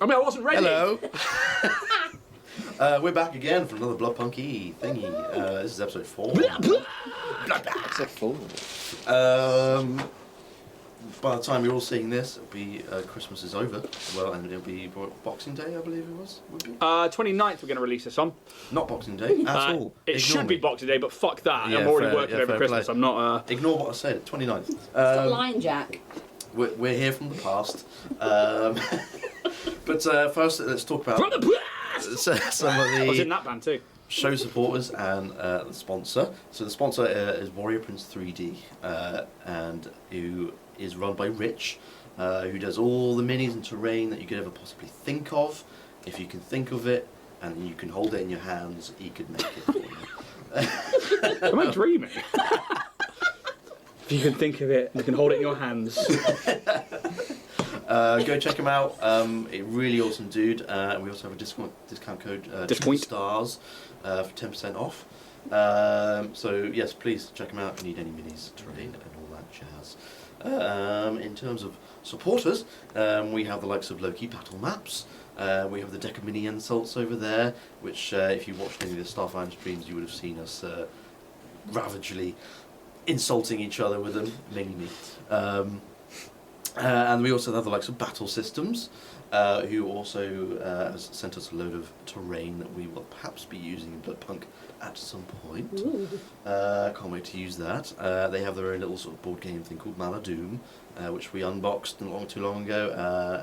I mean, I wasn't ready. Hello. We're back again for another Bloodpunk thingy. This is episode 4. Episode 4. By the time you're all seeing this, it'll be Christmas is over. Well, and it'll be Boxing Day, I believe it was. Would be? 29th we're going to release this on. Not Boxing Day at all. It should be Boxing Day, but fuck that. Yeah, I'm already fair, working yeah, over fair Christmas. play. I'm not. Ignore what I said. 29th. Stop lying, Jack. We're here from the past. But first, let's talk about From the past! some of I was in the that band too. show supporters and the sponsor. So the sponsor is Warrior Prince 3D, and who is run by Rich, who does all the minis and terrain that you could ever possibly think of. If you can think of it and you can hold it in your hands, he could make it for you. Am I dreaming? If you can think of it, you can hold it in your hands. Go check him out. A really awesome dude. We also have a discount code, Discount. stars, for 10% off. So yes, please check him out if you need any minis, terrain, and all that jazz. In terms of supporters, we have the likes of Loki Battle Maps. We have the Deca Mini Insults over there, which if you watched any of the Starfire streams, you would have seen us ravagely insulting each other with them, mainly me. And we also have the likes of Battle Systems, who also has sent us a load of terrain that we will perhaps be using in Bloodpunk at some point. Can't wait to use that. They have their own little sort of board game thing called Maladoom, which we unboxed not too long ago,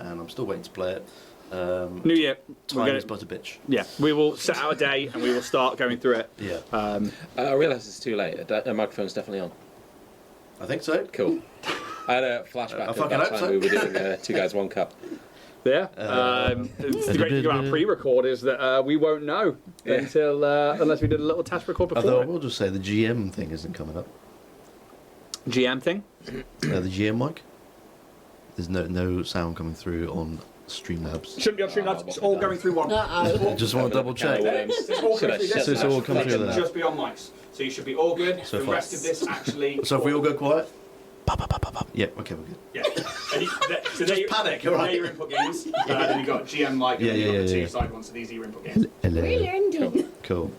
and I'm still waiting to play it. New Year. Time is but a bitch. Yeah, we will set out a day and we will start going through it. Yeah. I realise it's too late. A microphone's definitely on. I think so. Cool. I had a flashback of that time we were doing Two Guys, One Cup. Yeah. The great thing about pre-record is that we won't know until unless we did a little test record before. Although I will just say the GM thing isn't coming up. GM thing? The GM mic. There's no sound coming through on Streamlabs. Shouldn't be on Streamlabs. It's all going through one. Just want to double check. It's all going through this. So it's all come It through should there. just be on mics. So you should be all good. So the far. rest of this actually. So if we all go quiet. Yeah, okay, we're good. Yeah. And so Just panic, all right. They're your input games. Then you've got GM mic and you've got the two side ones, so these are your input games. Hello. Cool.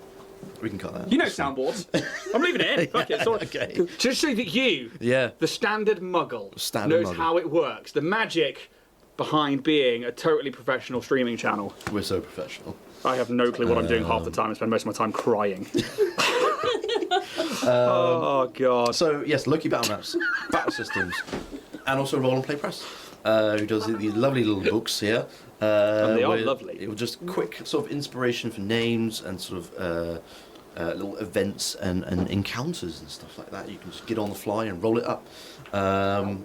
We can cut that. You know soundboards. I'm leaving it in. Fuck it. It's all right. Okay. Just so that you, the standard muggle, knows how it works. The magic behind being a totally professional streaming channel. We're so professional. I have no clue what I'm doing half the time. I spend most of my time crying. Oh, God. So, yes, Loki Battle Maps, Battle Systems, and also Roll and Play Press, who does these lovely little books here. And they are lovely. It was just quick sort of inspiration for names and sort of little events and encounters and stuff like that. You can just get on the fly and roll it up. Want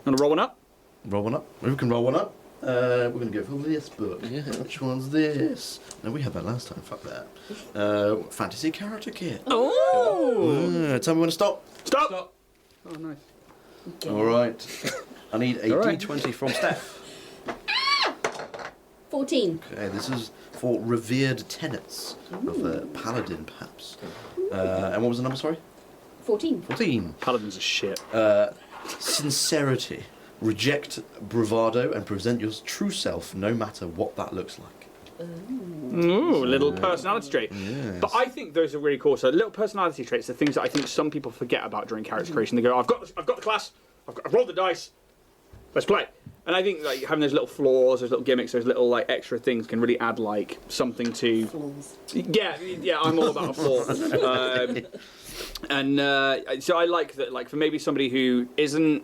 to roll one up? Roll one up. We can roll one up. We're going to go for this book. Yeah. Which one's this? No, we had that last time. Fuck that. Fantasy character kit. Oh! Tell me when to stop. Stop! Oh, nice. All right. I need a D20 from Steph. 14. Okay, this is for revered tenets of Paladin, perhaps. And what was the number, sorry? 14. 14. Paladins are shit. Sincerity. Reject bravado and present your true self, no matter what that looks like. Ooh, little personality trait. Yes. But I think those are really cool. So little personality traits are things that I think some people forget about during character creation. They go, I've got the class, I've rolled the dice, let's play. And I think like having those little flaws, those little gimmicks, those little like extra things can really add like something to. Flaws. Yeah, I'm all about a flaw. So I like that. Like for maybe somebody who isn't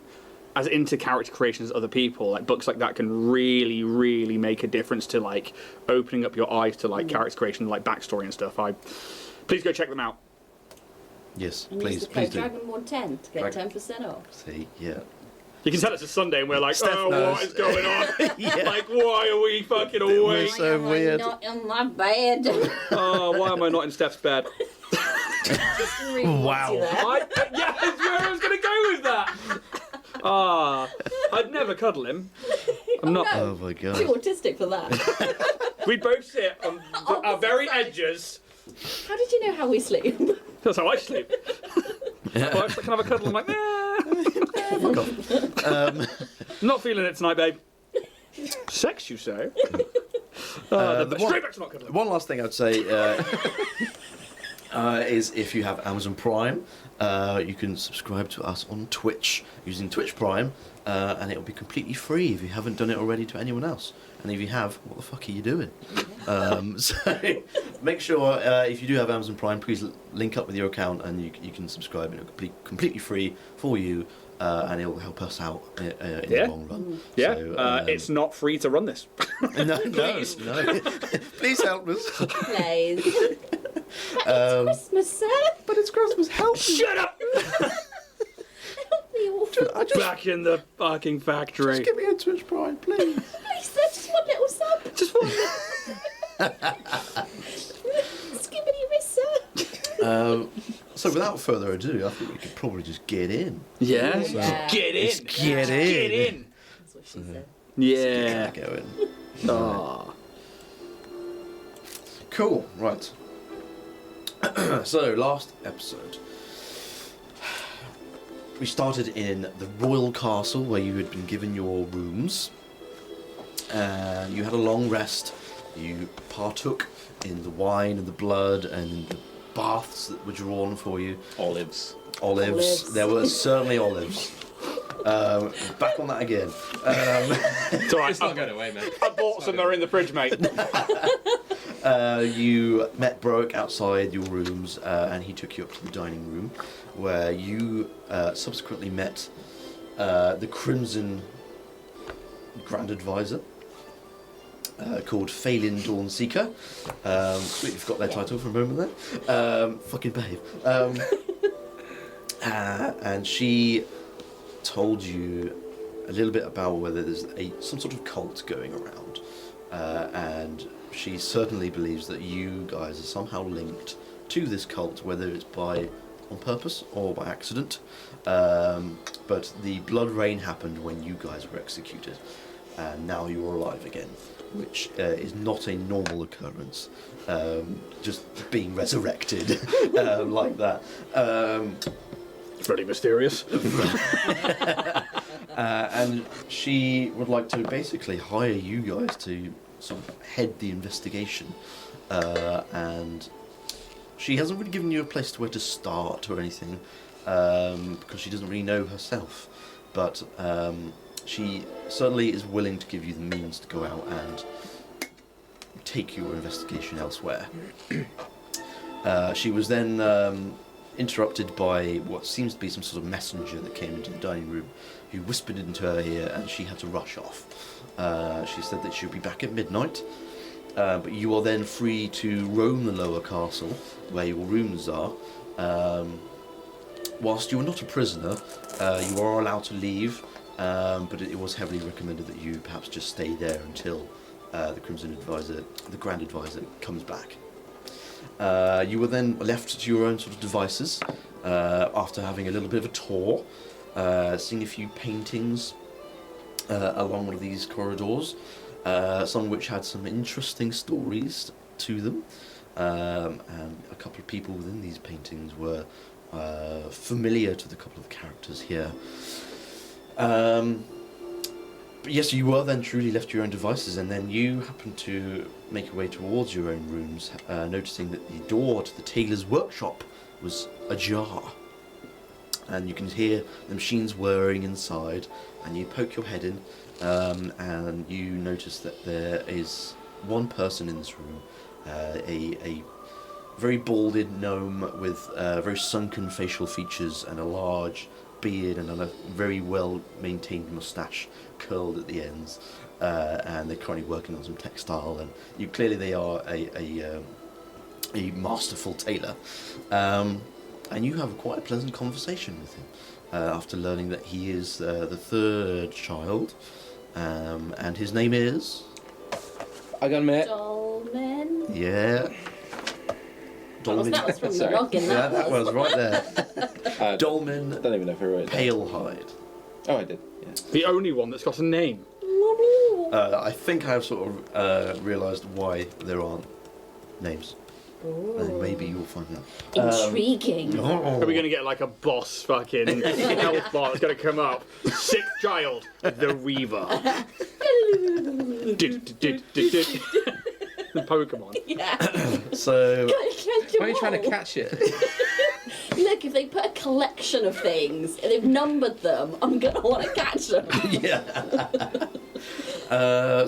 as into character creation as other people, like books like that can really, really make a difference to like opening up your eyes to like character creation, like backstory and stuff. Please go check them out. Yes, And please, use the please code do. Dragon110 to get 10% off. See, yeah. You can tell it's a Sunday and we're like, Steph oh, knows. what is going on? Yeah. Like, why are we fucking We're awake? so weird. I'm not in my bed. Oh, why am I not in Steph's bed? Just really Wow. there. Yeah, that's where I was going to go with that. I'd never cuddle him. I'm not. No. Oh my god. Too autistic for that. We both sit on our very edges. How did you know how we sleep? That's how I sleep. Well, I can have a cuddle. I'm like, Fuck off. not feeling it tonight, babe. Sex, you say? Straight back to not good. One last thing I'd say is if you have Amazon Prime, you can subscribe to us on Twitch using Twitch Prime, and it'll be completely free if you haven't done it already to anyone else. And if you have, what the fuck are you doing? So make sure if you do have Amazon Prime, please link up with your account and you can subscribe, and it'll be completely free for you. And it will help us out in the long run. Yeah, So, it's not free to run this. no, Please. no. Please help us. Please. It's Christmas, sir. But it's Christmas. Help me. Shut up! Help me awful. Back in the fucking factory. Just give me a Twitch Prime, please. Please, sir, just one little sub. Just one. Skibbity wrist, sir. So without further ado, I think we could probably just get in. Yeah. Yeah. Get in. Let's get in. Get in. That's what she said. Yeah. Get going. Oh. Cool. Right. So last episode, we started in the royal castle where you had been given your rooms. You had a long rest. You partook in the wine and the blood and the baths that were drawn for you. Olives. Olives. There were certainly olives. Back on that again. It's alright. It's not going away, man. I bought some. They're in the fridge, mate. You met Broek outside your rooms, and he took you up to the dining room, where you subsequently met the Crimson Grand Advisor, called Phelan Dawnseeker. Completely forgot their title for a moment there. Fucking babe. And she told you a little bit about whether there's some sort of cult going around, and she certainly believes that you guys are somehow linked to this cult, whether it's on purpose or by accident. But the blood rain happened when you guys were executed, and now you're alive again, which is not a normal occurrence. Just being resurrected like that. Pretty mysterious. And she would like to basically hire you guys to sort of head the investigation. And she hasn't really given you a place to where to start or anything, because she doesn't really know herself. But she certainly is willing to give you the means to go out and take your investigation elsewhere. She was then interrupted by what seems to be some sort of messenger that came into the dining room, who whispered into her ear, and she had to rush off. She said that she'll be back at midnight, but you are then free to roam the lower castle, where your rooms are. Whilst you are not a prisoner, you are allowed to leave, but it was heavily recommended that you perhaps just stay there until the Grand Advisor comes back. You were then left to your own sort of devices after having a little bit of a tour, seeing a few paintings along one of these corridors, some of which had some interesting stories to them, and a couple of people within these paintings were familiar to the couple of characters here. But yes, you were then truly left to your own devices, and then you happened to make your way towards your own rooms, noticing that the door to the tailor's workshop was ajar. And you can hear the machines whirring inside, and you poke your head in, and you notice that there is one person in this room, a very balded gnome with very sunken facial features and a large beard and a very well maintained moustache curled at the ends, and they're currently working on some textile, and clearly they are a masterful tailor, and you have quite a pleasant conversation with him after learning that he is the third child, and his name is I got a minute. Dolmen. yeah. That was from the login. Yeah, that was right there. I Dolmen don't even know if I wrote it down. Palehide. Oh, I did. Yeah. The only one that's got a name. I think I've sort of realised why there aren't names. And maybe you'll find out. Intriguing. Are we going to get like a boss fucking health bar that's going to come up? Sixth child, the Weaver. Pokemon. Yeah. So Why are you trying to catch it? Look, if they put a collection of things and they've numbered them, I'm gonna want to catch them.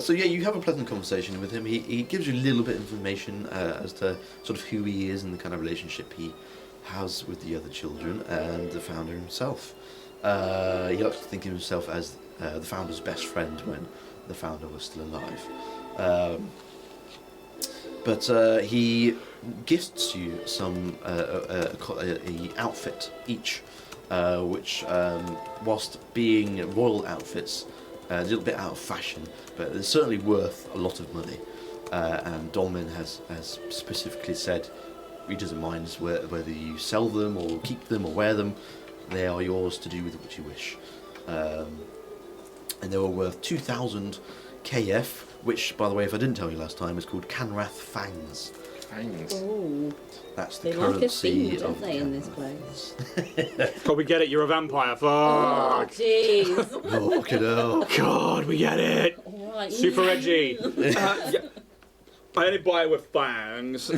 So you have a pleasant conversation with him. He gives you a little bit of information as to sort of who he is and the kind of relationship he has with the other children and the founder himself. He likes to think of himself as the founder's best friend when the founder was still alive. But he gifts you some a outfit each, which, whilst being royal outfits, a little bit out of fashion, but it's certainly worth a lot of money. And Dolmen has specifically said he doesn't mind whether you sell them or keep them or wear them. They are yours to do with what you wish. And they were worth 2,000 KF, which, by the way, if I didn't tell you last time, is called Kanrath Fangs. Fangs. Ooh. That's the They like a currency theme, don't of they, in this Kanrath. place? God, we get it. You're a vampire. Oh, Fuck. jeez. Oh, fucking hell. God, we get it. Alright. Super edgy. Yeah. I only buy it with fangs.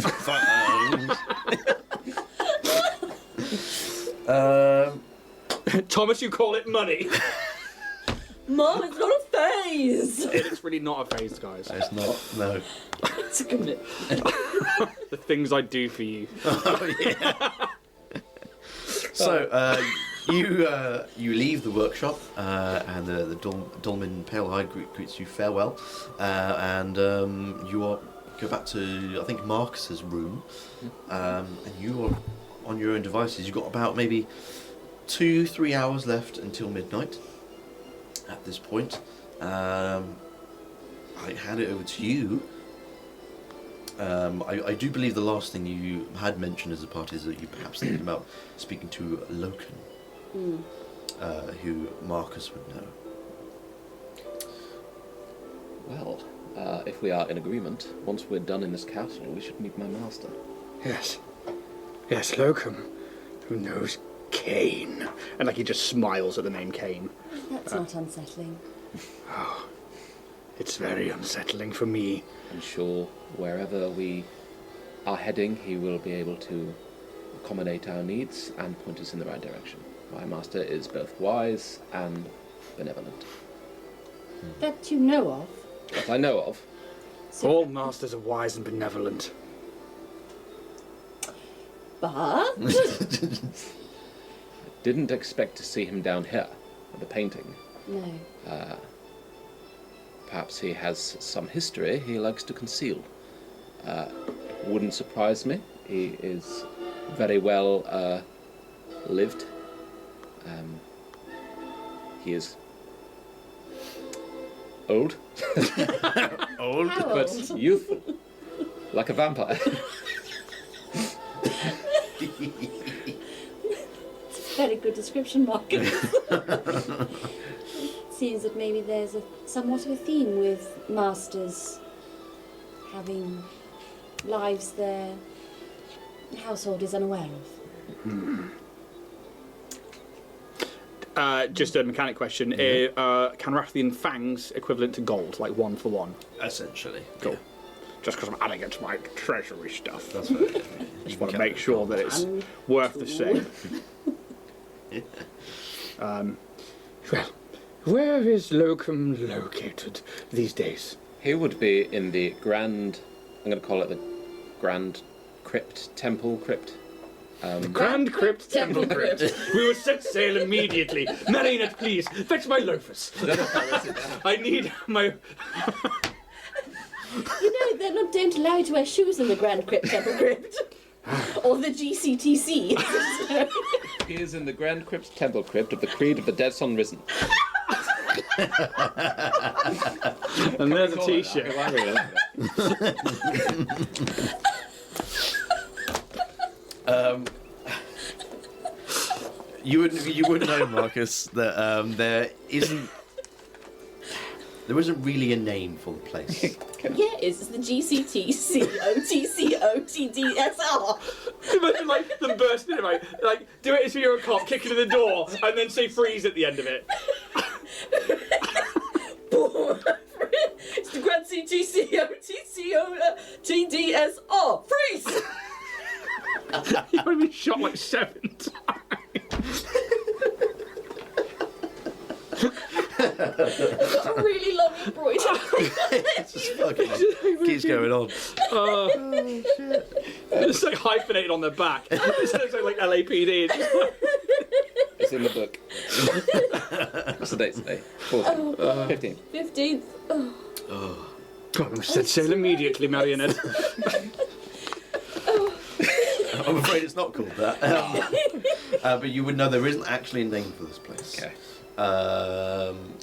Thomas, you call it money. Mom, it's not a phase. It's really not a phase, guys. It's not, no. It's a commit. The things I do for you. Oh, yeah. So, you leave the workshop, and the Dolmen Pale-Eyed greets you farewell, and you are go back to, I think, Marcus's room, and you are on your own devices. You've got about maybe 2-3 hours left until midnight. At this point, I hand it over to you. I do believe the last thing you had mentioned as a party is that you perhaps thinking about speaking to Loken, who Marcus would know. Well, if we are in agreement, once we're done in this castle, we should meet my master. Yes. Yes, Locum. Who knows Kane? And like he just smiles at the name Kane. That's not unsettling. Oh, it's very unsettling for me. I'm sure wherever we are heading, he will be able to accommodate our needs and point us in the right direction. My master is both wise and benevolent. That you know of. That I know of. All masters are wise and benevolent. But Didn't expect to see him down here at the painting. no. Perhaps he has some history he likes to conceal. Wouldn't surprise me. He is very well lived. He is old. Old? How But old? youthful. Like a vampire. Very good description, Marcus. Seems that maybe there's somewhat of a theme with masters having lives their household is unaware of. Just a mechanic question. Kanrathian fangs equivalent to gold, like 1 for 1? Essentially. Cool. Just because I'm adding it to my treasury stuff. That's right. Just want to make sure that it's worth the same. Well, where is Locum located these days? He would be in the Grand... I'm going to call it the Grand Crypt, Temple Crypt. Grand Crypt, Temple Crypt. We will set sail immediately. Marinette, please, fetch my loafers. I need my... You know, don't allow you to wear shoes in the Grand Crypt Temple Crypt. Or the GCTC. He is in the Grand Crypt, Temple Crypt of the Creed of the Dead Son Risen. And there's a t-shirt. I really like that. You would know, Marcus, that there isn't really a name for the place. Yeah, it's the GCTCOTCOTDSR. Imagine like them bursting in, like do it as if you're a cop, kick it in the door, and then say freeze at the end of it. TDSR. Freeze! You've only been shot like 7 times. I've got a really long embroidery. It's just fucking keeps going on. Oh, shit. It's like hyphenated on the back. It looks like LAPD. It's just like... It's in the book. What's the date today? 14th. 15th. 15th. Oh. God, I'm set sail immediately, Marionette. I'm afraid it's not called that. But you would know there isn't actually a name for this place. Okay.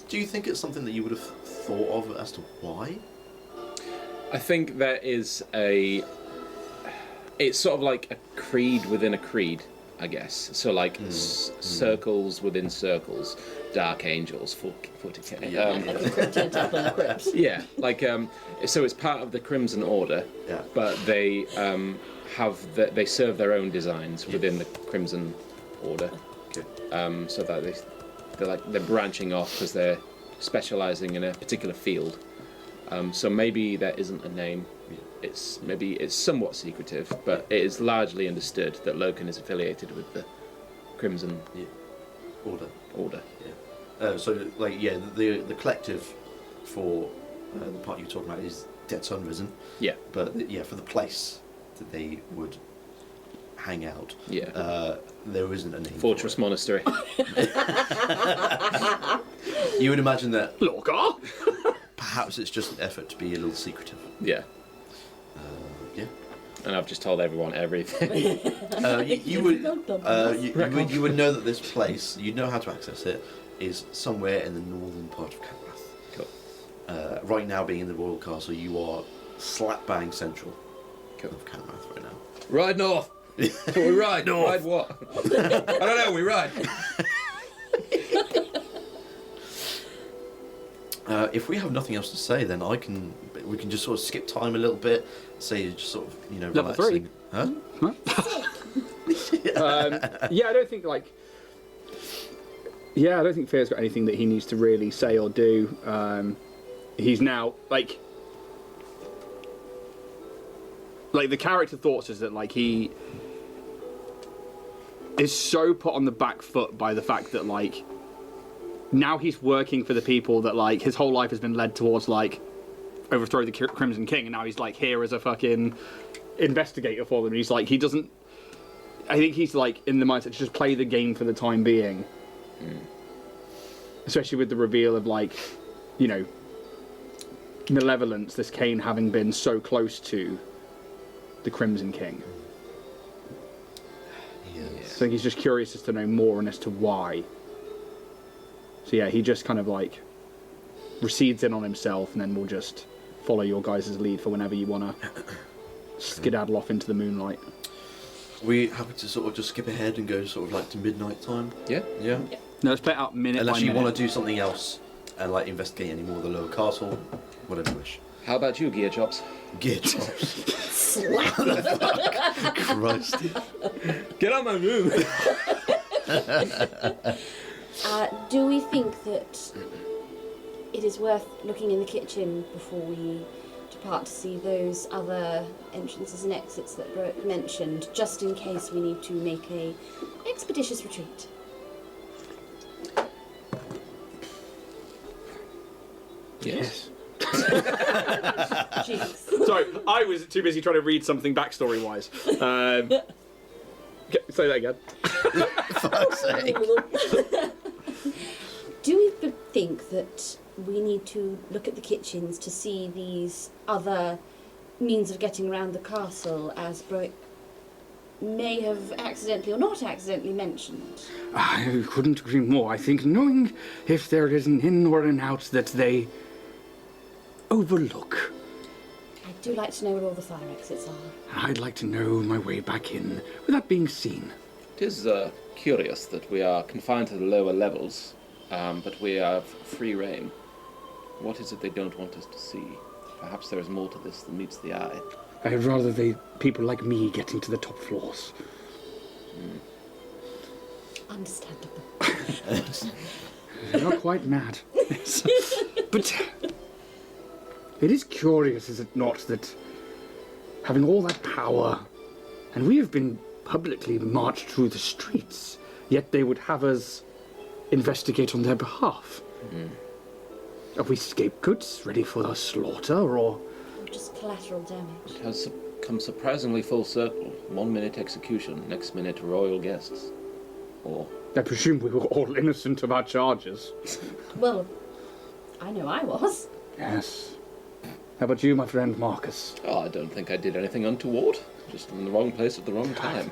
Do you think it's something that you would have thought of as to why? I think there is a... It's sort of like a creed within a creed, I guess. So like circles within circles, dark angels, 40k. Like a cryptid temple in the crypt. Yeah, like so it's part of the Crimson Order, Yeah. but they they serve their own designs within the Crimson Order, Okay. so that they're branching off because they're specializing in a particular field. So maybe there isn't a name. It's somewhat secretive, but it is largely understood that Loken is affiliated with the Crimson Order. Order. So the collective for the part you're talking about is Dead Sun Risen. Yeah. But for the place that they would hang out. Yeah. There isn't a name. Fortress Monastery. You would imagine that Lorgar? perhaps it's just an effort to be a little secretive. Yeah. Yeah. And I've just told everyone everything. You would know that this place, you know how to access it, is somewhere in the northern part of Kanrath. Cool. Right now, being in the royal castle, you are slap bang central Cool. of Kanrath right now. Ride north. We ride. North. Ride what? I don't know. We ride. If we have nothing else to say, then we can just sort of skip time a little bit. Say just sort of Level relaxing. 3. Huh? Yeah, I don't think Fear's got anything that he needs to really say or do. He's now like the character thoughts is that like he is so put on the back foot by the fact that like now he's working for the people that like his whole life has been led towards like overthrow the Crimson King, and now he's like here as a fucking investigator for them. And he's like I think he's like in the mindset to just play the game for the time being. Especially with the reveal of like, malevolence, this Kane having been so close to the Crimson King. Yes. So I think he's just curious as to know more and as to why. So yeah, he just kind of like recedes in on himself, and then we'll just follow your guys' lead for whenever you want to skedaddle off into the moonlight. We happy to sort of just skip ahead and go sort of like to midnight time. Yeah. Yeah. No, let's play it out minute Unless by you minute. want to do something else and like investigate any more of the lower castle, whatever you wish. How about you, Gear Chops? Gear Chops. Slap. Christ. Get on my room. Do we think that it is worth looking in the kitchen before we depart to see those other entrances and exits that Brooke mentioned, just in case we need to make a expeditious retreat? Yes. Jinx. Sorry, I was too busy trying to read something backstory-wise. Say that again. Fuck's sake. Do we think that we need to look at the kitchens to see these other means of getting around the castle, as Broik may have accidentally or not accidentally mentioned? I couldn't agree more. I think knowing if there is an in or an out that they overlook. I do like to know where all the fire exits are. I'd like to know my way back in without being seen. It is curious that we are confined to the lower levels, but we have free reign. What is it they don't want us to see? Perhaps there is more to this than meets the eye. I'd rather people like me getting to the top floors. Understandable. You're not quite mad. But It is curious, is it not, that having all that power, and we have been publicly marched through the streets, yet they would have us investigate on their behalf. Are we scapegoats ready for the slaughter, or... Just collateral damage. It has come surprisingly full circle. 1 minute execution, next minute royal guests. Or... I presume we were all innocent of our charges. Well, I know I was. Yes. How about you, my friend Marcus? Oh, I don't think I did anything untoward. Just in the wrong place at the wrong time.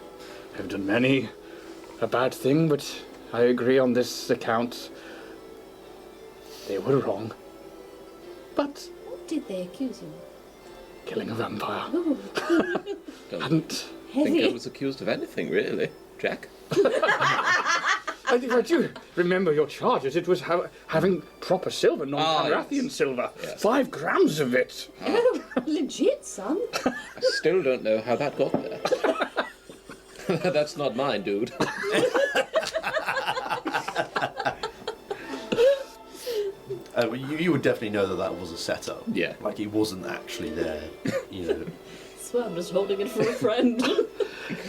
I've done many a bad thing, but I agree on this account. They were wrong. But What did they accuse you of? killing a vampire. Ooh, Don't Hadn't... think I heavy. was accused of anything, really. Jack? I do remember your charges. It was having proper silver, non-Kanrathian yes. silver. Yes. 5 grams of it. Oh, legit, son. I still don't know how that got there. That's not mine, dude. You would definitely know that was a setup. Yeah. Like, he wasn't actually there, you know. I swear I'm just holding it for a friend.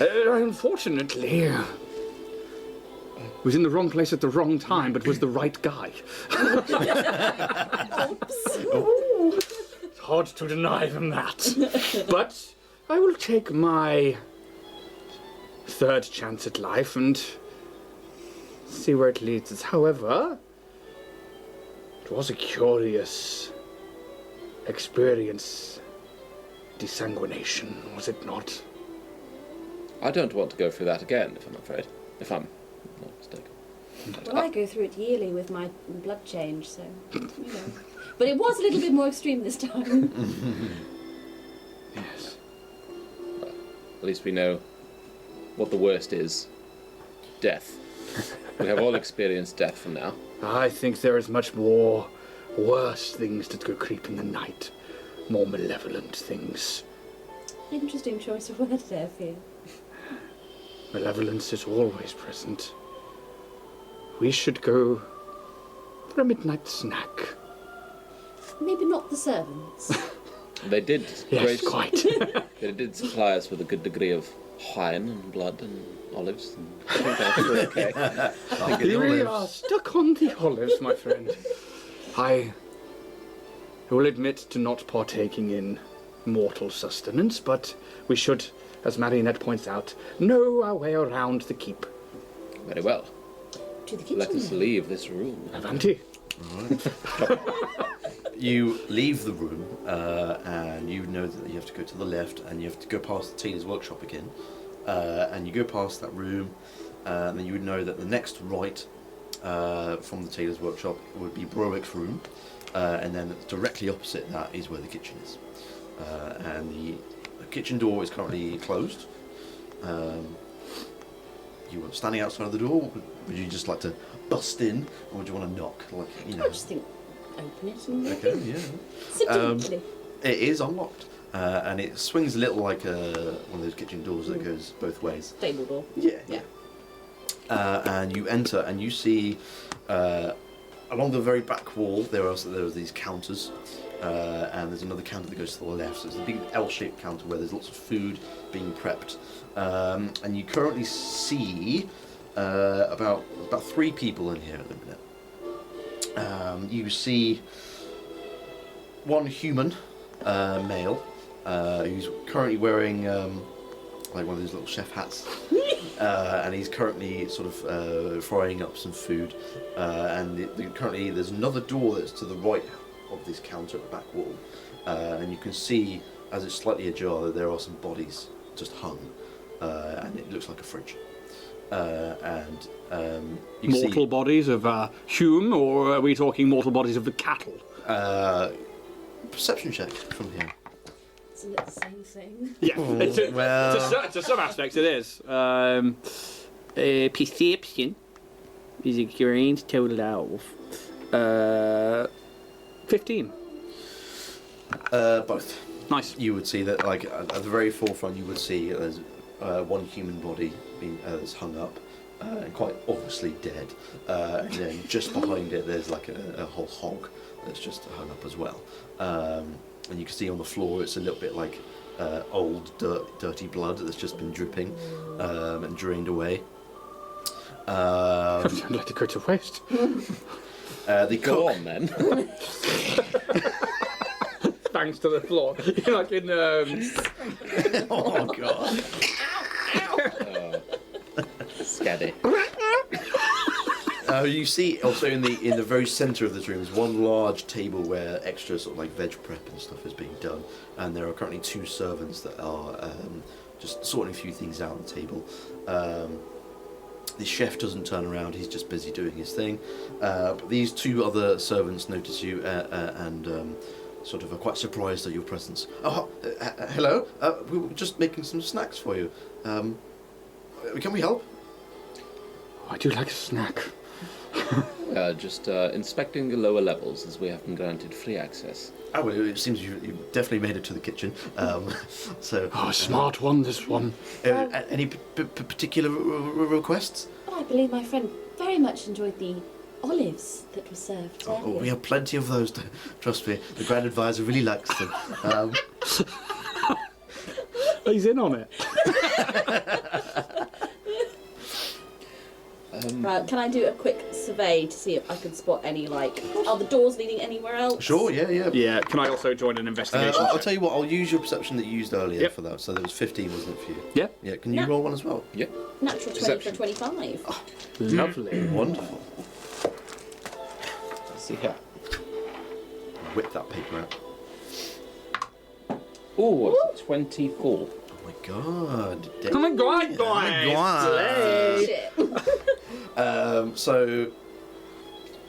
Unfortunately, was in the wrong place at the wrong time, but was the right guy. It's hard to deny them that. But I will take my 3rd chance at life and see where it leads us. However, it was a curious experience. Desanguination, was it not? I don't want to go through that again, if I'm afraid. If I'm not mistaken. Well, I go through it yearly with my blood change, so, you know. But it was a little bit more extreme this time. Yes. At least we know what the worst is. Death. We have all experienced death from now. I think there is much more worse things that go creep in the night. More malevolent things. Interesting choice of word there, Fear. Malevolence is always present. We should go for a midnight snack. Maybe not the servants. They did Yes, quite. They did supply us with a good degree of wine and blood and olives. And I think that's okay. You really are stuck on the olives, my friend. I will admit to not partaking in mortal sustenance, but we should, as Marionette points out, know our way around the keep. Very well. To the kitchen. Let us then. leave this room. Avanti. You leave the room, and you know that you have to go to the left, and you have to go past the tailor's workshop again. And you go past that room, and then you would know that the next right from the tailor's workshop would be Browick's room, and then directly opposite that is where the kitchen is. And the kitchen door is currently closed. You were standing outside of the door. Would you just like to bust in, or would you want to knock? Like, you know. I just think, open it and Okay, yeah. sedately. It is unlocked, and it swings a little like one of those kitchen doors that goes both ways. Stable door. Yeah. Yeah. And you enter, and you see along the very back wall there are these counters, and there's another counter that goes to the left. So it's a big L-shaped counter where there's lots of food being prepped, and you currently see about 3 people in here at the minute. You see one human male who's currently wearing like one of those little chef hats, and he's currently sort of frying up some food. And currently there's another door that's to the right of this counter at the back wall, and you can see as it's slightly ajar that there are some bodies just hung, and it looks like a fridge. And you can Mortal bodies of Hume, or are we talking mortal bodies of the cattle? see perception check from here. Isn't it the same thing? Yeah, to some aspects it is. Perception is a grand total of 15. Both. Nice. You would see that, like, at the very forefront, you would see there's one human body being that's hung up, and quite obviously dead. And then just behind it, there's like a whole hog that's just hung up as well. And you can see on the floor, it's a little bit like old, dirty blood that's just been dripping and drained away. I'd like to go to waste. The Go cook, on then. Thanks to the floor. You're like in oh god. Scaddy. You see also in the very centre of this room is one large table where extra sort of like veg prep and stuff is being done, and there are currently 2 servants that are just sorting a few things out on the table. The chef doesn't turn around; he's just busy doing his thing. But these 2 other servants notice you and sort of are quite surprised at your presence. Oh, hello! We were just making some snacks for you. Can we help? I do like a snack. Just inspecting the lower levels as we have been granted free access. Oh, well, it seems you've definitely made it to the kitchen. So, Oh, smart one, this one. any particular requests? Oh, I believe my friend very much enjoyed the olives that were served Oh, earlier. we have plenty of those. Trust me, the Grand Advisor really likes them. He's in on it. Right, can I do a quick survey to see if I can spot any, like, are the doors leading anywhere else? Sure, yeah. Yeah, can I also join an investigation? I'll check? tell you what, I'll use your perception that you used earlier Yep. for that. So there was 15, wasn't it, for you? Yeah. Yeah, can you No. roll one as well? Yep. Natural 20 Perception. for 25. Lovely. Wonderful. Let's see here. Whip that paper out. Oh, 24. Oh my god. Oh my god, guys! God. Shit. So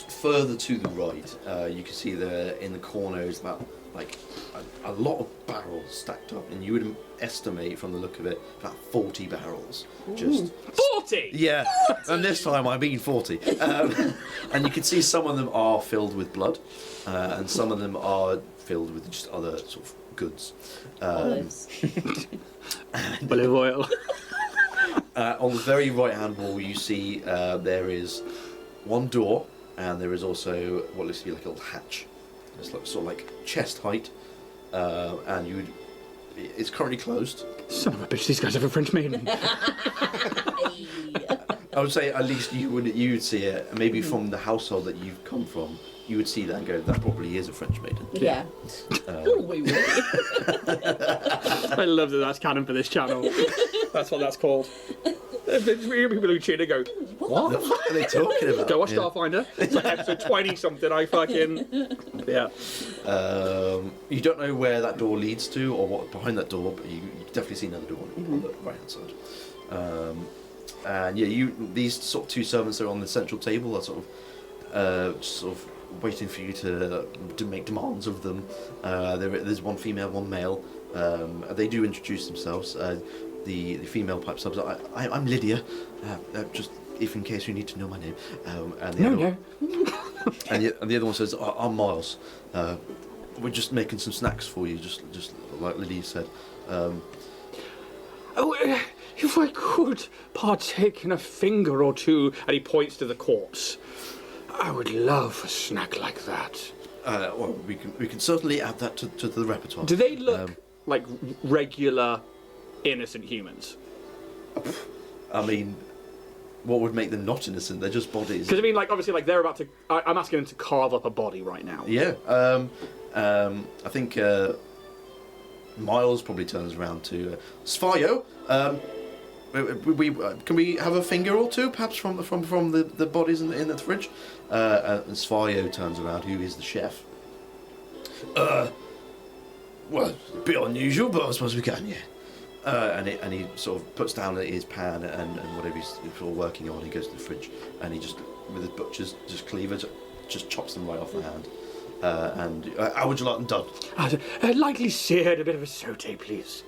further to the right, you can see in the corner is about like a lot of barrels stacked up, and you would estimate from the look of it about 40 barrels. Just 40! yeah, and this time I mean 40. And you can see some of them are filled with blood, and some of them are filled with just other sort of goods. Olives. Olive oil. On the very right-hand wall, you see there is one door, and there is also what looks to be like a little hatch. It's like sort of like chest height, and it's currently closed. Son of a bitch, these guys have a French maiden. I would say at least you would see it, and maybe from the household that you've come from, you would see that and go, that probably is a French maiden. Yeah. I love that that's canon for this channel. That's what that's called. People who cheer to go, what? What are they talking about? Go watch Yeah. Starfinder. It's like episode 20 something. I fucking yeah. You don't know where that door leads to or what behind that door, but you definitely see another door on the right hand side. And yeah, these sort of 2 servants that are on the central table are sort of waiting for you to make demands of them. There's one female, one male. They do introduce themselves. The female pipes up. I'm Lydia. Just if in case you need to know my name. And the other and the other one says, I'm Miles. We're just making some snacks for you, just like Lydia said. If I could partake in a finger or two, and he points to the corpse, I would love a snack like that. Well, we can certainly add that to the repertoire. Do they look like regular, innocent humans? I mean, what would make them not innocent? They're just bodies. Because I mean, like obviously, like they're about to. I'm asking them to carve up a body right now. Yeah. I think Miles probably turns around to Svajo. Can we have a finger or two, perhaps from the bodies in the fridge? And Svajo turns around, who is the chef. Well, a bit unusual, but I suppose we can, yeah. And he sort of puts down his pan and whatever he's sort of working on. He goes to the fridge and he just, with his butcher's cleaver, just chops them right off the hand. And how would you like them done? Lightly seared, a bit of a saute, please.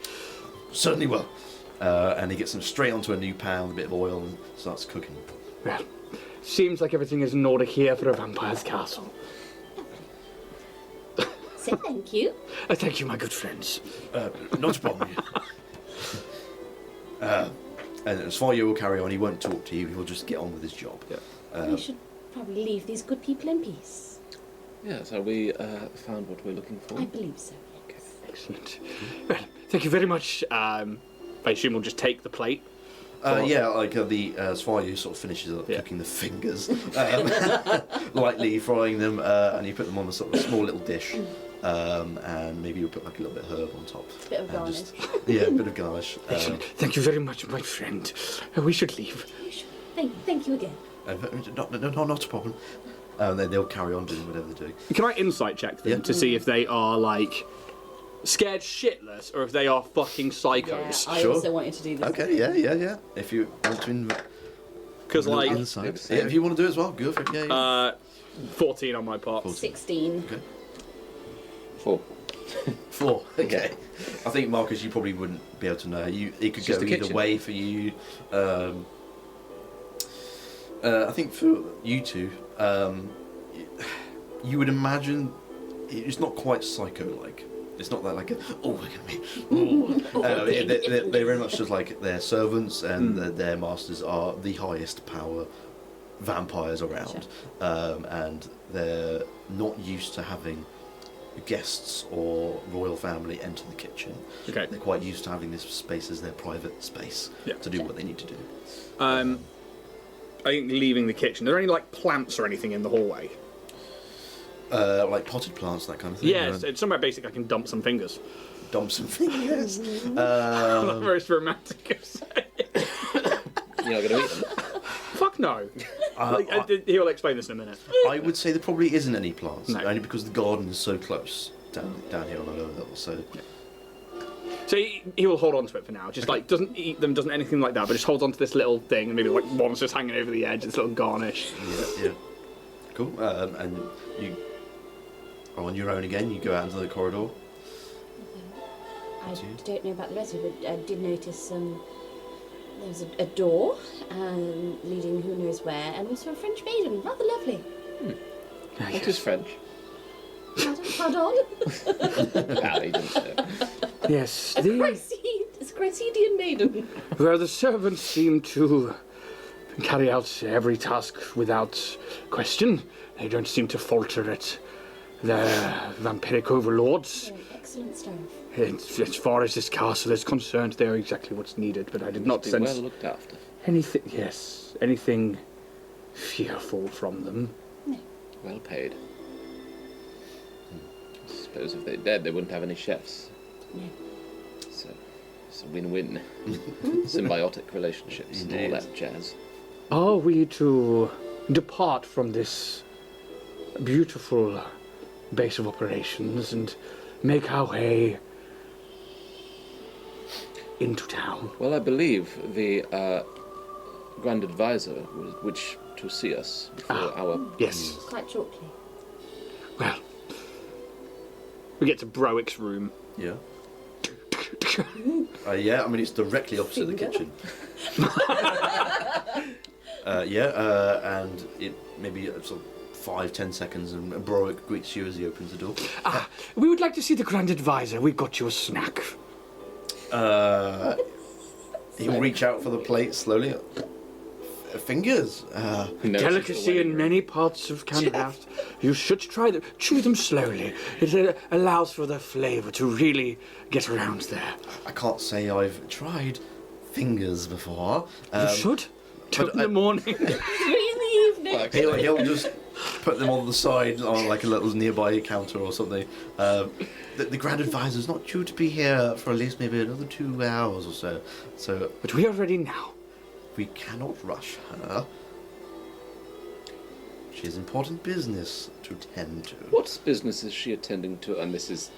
Certainly will. And he gets them straight onto a new pan with a bit of oil and starts cooking. Well, seems like everything is in order here for a vampire's castle. Say thank you. Thank you, my good friends. Not a problem. And as far as you will carry on, he won't talk to you. He'll just get on with his job. Yeah. We should probably leave these good people in peace. Yeah, so we found what we're looking for. I believe so. Okay. Excellent. Well, thank you very much. I assume we'll just take the plate. Yeah, like as far as you sort of finishes up cooking the fingers, lightly frying them, and you put them on a sort of small little dish, and maybe you'll put like a little bit of herb on top. Bit of and garnish. Yeah, a bit of garnish. Excellent. Thank you very much, my friend. We should leave. You should. Thank you again. Not a problem. Then they'll carry on doing whatever they're doing. Can I insight check them to see if they are like scared shitless or if they are fucking psychos? Yeah, I Sure. also wanted to do this. Okay, yeah. If you want to Because like inside, if you want to do it as well, go for it. Yeah. 14 on my part. 16. Okay. 4. 4. Okay. I think Marcus, you probably wouldn't be able to know. It could Just go the either kitchen. way for you. I think for you two, you would imagine it's not quite psycho-like. It's not that like, oh, look at me. They're very much just like their servants and their masters are the highest power vampires around, and they're not used to having guests or royal family enter the kitchen. Okay. They're quite used to having this space as their private space to do what they need to do. I think leaving the kitchen. Are there any like plants or anything in the hallway? Like potted plants, that kind of thing. Yes, it's somewhere basic I can dump some fingers. Dump some fingers. Not most romantic of saying. You're not going to eat them. Fuck no. He'll explain this in a minute. I would say there probably isn't any plants, No. only because the garden is so close down here on the lower level. So So he will hold on to it for now. Just like doesn't eat them, doesn't anything like that, but just holds on to this little thing, and maybe like one's just hanging over the edge, this little garnish. yeah, cool. And you are on your own again. You go out into the corridor. I don't know about the rest of it, but I did notice there was a door leading who knows where, and also a French maiden, rather lovely. What is French? Pardon? Ah, he didn't say it. Yes, It's a Grecidian maiden. where the servants seem to carry out every task without question. They don't seem to falter at their vampiric overlords. Excellent stuff. As far as this castle is concerned, they are exactly what's needed, but I did not Be sense well looked after. anything fearful from them. Well paid. I suppose if they're dead, they wouldn't have any chefs. No. So it's a win-win. Symbiotic relationships and all Indeed. that jazz. Are we to depart from this beautiful base of operations and make our way into town? Well, I believe the Grand Advisor which to see us before our... Yes. Quite shortly. Well, we get to Browick's room. Yeah. Yeah, I mean it's directly opposite the kitchen. And it maybe sort of 5-10 seconds, and Browick greets you as he opens the door. We would like to see the Grand Advisor. We got you a snack. He'll reach out for the plate slowly. Fingers. Delicacy in many parts of Kanrath. You should try them. Chew them slowly. It allows for the flavour to really get around there. I can't say I've tried fingers before. You should. 2 in the morning. 3 in the evening. He'll just put them on the side on like a little nearby counter or something. The Grand Advisor's not due to be here for at least maybe another 2 hours or so. So But we are ready now. we cannot rush her. She has important business to tend to. What business is she attending to? And this is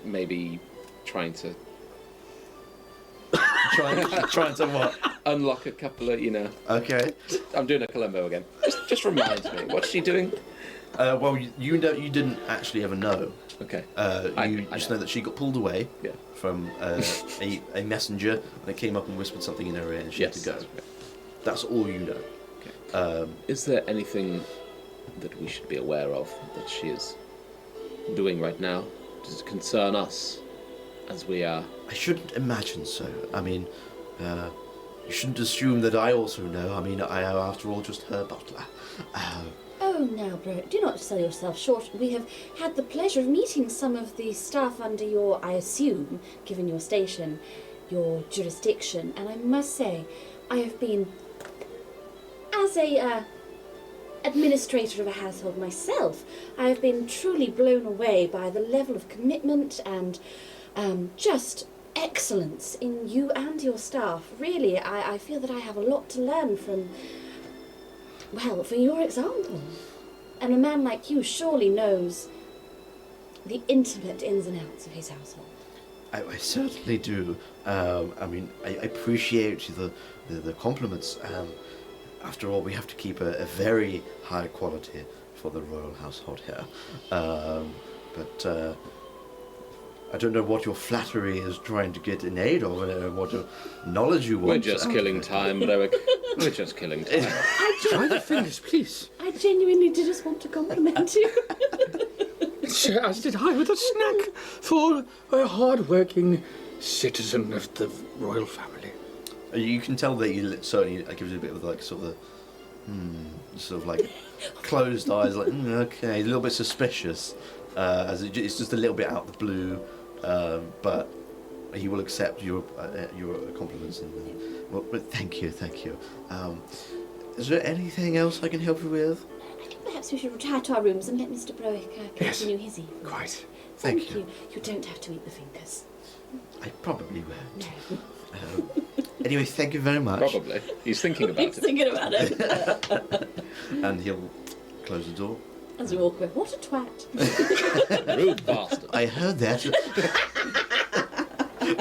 maybe trying to Trying to what? unlock a couple of, Okay. I'm doing a Columbo again. Just remind me. What's she doing? Well, you didn't actually ever know. Okay. You I just know. know that she got pulled away Yeah. from a messenger. They came up and whispered something in her ear, and she had to go. That's right. That's all you know. Okay. Is there anything that we should be aware of that she is doing right now? Does it concern us as we are? I shouldn't imagine so. I mean, you shouldn't assume that I also know. I mean, I am, after all, just her butler. Oh, now, bro, do not sell yourself short. We have had the pleasure of meeting some of the staff under your, I assume, given your station, your jurisdiction, and I must say, I have been, as a administrator of a household myself, I have been truly blown away by the level of commitment and just excellence in you and your staff. Really, I feel that I have a lot to learn from, well, from your example. And a man like you surely knows the intimate ins and outs of his household. I certainly do. I mean, I appreciate the compliments. After all, we have to keep a very high quality for the royal household here. But I don't know what your flattery is trying to get in aid of, and what knowledge you want. We're just killing time, Blowick. We're just killing time. Try the fingers, please. I genuinely did just want to compliment you. As did I, with a snack for a hard-working citizen of the royal family. You can tell that you certainly gives you a bit of like sort of like closed eyes, like okay, a little bit suspicious, as it's just a little bit out of the blue, but he will accept your compliments. And well, thank you. Is there anything else I can help you with? I think perhaps we should retire to our rooms and let Mr. Blowick continue his evening. Quite. Thank you. You don't have to eat the fingers. I probably won't. No. Anyway, thank you very much. Probably. He's thinking about He's it. thinking about it. And he'll close the door. As we walk away, what a twat. Rude bastard. I heard that.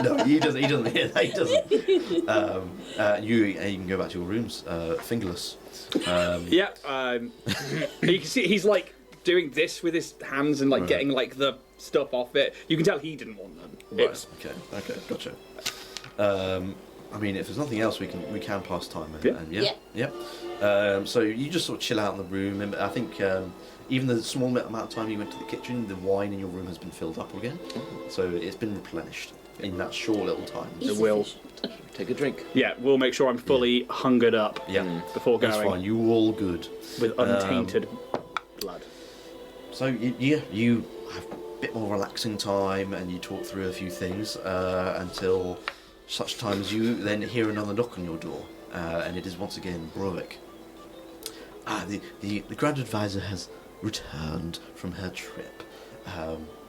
No, he doesn't hear that. He doesn't. You can go back to your rooms, fingerless. Yeah, you can see he's like doing this with his hands and like getting like the stuff off it. You can tell he didn't want them. Right. Okay, gotcha. I mean, if there's nothing else, we can pass time. So you just sort of chill out in the room, and I think even the small amount of time you went to the kitchen, the wine in your room has been filled up again, so it's been replenished in that short little time. So we'll Take a drink. Yeah, we'll make sure I'm fully hungered up before going. That's fine. You all good With untainted blood. So you have a bit more relaxing time, and you talk through a few things until such time as you then hear another knock on your door, and it is once again Browick. The Grand Advisor has returned from her trip,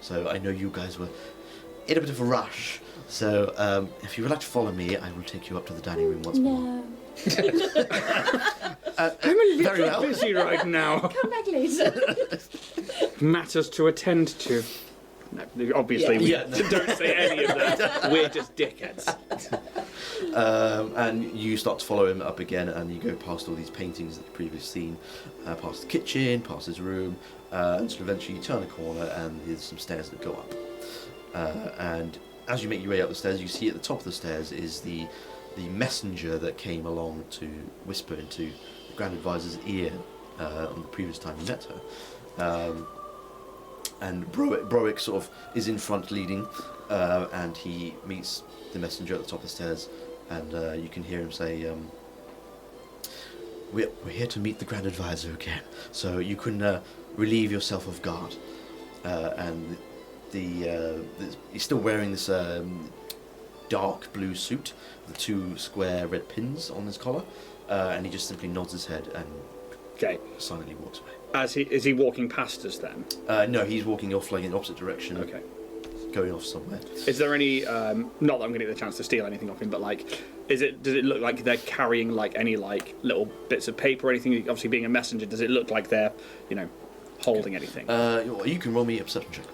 so I know you guys were in a bit of a rush. So if you would like to follow me, I will take you up to the dining room once more. No. I'm a very little well. busy right now. Come back later. Matters to attend to. No, obviously, we don't say any of that. We're just dickheads. And you start to follow him up again, and you go past all these paintings that you've previously seen, past the kitchen, past his room, until eventually you turn a corner and there's some stairs that go up. And as you make your way up the stairs, you see at the top of the stairs is the messenger that came along to whisper into the Grand Advisor's ear on the previous time you met her. And Browick sort of is in front leading, and he meets the messenger at the top of the stairs, and you can hear him say, we're here to meet the Grand Advisor again, so you can relieve yourself of guard. And he's still wearing this dark blue suit with 2 square red pins on his collar, and he just simply nods his head and silently walks away. Is he walking past us then? No, he's walking off like in the opposite direction. Okay. Going off somewhere. Is there any? Not that I'm going to get the chance to steal anything off him, but like, does it look like they're carrying like any like little bits of paper or anything? Obviously, being a messenger, does it look like they're, holding anything? You can roll me a perception check.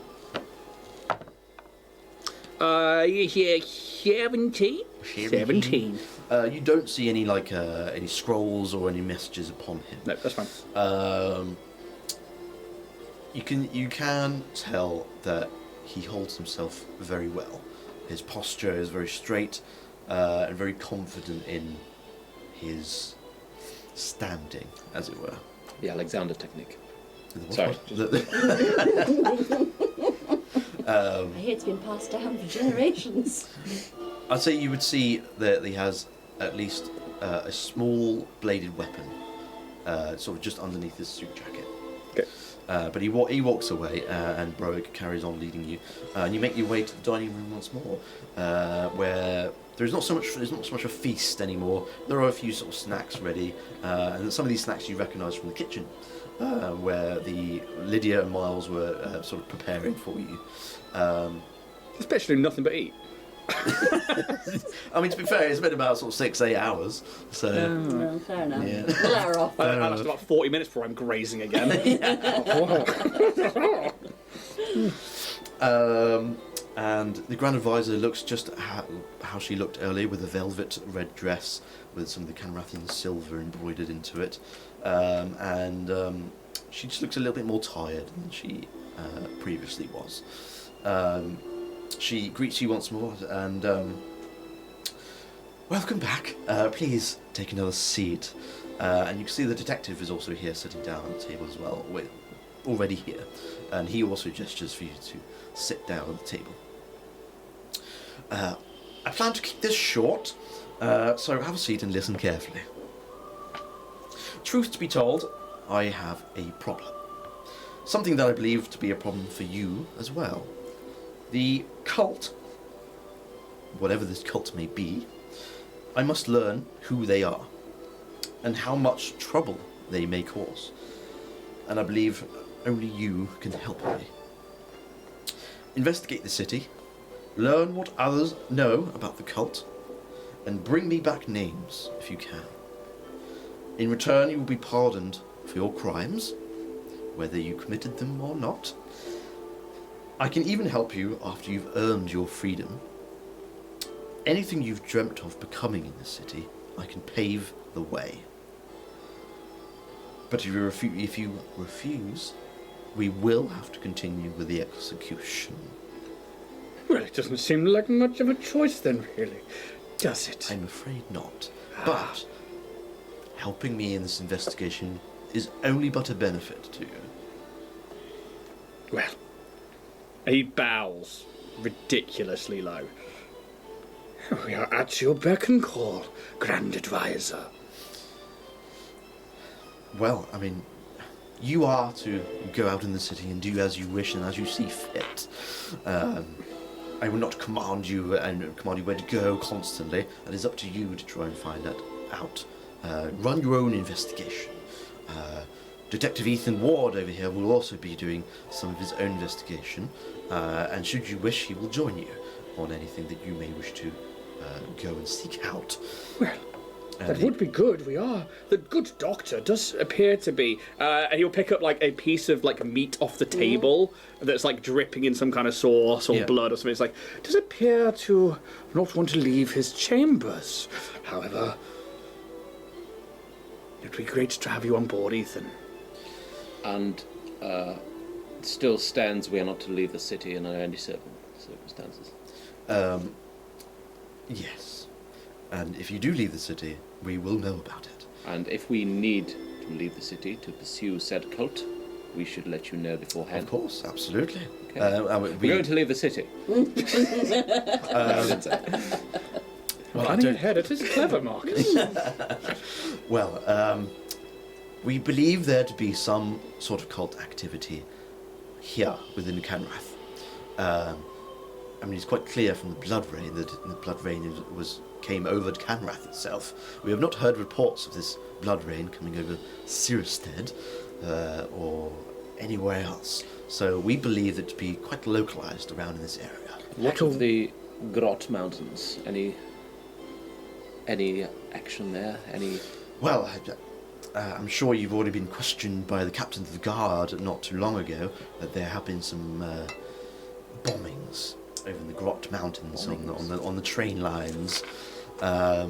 17. 17. You don't see any any scrolls or any messages upon him. No, that's fine. You can tell that he holds himself very well. His posture is very straight and very confident in his standing, as it were. The Alexander technique. Sorry. I hear it's been passed down for generations. I'd say you would see that he has at least a small bladed weapon, sort of just underneath his suit jacket. Okay. But he walks away, and Broek carries on leading you, and you make your way to the dining room once more, where there's not so much a feast anymore. There are a few sort of snacks ready, and some of these snacks you recognise from the kitchen, where the Lydia and Miles were sort of preparing for you. Especially nothing but eat. I mean, to be fair, it's been about sort of 6-8 hours, so Well, fair enough. yeah. We'll let her off. I lasted about 40 minutes before I'm grazing again. And the Grand Advisor looks just how she looked earlier, with a velvet red dress with some of the Kanrathian silver embroidered into it, and she just looks a little bit more tired than she previously was. She greets you once more and welcome back. Please take another seat. And you can see the detective is also here, sitting down at the table as well. We're already here, and he also gestures for you to sit down at the table. I plan to keep this short, so have a seat and listen carefully. Truth to be told, I have a problem. Something that I believe to be a problem for you as well. The cult, whatever this cult may be, I must learn who they are and how much trouble they may cause. And I believe only you can help me. Investigate the city, learn what others know about the cult, and bring me back names if you can. In return, you will be pardoned for your crimes, whether you committed them or not. I can even help you after you've earned your freedom. Anything you've dreamt of becoming in the city, I can pave the way. But if you refuse, we will have to continue with the execution. Well, it doesn't seem like much of a choice then, really, does it? I'm afraid not. But helping me in this investigation is only but a benefit to you. Well, he bows ridiculously low. We are at your beck and call, Grand Advisor. Well, I mean, you are to go out in the city and do as you wish and as you see fit. I will not command you where to go constantly. It is up to you to try and find that out. Run your own investigation. Detective Ethan Ward over here will also be doing some of his own investigation, and should you wish, he will join you on anything that you may wish to go and seek out. Well, that would be good. The good doctor does appear to be, and he'll pick up like a piece of like meat off the table that's like dripping in some kind of sauce or blood or something. It's like, does appear to not want to leave his chambers. However, it'd be great to have you on board, Ethan. And it still stands we are not to leave the city under any circumstances. Yes. And if you do leave the city, we will know about it. And if we need to leave the city to pursue said cult, we should let you know beforehand. Of course, absolutely. Okay. We're going to leave the city. Planning ahead, it is clever, Marcus. Well, we believe there to be some sort of cult activity here within Kanrath. I mean, it's quite clear from the blood rain that the blood rain came over to Kanrath itself. We have not heard reports of this blood rain coming over Cyherested or anywhere else. So we believe it to be quite localized around in this area. What of the Grot Mountains? Any action there? Well, I'm sure you've already been questioned by the captain of the guard not too long ago that there have been some bombings over in the Grot Mountains on the train lines. I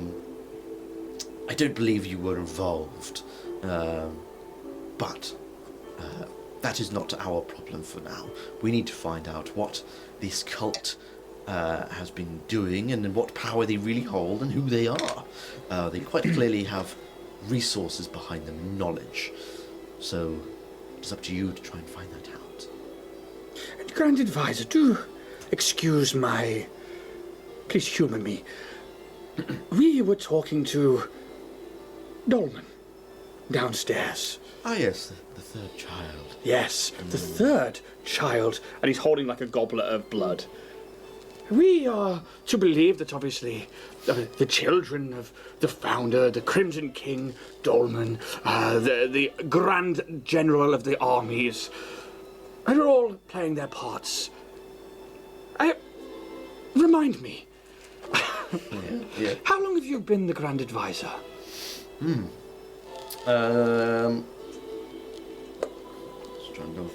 don't believe you were involved, but that is not our problem for now. We need to find out what this cult has been doing and what power they really hold and who they are. They quite clearly have resources behind them and knowledge. So it's up to you to try and find that out. And Grand Advisor, do excuse please humour me. we were talking to Dolman downstairs. Ah, yes, the third child. Yes, the third child. And he's holding like a goblet of blood. We are to believe that obviously the children of the founder, the Crimson King, Dolman, the Grand General of the armies, are all playing their parts. Remind me. Yeah. How long have you been the Grand Advisor? Just trying to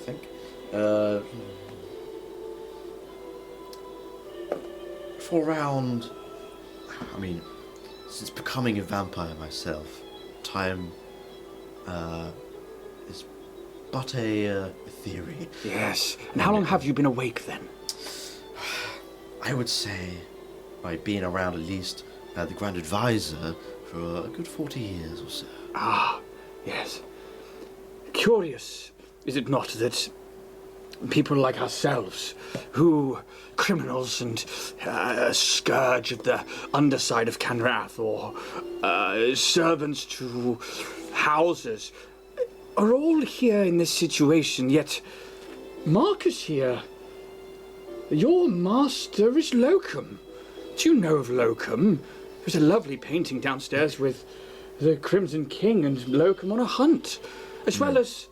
think. For around, I mean, since becoming a vampire myself, time is but a theory. Yes. And how long have you been awake then? I would say, by being around at least the Grand Advisor for a good 40 years or so. Ah, yes. Curious, is it not, that people like ourselves, who criminals and scourge of the underside of Kanrath, or servants to houses, are all here in this situation, yet Marcus here, your master is Locum. Do you know of Locum? There's a lovely painting downstairs with the Crimson King and Locum on a hunt, as well as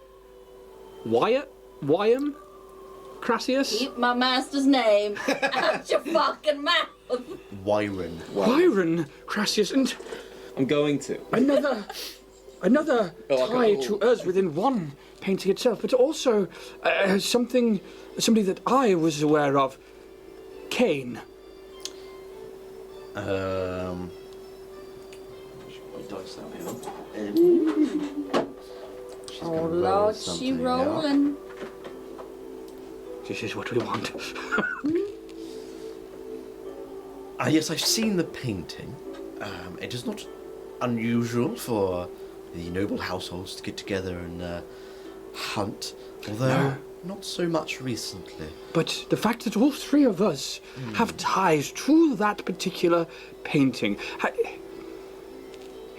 Wyam? Crassius? Keep my master's name out your fucking mouth. Wyron. Wyron, Crassius, and I'm going to. another tie to us within one painting itself, but also somebody that I was aware of, Cain. My dice out here. She's Oh gonna roll Lord, she something now. rolling. This is what we want. Yes, I've seen the painting. It is not unusual for the noble households to get together and hunt, although not so much recently. But the fact that all three of us have ties to that particular painting,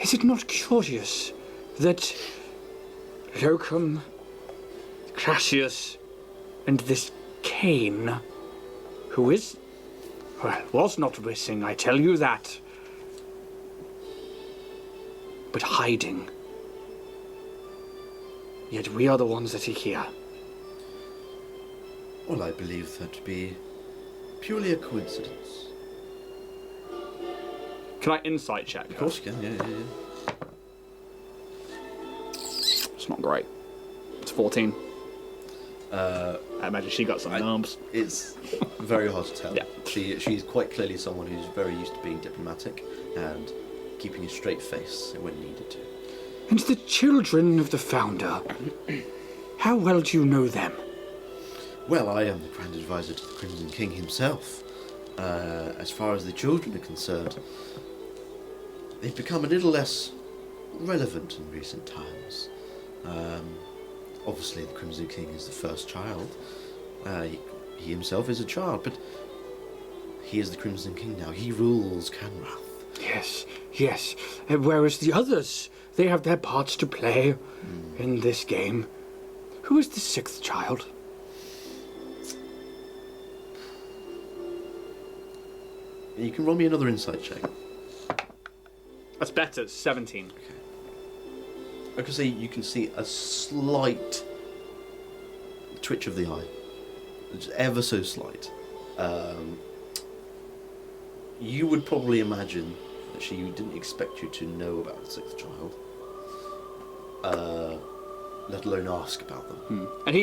is it not curious that Locum, Crassius, and this Cain, who was not missing, I tell you that, but hiding. Yet we are the ones that are here. Well, I believe that to be purely a coincidence. Can I insight check? Of course you can, yeah. It's not great. It's 14. I imagine she got some arms. It's very hard to tell. Yeah. She's quite clearly someone who's very used to being diplomatic and keeping a straight face when needed to. And the children of the founder, how well do you know them? Well, I am the Grand Advisor to the Crimson King himself. As far as the children are concerned, they've become a little less relevant in recent times. Obviously, the Crimson King is the first child. He himself is a child, but he is the Crimson King now. He rules Kanrath. Yes. Whereas the others, they have their parts to play in this game. Who is the sixth child? You can roll me another insight check. That's better, 17. I can say you can see a slight twitch of the eye. It's ever so slight. You would probably imagine that she didn't expect you to know about the sixth child, let alone ask about them. And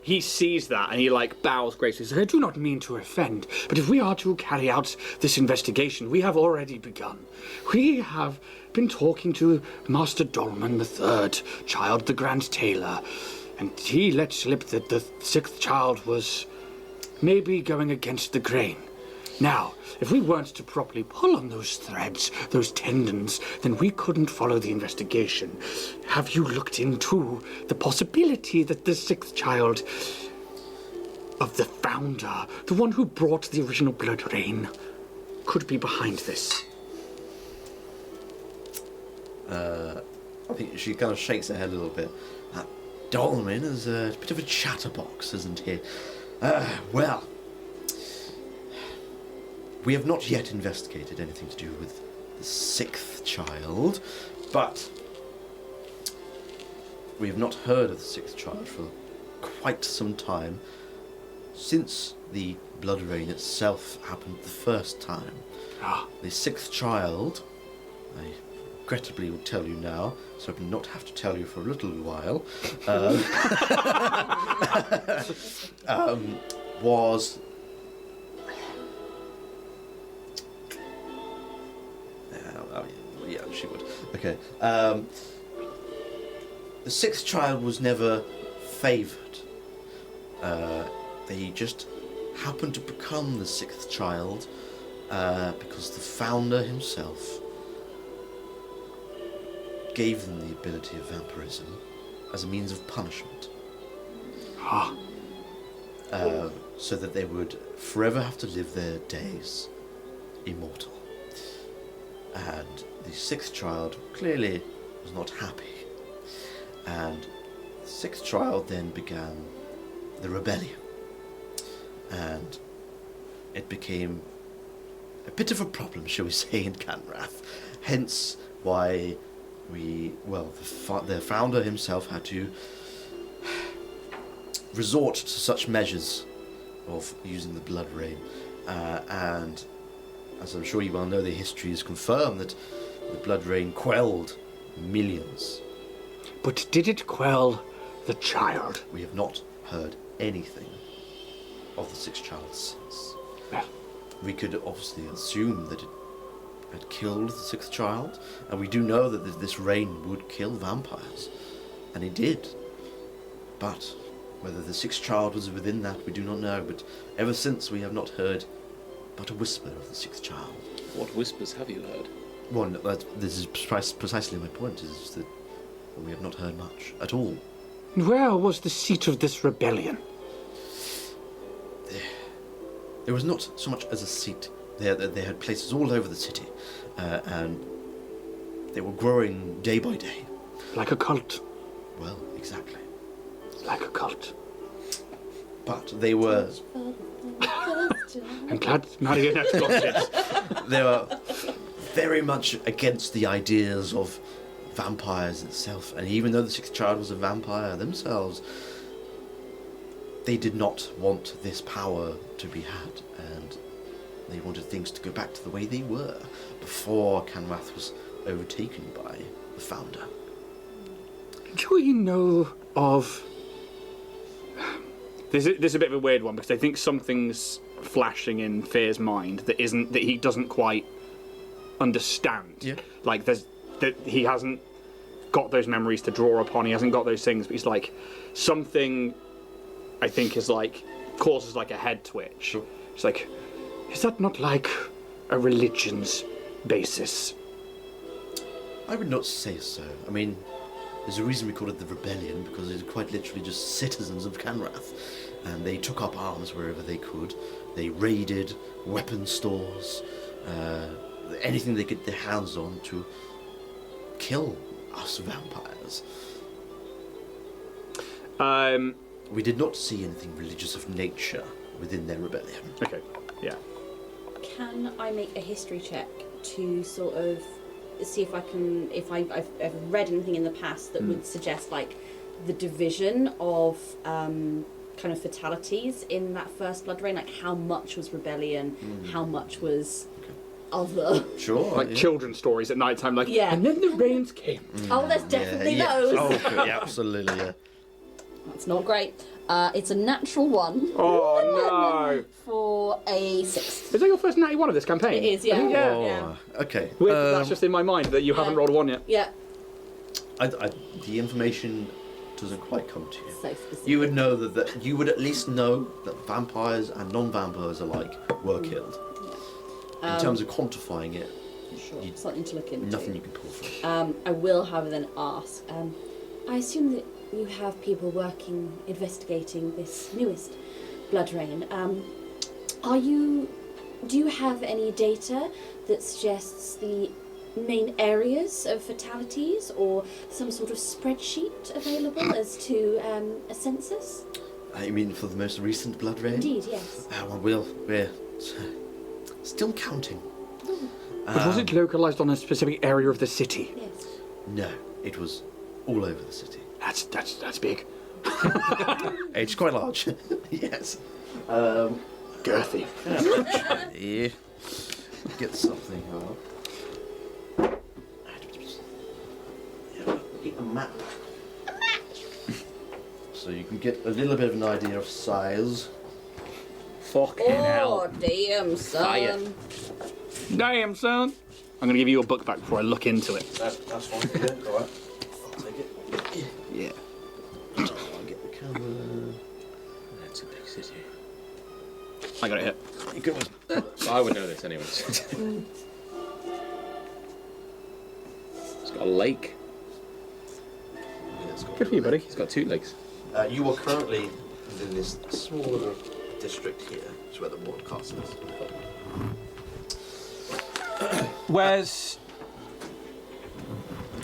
he sees that and he bows gracefully. He says, I do not mean to offend, but if we are to carry out this investigation, we have already begun. We have been talking to Master Dolman, the third child, the Grand Tailor, and he let slip that the sixth child was maybe going against the grain. Now, if we weren't to properly pull on those threads, those tendons, then we couldn't follow the investigation. Have you looked into the possibility that the sixth child of the founder, the one who brought the original blood rain, could be behind this? I think she kind of shakes her head a little bit. That Dolmen is a bit of a chatterbox, isn't he? Well, we have not yet investigated anything to do with the 6th child, but we have not heard of the 6th child for quite some time, since the blood rain itself happened the first time. The 6th child, I regrettably will tell you now, so I will not have to tell you for a little while, was... yeah, she would. Okay. The 6th child was never favoured. They just happened to become the 6th child because the founder himself gave them the ability of vampirism as a means of punishment. So that they would forever have to live their days immortal. And the 6th child clearly was not happy. And the 6th child then began the rebellion. And it became a bit of a problem, shall we say, in Kanrath. Hence why the founder himself had to resort to such measures of using the blood rain. And as I'm sure you well know, the history has confirmed that the blood rain quelled millions. But did it quell the child? We have not heard anything of the 6th child since. Well, we could obviously assume that it had killed the 6th child, and we do know that this rain would kill vampires, and it did. But whether the 6th child was within that, we do not know. But ever since, we have not heard but a whisper of the 6th child. What whispers have you heard? Well, this is precisely my point, is that we have not heard much at all. where was the seat of this rebellion? There was not so much as a seat. They had places all over the city, and they were growing day by day. Like a cult. Well, exactly. Like a cult. But they were... I'm glad Marionette got it. They were very much against the ideas of vampires itself, and even though the 6th child was a vampire themselves, they did not want this power to be had, and they wanted things to go back to the way they were before Kanrath was overtaken by the founder. Do we know of... This is a bit of a weird one, because I think something's flashing in Fear's mind that he doesn't quite understand. Yeah. Like, he hasn't got those memories to draw upon, he hasn't got those things, but he's like, something, I think, is like, causes like a head twitch. Sure. It's like, is that not like a religion's basis? I would not say so. I mean, there's a reason we call it the rebellion, because it's quite literally just citizens of Kanrath, and they took up arms wherever they could. They raided weapon stores, anything they could get their hands on to kill us vampires. We did not see anything religious of nature within their rebellion. Okay, yeah. Can I make a history check to sort of see if I've ever read anything in the past that would suggest like the division of kind of fatalities in that first blood rain, like how much was rebellion, how much was other. Sure. Like children's stories at night time, like, Yeah. and then the rains came. Oh, there's definitely yeah. those. Oh, yeah, absolutely, yeah. That's not great. It's a natural 1 Oh for a 6. no! Is that your first natty one of this campaign? It is, yeah. I think, yeah. Oh, Yeah. okay. That's just in my mind that you haven't rolled a 1 yet. Yeah. The information doesn't quite come to you. So specific. You would know that you would at least know that vampires and non-vampires alike were killed. In terms of quantifying it, Sure. Something to look into. nothing you can pull from. I will, however, then ask. I assume that you have people working, investigating this newest blood rain. Are you do you have any data that suggests the main areas of fatalities, or some sort of spreadsheet available as to a census? You mean for the most recent blood rain? Indeed, yes. Well, we're still counting. But was it localized on a specific area of the city? Yes. No, it was all over the city. That's big. It's quite large. Yes. Girthy. Yeah. Get something up. Yeah, get a map. So you can get a little bit of an idea of size. Fucking hell. Damn, son. Damn, son. I'm going to give you your book back before I look into it. That's fine. Yeah, all right. I'll take it. Yeah. I'll get the camera. That's a big city. I got it here. You go. I would know this anyway. It's got a lake. Yeah, it's got Good for you, buddy. It's got 2 lakes. You are currently in this small little district here. It's where the broadcast is. Where's...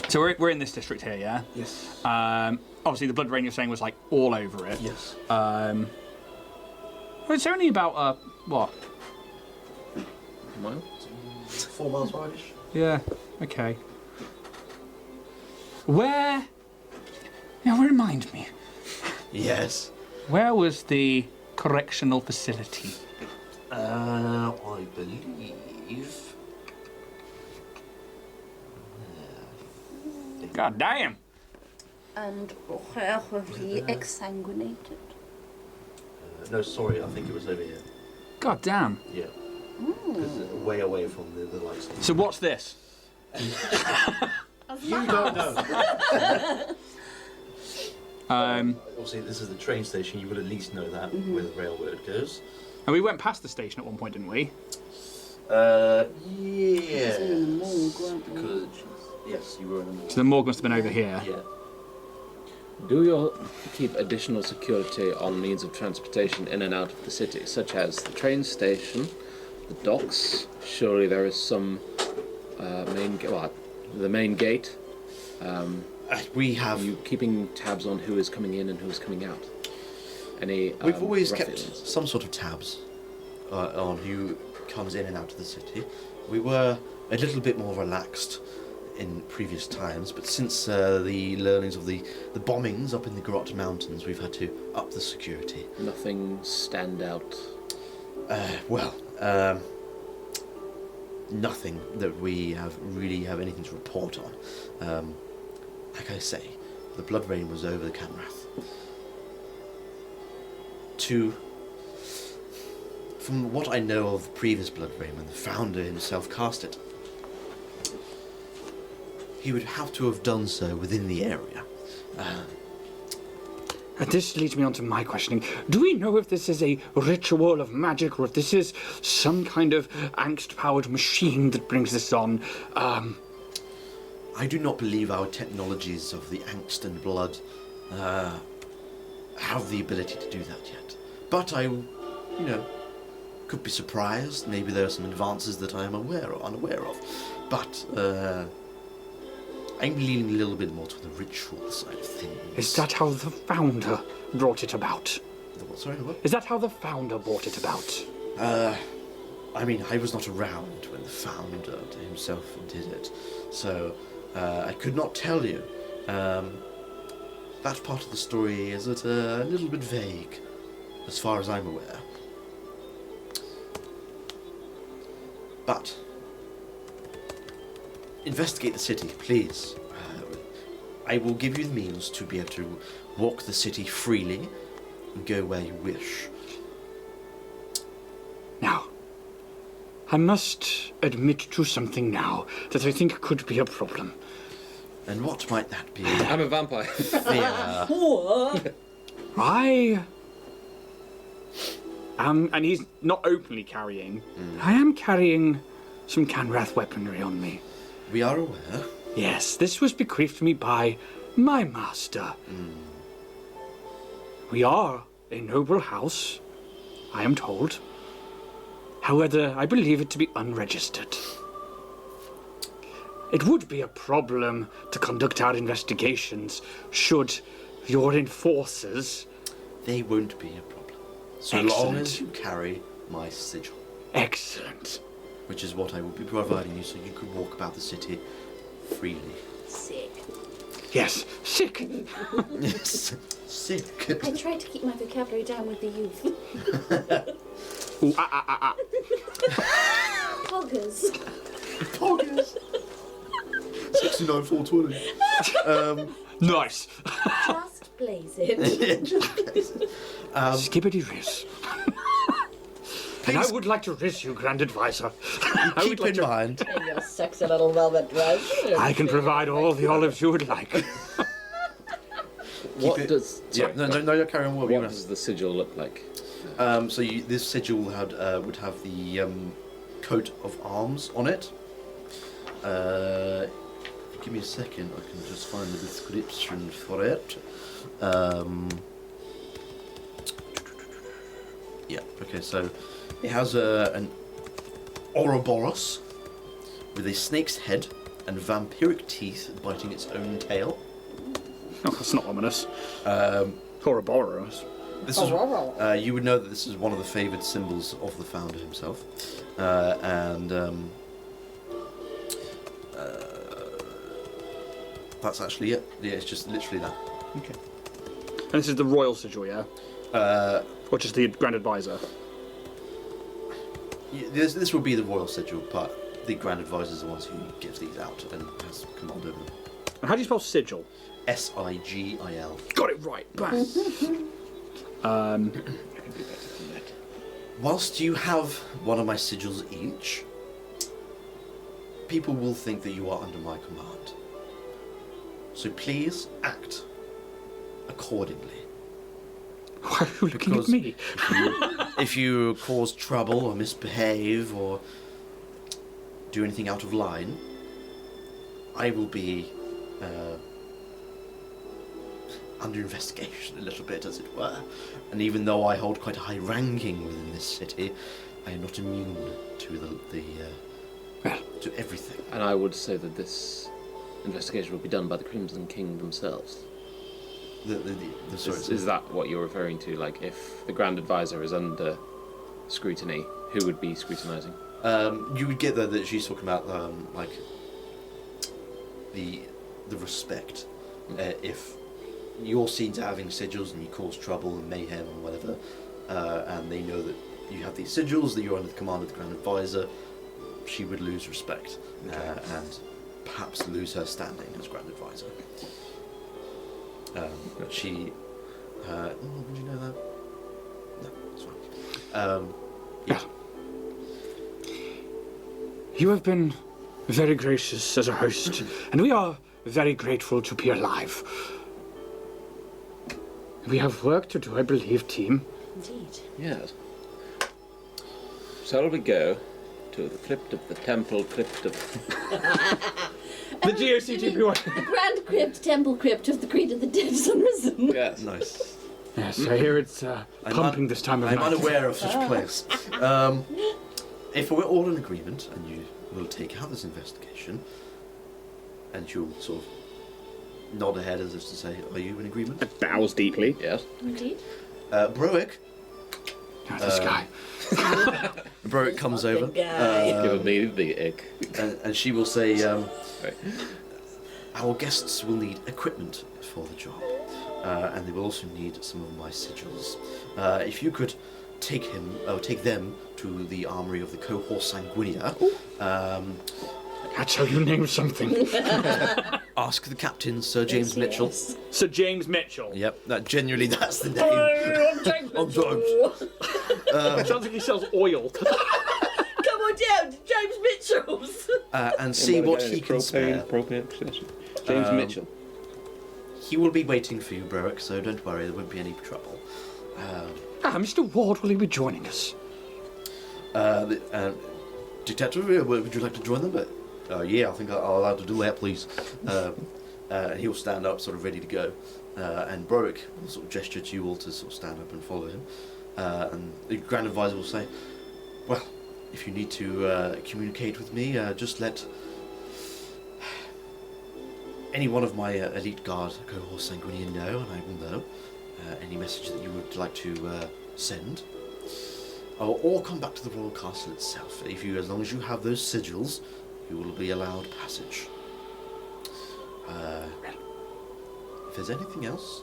So we're in this district here, yeah? Yes. Obviously the blood rain you're saying was like all over it. Yes. Well, it's only about, what? A mile? 4 miles wide-ish. Yeah, okay. Where... Now remind me, Yes. where was the correctional facility? I believe. God damn! And where were we exsanguinated? No, sorry, I think it was over here. God damn. Yeah. Because way away from the lights. So what's this? You don't know. Obviously, this is the train station. You would at least know that where the railroad goes. And we went past the station at one point, didn't we? Yeah. Because Because yes, you were in the morgue. So the morgue must have been over here. Yeah. Do you keep additional security on means of transportation in and out of the city, such as the train station, the docks? Surely there is some the main gate. We have. Are you keeping tabs on who is coming in and who is coming out? Any? We've always ruffians? kept some sort of tabs on who comes in and out of the city. We were a little bit more relaxed in previous times, but since the learnings of the bombings up in the Grot Mountains, we've had to up the security. Nothing stand out. Nothing that we really have anything to report on. Like I say, the blood rain was over the Kanrath. From what I know of the previous blood rain, when the founder himself cast it, he would have to have done so within the area. This leads me on to my questioning. Do we know if this is a ritual of magic, or if this is some kind of angst-powered machine that brings this on? I do not believe our technologies of the angst and blood have the ability to do that yet. But I, could be surprised. Maybe there are some advances that I am unaware of. But I'm leaning a little bit more to the ritual side of things. Is that how the founder brought it about? The what? Sorry, the what? Is that how the founder brought it about? I mean, I was not around when the founder himself did it, so I could not tell you. That part of the story is a little bit vague, as far as I'm aware. But investigate the city, please. I will give you the means to be able to walk the city freely and go where you wish. Now, I must admit to something now that I think could be a problem. And what might that be? I'm a vampire. Fear. I am, and he's not openly carrying, I am carrying some Kanrath weaponry on me. We are aware. Yes, this was bequeathed to me by my master. We are a noble house, I am told. However, I believe it to be unregistered. It would be a problem to conduct our investigations should your enforcers... They won't be a problem. So long as Excellent. you carry my sigil, Excellent. which is what I will be providing you so you can walk about the city freely. Sick. Yes, sick. Yes. Sick. I try to keep my vocabulary down with the youth. Ooh, Poggers. Poggers. 69,420. Nice. Just blazing. Skippity riz. And I would like to riz you, Grand Advisor. I would Keep like in to... mind, In your sexy little velvet dress. I can provide all the olives you would like. What it- does... yeah, Sorry, no, you're carrying on. What were you what gonna does the sigil look like? So this sigil would have the coat of arms on it. Give me a second, I can just find the description for it. Yeah, okay, so it has an Ouroboros with a snake's head and vampiric teeth biting its own tail. Oh, that's not ominous. Um, Ouroboros. This is, you would know that this is one of the favoured symbols of the founder himself, that's actually it. Yeah, it's just literally that. Okay. And this is the royal sigil, yeah? Or just the Grand Advisor? This will be the royal sigil, but the Grand Advisor is the ones who gives these out and has command over them. And how do you spell sigil? Sigil. Got it right. Bang. Whilst you have one of my sigils each, people will think that you are under my command. So please act accordingly. Why are you looking Because at me? if you cause trouble or misbehave or do anything out of line, I will be under investigation a little bit, as it were. And even though I hold quite a high ranking within this city, I am not immune to to everything. And I would say that this investigation will be done by the Crimson King themselves. Sorry, Is that what you're referring to? Like, if the Grand Advisor is under scrutiny, who would be scrutinising? you would get that she's talking about like the respect. If you're seen to having sigils and you cause trouble and mayhem and whatever, and they know that you have these sigils, that you're under the command of the Grand Advisor, she would lose respect and perhaps lose her standing as Grand Advisor. She... would you know that? No, it's fine. Yeah. You have been very gracious as a host, and we are very grateful to be alive. We have work to do, I believe, team. Indeed. Yes. Shall we go to the crypt of the temple, crypt of... The GOCTP one. The Grand Crypt, Temple Crypt of the Creed of the Dead has arisen. Yes. Nice. Yes, I hear it's pumping this time of I'm night. unaware of such a place. If we're all in agreement, and you will take out this investigation, and you'll sort of nod ahead as if to say, are you in agreement? Bows deeply. Yes. Indeed. Broick. Oh, this guy. Broick comes over, Give me the ick. and she will say, Right. our guests will need equipment for the job, and they will also need some of my sigils. If you could take them to the armory of the cohort Sanguinia. That's how you name something. Ask the captain, Sir James Mitchell. Yes. Sir James Mitchell. Yep, genuinely that's the name. James I'm Mitchell. It sounds like he sells oil. Come on down to James Mitchell's. And see what he can spare. James Mitchell. He will be waiting for you, Broick, so don't worry, there won't be any trouble. Mr. Ward, will he be joining us? Detective, would you like to join them? Yeah, I think I'll allow to do that, please. And he'll stand up, sort of ready to go. And Broick will sort of gesture to you all to sort of stand up and follow him. And the Grand Advisor will say, well, if you need to communicate with me, just let any one of my elite guard cohort Sanguinian know, and I will know any message that you would like to send. Or come back to the royal castle itself. As long as you have those sigils, you will be allowed passage. If there's anything else...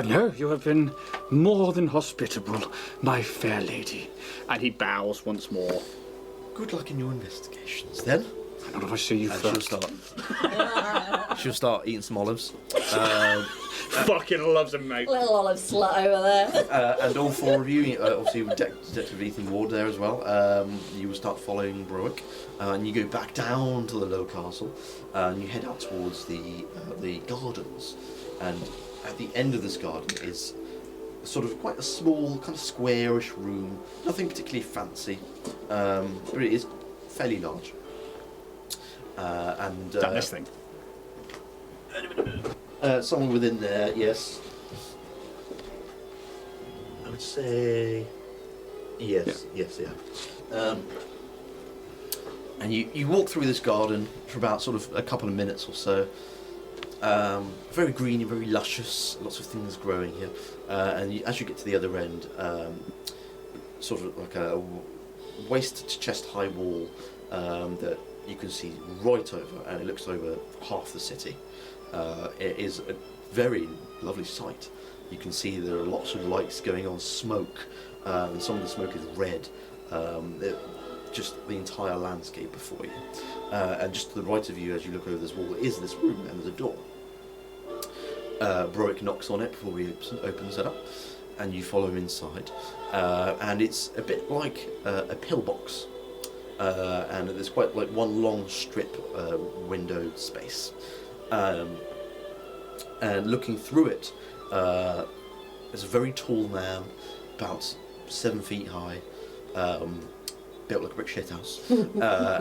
No, you have been more than hospitable, my fair lady. And he bows once more. Good luck in your investigations, then. Not if I see you And first. she'll start eating some olives. Fucking loves him, mate. Little olive slut over there. And all four of you, obviously with Detective Ethan Ward there as well, you will start following Broick, and you go back down to the lower castle, and you head out towards the gardens. And at the end of this garden is sort of quite a small, kind of squarish room, nothing particularly fancy, but it is fairly large. Damn this thing. Someone within there, yes. I would say yes, yes, yeah. And you walk through this garden for about sort of a couple of minutes or so. Very green and very luscious, lots of things growing here. And as you get to the other end, sort of like a waist to chest high wall that you can see right over, and it looks over half the city. It is a very lovely sight. You can see there are lots of lights going on, smoke, and some of the smoke is red. Just the entire landscape before you. And just to the right of you, as you look over this wall, is this room, and there's a door. Broick knocks on it before he opens it up, and you follow him inside. And it's a bit like a pillbox. And there's quite like one long strip window space. And looking through it, there's a very tall man, about 7 feet high, built like a brick shithouse,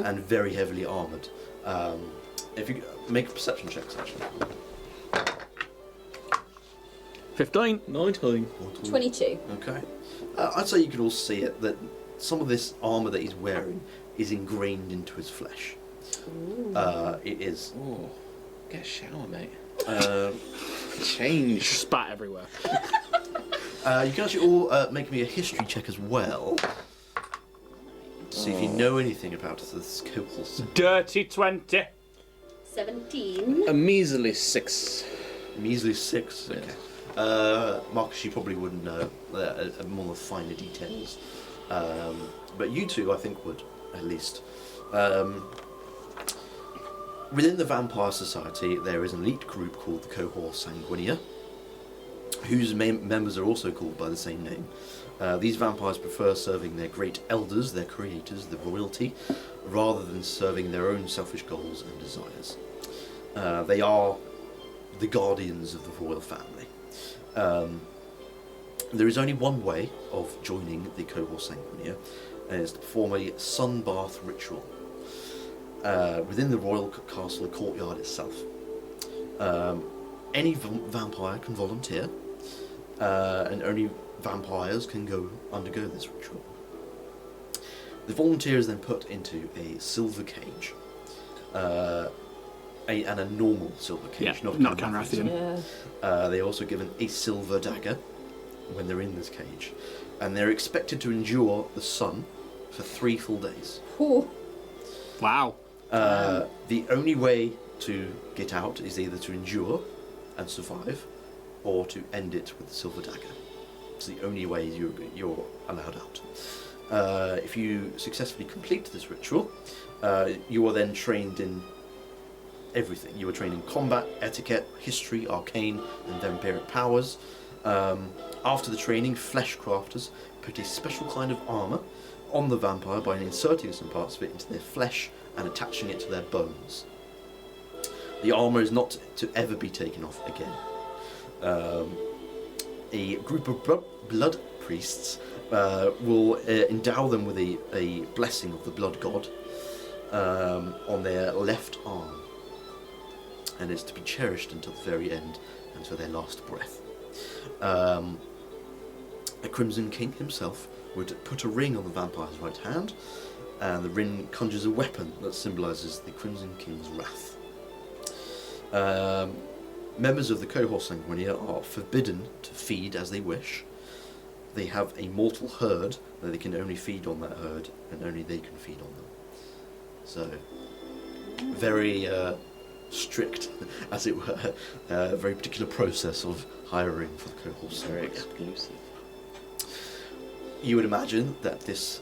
and very heavily armoured. If you make a perception check, actually. 15. 19. 22. Okay. I'd say you could all see it, that some of this armour that he's wearing is ingrained into his flesh. It is. Oh, get a shower, mate. Change. Spat everywhere. You can actually all make me a history check as well. To see if you know anything about this couples. Dirty 20. 17. A measly 6. Measly 6. Yes. Okay. Marcus, you probably wouldn't know more of the finer details. But you two, I think, would, at least. Within the Vampire Society, there is an elite group called the Cohort Sanguinia, whose members are also called by the same name. These vampires prefer serving their great elders, their creators, the royalty, rather than serving their own selfish goals and desires. They are the guardians of the royal family. There is only one way of joining the Cohort Sanguinia, and it's to perform a sun bath ritual within the royal castle courtyard itself. Any vampire can volunteer, and only vampires can undergo this ritual. The volunteer is then put into a silver cage, and a normal silver cage, not Kanrathian. Yeah. They're also given a silver dagger when they're in this cage, and they're expected to endure the sun for 3 full days. Ooh. Wow. The only way to get out is either to endure and survive, or to end it with the silver dagger. It's the only way you're allowed out. If you successfully complete this ritual, you are then trained in everything. You are trained in combat, etiquette, history, arcane, and vampiric powers. After the training, flesh crafters put a special kind of armour on the vampire by inserting some parts of it into their flesh and attaching it to their bones. The armour is not to ever be taken off again. A group of blood priests will endow them with a blessing of the blood god on their left arm, and it's to be cherished until the very end, until their last breath. A Crimson King himself would put a ring on the vampire's right hand, and the ring conjures a weapon that symbolises the Crimson King's wrath. Members of the cohort sanguinea are forbidden to feed as they wish. They have a mortal herd that they can only feed on that herd, and only they can feed on them. So, very strict, as it were, very particular process of hiring for the cohort sanguinea. Very exclusive. You would imagine that this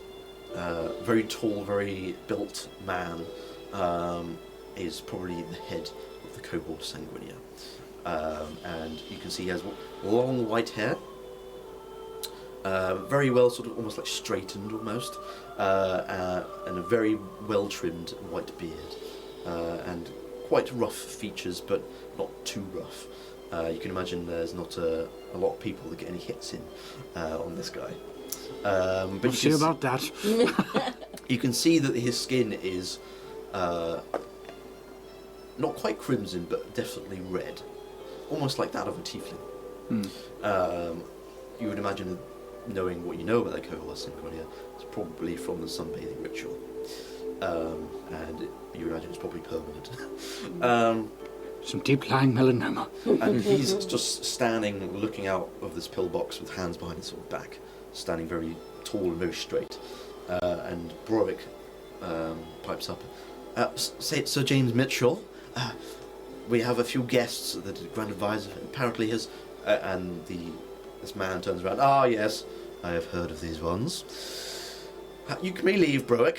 very tall, very built man is probably the head of the cohort sanguinea. And you can see he has long white hair, very well sort of almost like straightened almost, and a very well trimmed white beard, and quite rough features, but not too rough. You can imagine there's not a lot of people that get any hits in on this guy. But We'll see about that. you can see that his skin is not quite crimson, but definitely red, almost like that of a tiefling. You would imagine, knowing what you know about the cohort sanguinea, it's probably from the sunbathing ritual, and you would imagine it's probably permanent. Some deep-lying melanoma. And he's just standing, looking out of this pillbox with hands behind his sort of back, standing very tall and very straight. And Browick pipes up. Sir James Mitchell, we have a few guests that the Grand Advisor apparently has... this man turns around. Ah, yes, I have heard of these ones. You may leave, Browick.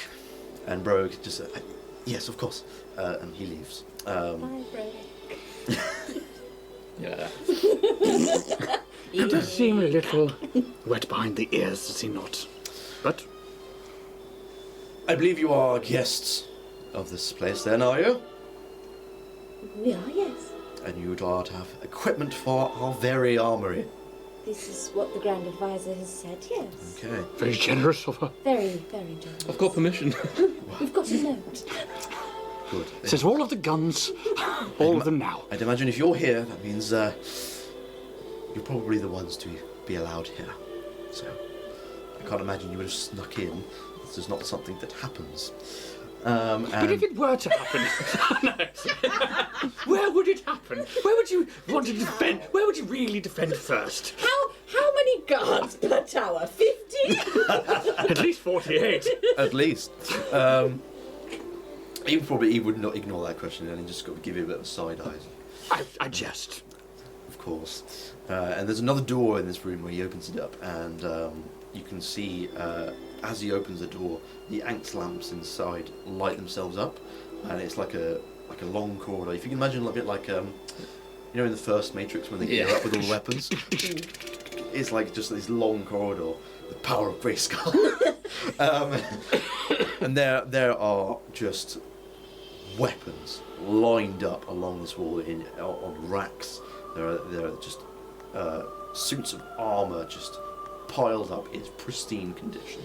And Browick just... yes, of course. And he leaves. Bye, Browick. Yeah. He does seem a little wet behind the ears, does he not? But I believe you are guests of this place then, are you? We are, yes. And you are to have equipment for our very armoury. This is what the Grand Advisor has said, yes. Okay. very generous of her. Very, very generous. I've got permission. We've got a note. Good. Says all of the guns, all of them now. I'd imagine if you're here, that means you're probably the ones to be allowed here. So I can't imagine you would have snuck in. This is not something that happens. But if it were to happen, where would it happen? Where would you want to defend? Where would you really defend first? How many guards per tower? 50? At least 48. At least. He would not ignore that question and just got to give you a bit of a side eye. I jest. Of course. And there's another door in this room where he opens it up, and you can see as he opens the door, the Anx lamps inside light themselves up, and it's like a long corridor. If you can imagine a bit like you know in the first Matrix when they gear up with all the weapons. It's like just this long corridor, the power of Grayskull. And there are just weapons lined up along this wall on racks. There are just suits of armour just piled up in pristine condition.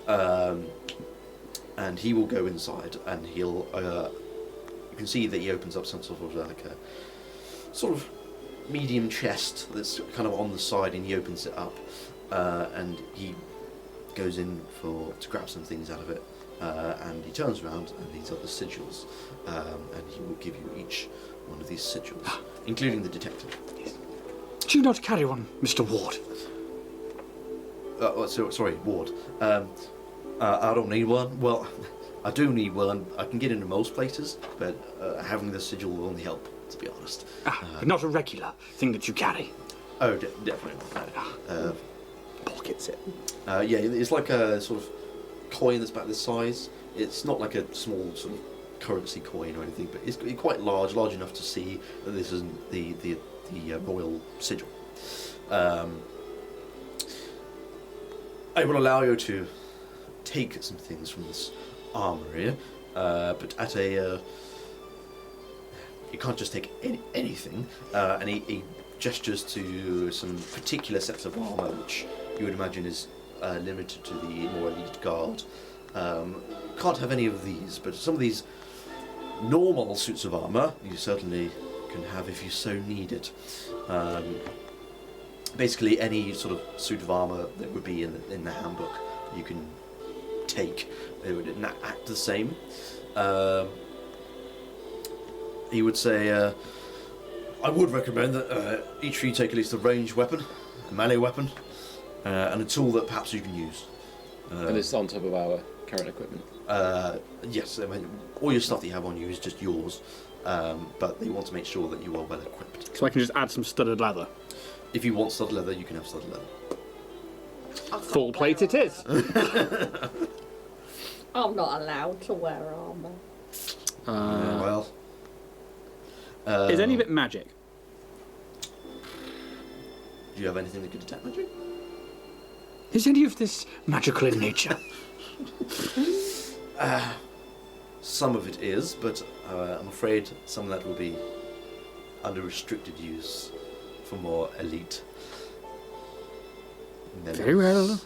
And he will go inside, and he'll. You can see that he opens up some sort of like a sort of medium chest that's kind of on the side, and he opens it up, and he goes in to grab some things out of it, and he turns around, and these are the sigils, and he will give you each one of these sigils, including the detective. Do you not carry one, Mr. Ward? Sorry, Ward. I don't need one. Well, I do need one. I can get into most places, but having the sigil will only help, to be honest. But not a regular thing that you carry. Oh, definitely not. No. Pockets it. Yeah, it's like a sort of coin that's about this size. It's not like a small sort of currency coin or anything, but it's quite large enough to see that this isn't the royal sigil. I will allow you to take some things from this armory, but at a you can't just take anything. And he gestures to some particular sets of armour, which you would imagine is limited to the more elite guard. Can't have any of these, but some of these normal suits of armour you certainly can have if you so need it. basically any sort of suit of armour that would be in the handbook you can take. It would act the same. He would say, I would recommend that each of you take at least a ranged weapon, a melee weapon, and a tool that perhaps you can use. And it's on top of our current equipment. Yes, I mean, all your stuff that you have on you is just yours, but they want to make sure that you are well equipped. So I can just add some studded leather. If you want studded leather, you can have studded leather. Full plate it is. I'm not allowed to wear armour. Well, Is any of it magic? do you have anything that could detect magic? Is any of this magical in nature? Some of it is, but I'm afraid some of that will be under restricted use for more elite members. Very well.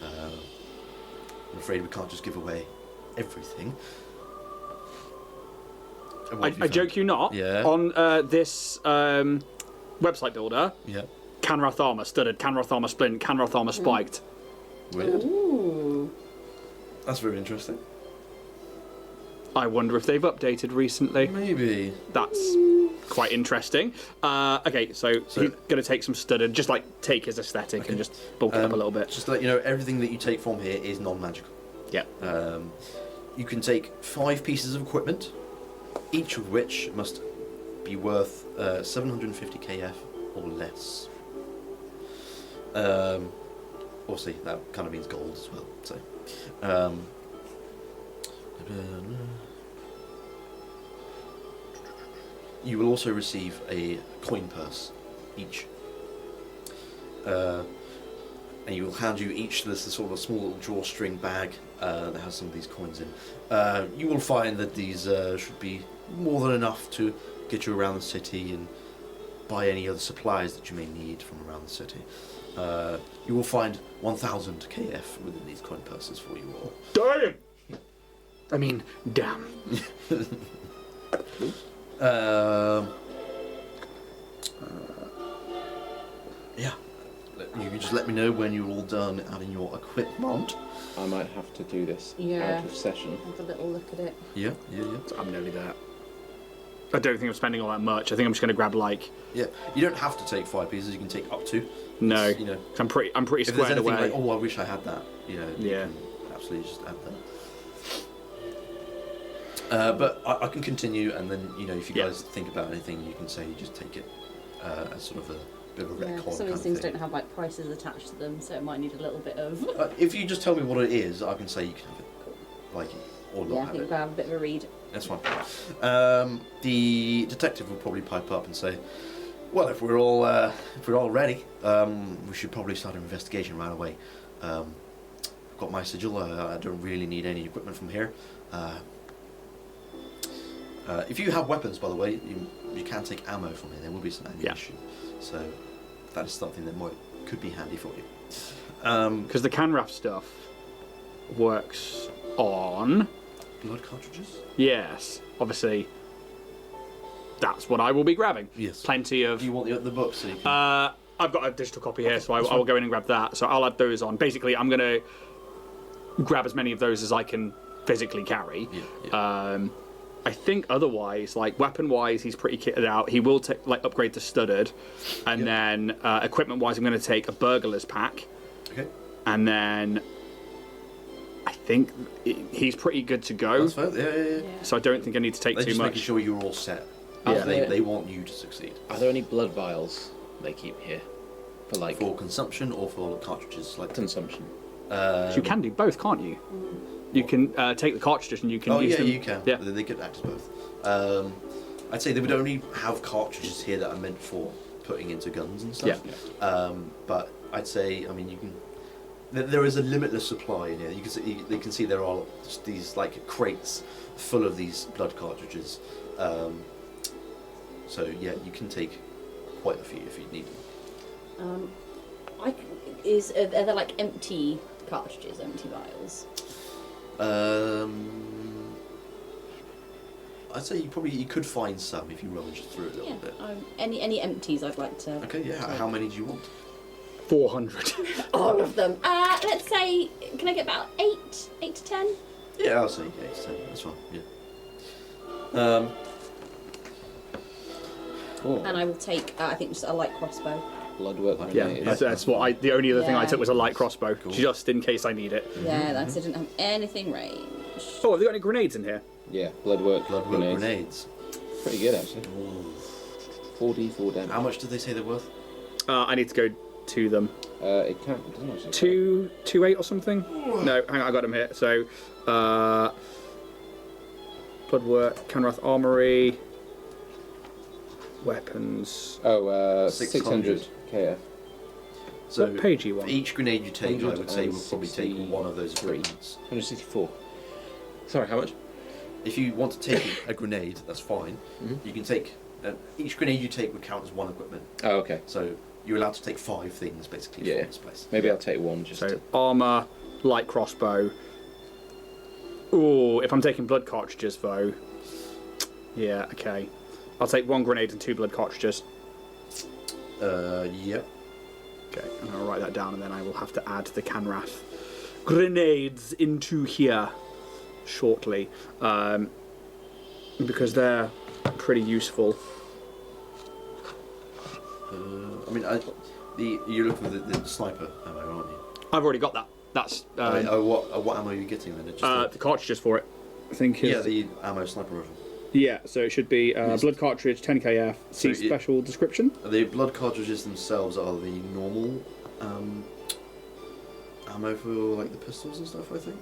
I'm afraid we can't just give away everything. And what have I you joke found? you not. Yeah. On this website builder, Yeah. Kanrath armor studded, Kanrath armor splint, Kanrath armor spiked. Weird. Ooh. That's very interesting. I wonder if they've updated recently. Maybe. That's quite interesting. Okay, so he's going to take some studded, just like take his aesthetic and just bulk it up a little bit. Just to let you know, everything that you take from here is non-magical. Yeah. You can take 5 pieces of equipment, each of which must be worth 750 kf or less. Obviously, that kind of means gold as well. So, you will also receive a coin purse each. And you will hand you each this sort of small little drawstring bag that has some of these coins in. You will find that these should be more than enough to get you around the city and buy any other supplies that you may need from around the city. You will find 1,000 kf within these coin purses for you all. Damn! I mean, damn. Yeah. You can just let me know when you're all done adding your equipment. I might have to do this Yeah. out of session. Have a little look at it. Yeah. I'm nearly there. I don't think I'm spending all that much. I think I'm just going to grab like Yeah. You don't have to take 5 pieces. You can take up to. no. You know, I'm pretty if there's squared anything away. like, oh, I wish I had that. You know, you Yeah. can absolutely just add that. But I can continue, and then if you Yeah. guys think about anything, you can say you just take it as sort of a bit of a Yeah, retcon some of kind these things thing. don't have like prices attached to them, so it might need a little bit of. If you just tell me what it is, I can say you can have it, like, or not Yeah, I have think it. we'll have a bit of a read. That's fine. The detective will probably pipe up and say, "Well, if we're all ready, we should probably start an investigation right away. I've got my sigil. I don't really need any equipment from here. If you have weapons, by the way, you can take ammo from here. There will be some ammunition, so that is something that could be handy for you." Because the Kanrath stuff works on. Blood cartridges? Yes, obviously. That's what I will be grabbing. Yes. Plenty of. Do you want the book so you can... I've got a digital copy here, so I will go in and grab that. So I'll add those on. Basically, I'm going to grab as many of those as I can physically carry. Yeah. I think otherwise, like weapon-wise, he's pretty kitted out. He will upgrade to studded, and then equipment-wise, I'm going to take a burglar's pack, Okay. and then I think he's pretty good to go. That's fine. Yeah. So I don't think I need to take They're too just much. making sure you're all set. Yeah. They want you to succeed. Are there any blood vials they keep here for like For consumption or for cartridges? Like consumption? You can do both, can't you? You can take the cartridges and you can use them. you can. Yeah. They could act as both. I'd say they would only have cartridges here that are meant for putting into guns and stuff. Yeah. But I'd say, you can. There is a limitless supply in here. You can see there are just these like crates full of these blood cartridges. So yeah, you can take quite a few if you need them. Are there like empty cartridges, empty vials? I'd say you could find some if you rummaged through a little bit. Any empties I'd like to. Okay, yeah. How many do you want? 400. All of them. Let's say, can I get about 8 to 10? Yeah, I'll say 8 to 10. That's fine. Yeah. And I will take, I think, just a light crossbow. Bloodwork. Yeah, grenades. that's what I. The only other thing I Yeah. took was a light crossbow, Cool. just in case I need it. Yeah, that's I didn't have anything range. Oh, have they got any grenades in here? Yeah, bloodwork. Bloodwork grenades. Pretty good actually. 4d4 damage. How much did they say they're worth? I need to go to them. It can't. It doesn't actually. 228 or something? No, hang on, I got them here. So, Bloodwork, Kanrath Armory, weapons. Oh, 600 600 KF. So What page are you for on? each grenade you take, I would say we'll probably take 163. one of those equipments. 164. Sorry, how much? If you want to take a grenade, that's fine. Mhm. You can take each grenade you take would count as one equipment. Oh, okay. So you're allowed to take 5 things basically Yeah. from this place. Maybe I'll take one just So, to. armor, light crossbow. Ooh, if I'm taking blood cartridges though. Yeah, okay. I'll take 1 grenade and 2 blood cartridges. Yep. Okay, and I'll write that down, and then I will have to add the Kanrath grenades into here shortly, because they're pretty useful. I mean, you're looking for the sniper ammo, aren't you? I've already got that. That's what ammo are you getting then? Just the cartridges for it. I think is yeah, the ammo sniper rifle. yeah. So it should be Yes. blood cartridge, 10 KF. See So it- special description. The blood cartridges themselves are the normal ammo for like the pistols and stuff, I think.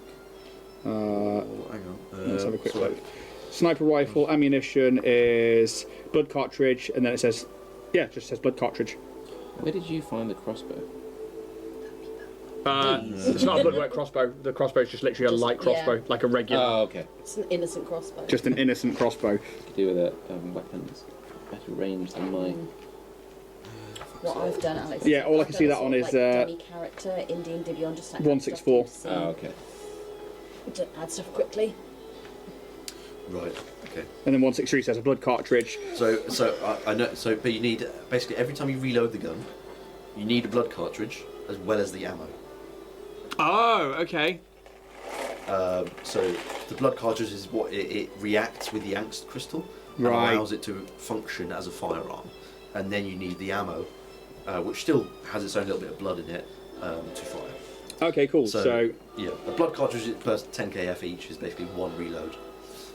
Hang on. Let's have a quick sorry. look. Sniper rifle ammunition is blood cartridge, and then it says, yeah, it just says blood cartridge. Where did you find the crossbow? It's not a bloodwork crossbow. The crossbow is just literally a Just- light crossbow, yeah. like a regular, Oh, okay. It's an innocent crossbow. just an innocent crossbow. Could do with it. Weapons. Better range than mine. What I've done, Alex. Yeah, all I can I've see done that on sort is, of like dummy character, Indian Dibion, just like 164. Oh, okay. To add stuff quickly. Right. Okay. And then 163 says a blood cartridge. So I know. So, but you need basically every time you reload the gun, you need a blood cartridge as well as the ammo. Oh, okay. So the blood cartridge is what it reacts with the angst crystal and Right. allows it to function as a firearm, and then you need the ammo, which still has its own little bit of blood in it, to fire. Okay, cool. So, yeah, a blood cartridge per 10 KF each is basically 1 reload.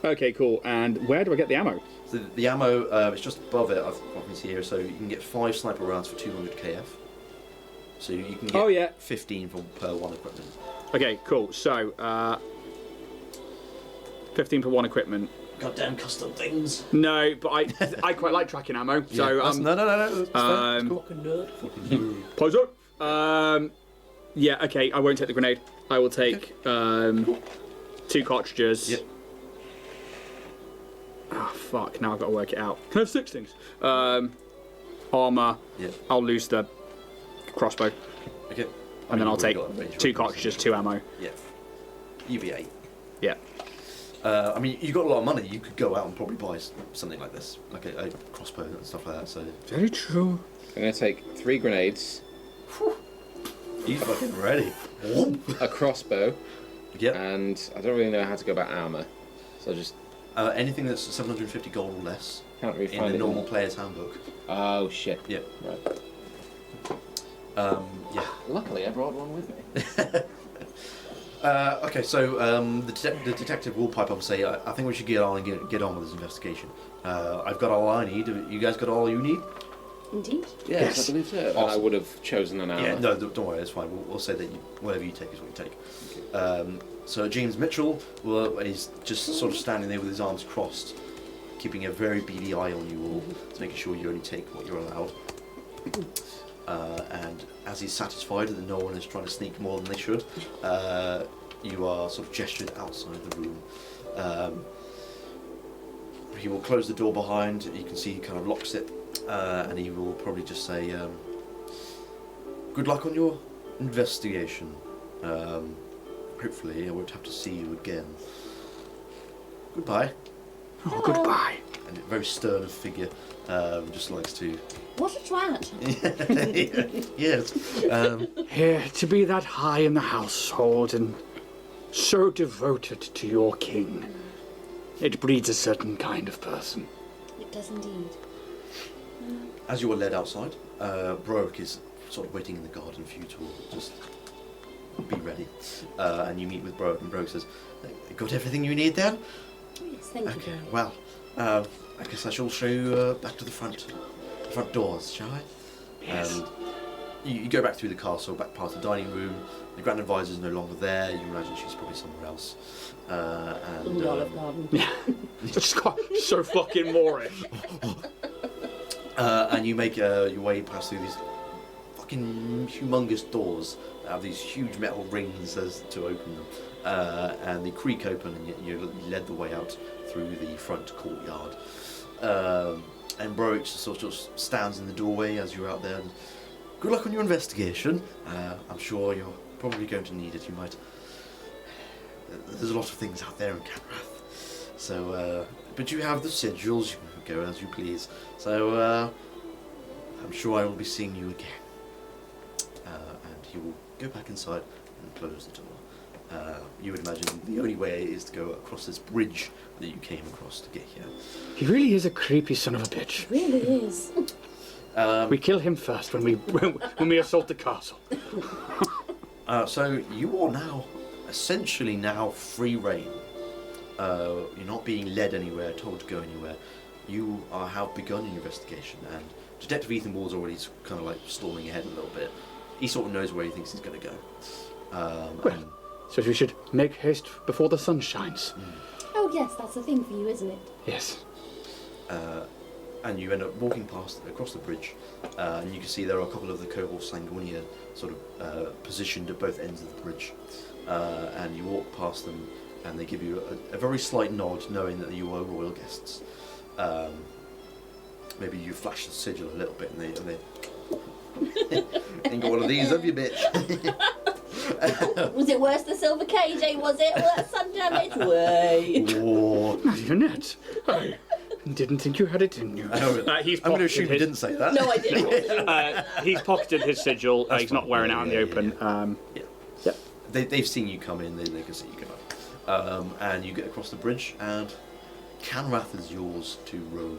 okay, cool. And where do I get the ammo? So the ammo is just above it. I've got this here, so you can get 5 sniper rounds for 200 KF. So you can get Oh, yeah. 15 per 1 equipment. Okay, cool. So, 15 per 1 equipment. Goddamn custom things. No, but I quite like tracking ammo. So, Yeah, no. That's fair. That's cool. Fucking nerd. Pose up. Yeah, okay, I won't take the grenade. I will take 2 cartridges. Yep. Oh, fuck, now I've got to work it out. Can I have 6 things? Armour. Yeah. I'll lose the crossbow. Okay. And then I'll you've take already got a range 2 weapons. cartridges, 2 ammo. Yeah. UV8. Yeah. I mean, you've got a lot of money. You could go out and probably buy something like this, like a crossbow and stuff like that. So Very true. I'm going to take 3 grenades, he's fucking ready. a crossbow, Yep. and I don't really know how to go about armour. So I just Anything that's 750 gold or less can't really in find the it. normal player's handbook. Oh, shit. Yep. Right. Yeah. Luckily, I brought one with me. Okay, so the detective will pipe up and say, I think we should get on and get on with this investigation. I've got all I need. You guys got all you need? Indeed. Yes, I believe so. And I Awesome. would have chosen an armour. Yeah, no, don't worry, it's fine. We'll say that whatever you take is what you take. So James Mitchell, he's just sort of standing there with his arms crossed, keeping a very beady eye on you all, to making sure you only take what you're allowed. And as he's satisfied that no one is trying to sneak more than they should, you are sort of gestured outside the room. He will close the door behind. You can see he kind of locks it, and he will probably just say, "Good luck on your investigation. Hopefully, I won't have to see you again. Goodbye." Oh, goodbye. And a very stern figure, just likes to... What a twat. Yes. Here, to be that high in the household and so devoted to your king, it breeds a certain kind of person. It does indeed. As you are led outside, Broek is sort of waiting in the garden for you to just be ready. And you meet with Broek, and Broek says, got everything you need then? Yes, thank you. Okay, Jerry. well, I guess I shall show you back to the front doors, shall I? Yes. And you go back through the castle, back past the dining room. The Grand Advisor is no longer there. You imagine she's probably somewhere else. And Olive Garden. Yeah. It's so fucking Moorish. and you make your way past through these fucking humongous doors that have these huge metal rings as to open them. And they creak open, and you led the way out through the front courtyard. And Broek sort of stands in the doorway as you're out there. And good luck on your investigation. I'm sure you're probably going to need it. You might. There's a lot of things out there in Kanrath. So, but you have the sigils. You can go as you please. So, I'm sure I will be seeing you again. And he will go back inside and close the door. You would imagine the only way is to go across this bridge that you came across to get here. He really is a creepy son of a bitch. It really is. We kill him first when we assault the castle. So you are now essentially free reign. You're not being led anywhere, told to go anywhere. You have begun your investigation, and Detective Ethan Ward's already kind of like storming ahead a little bit. He sort of knows where he thinks he's going to go. Well, so we should make haste before the sun shines. Oh yes, that's a thing for you, isn't it? Yes. And you end up walking across the bridge, and you can see there are a couple of the cohorts Sanguinia sort of positioned at both ends of the bridge. And you walk past them, and they give you a very slight nod, knowing that you are royal guests. Maybe you flash the sigil a little bit, and they ain't got one of these, have you, bitch? Was it worse than Silver KJ, was it? Well, that's sun damage. Wait. Whoa. Marionette, I didn't think you had it in you. I'm going to assume you didn't say that. No, I didn't. He's pocketed his sigil. He's not wearing it out in the open. Yeah. Yep. They've seen you come in. They can see you go up. And you get across the bridge, and Kanrath is yours to roam.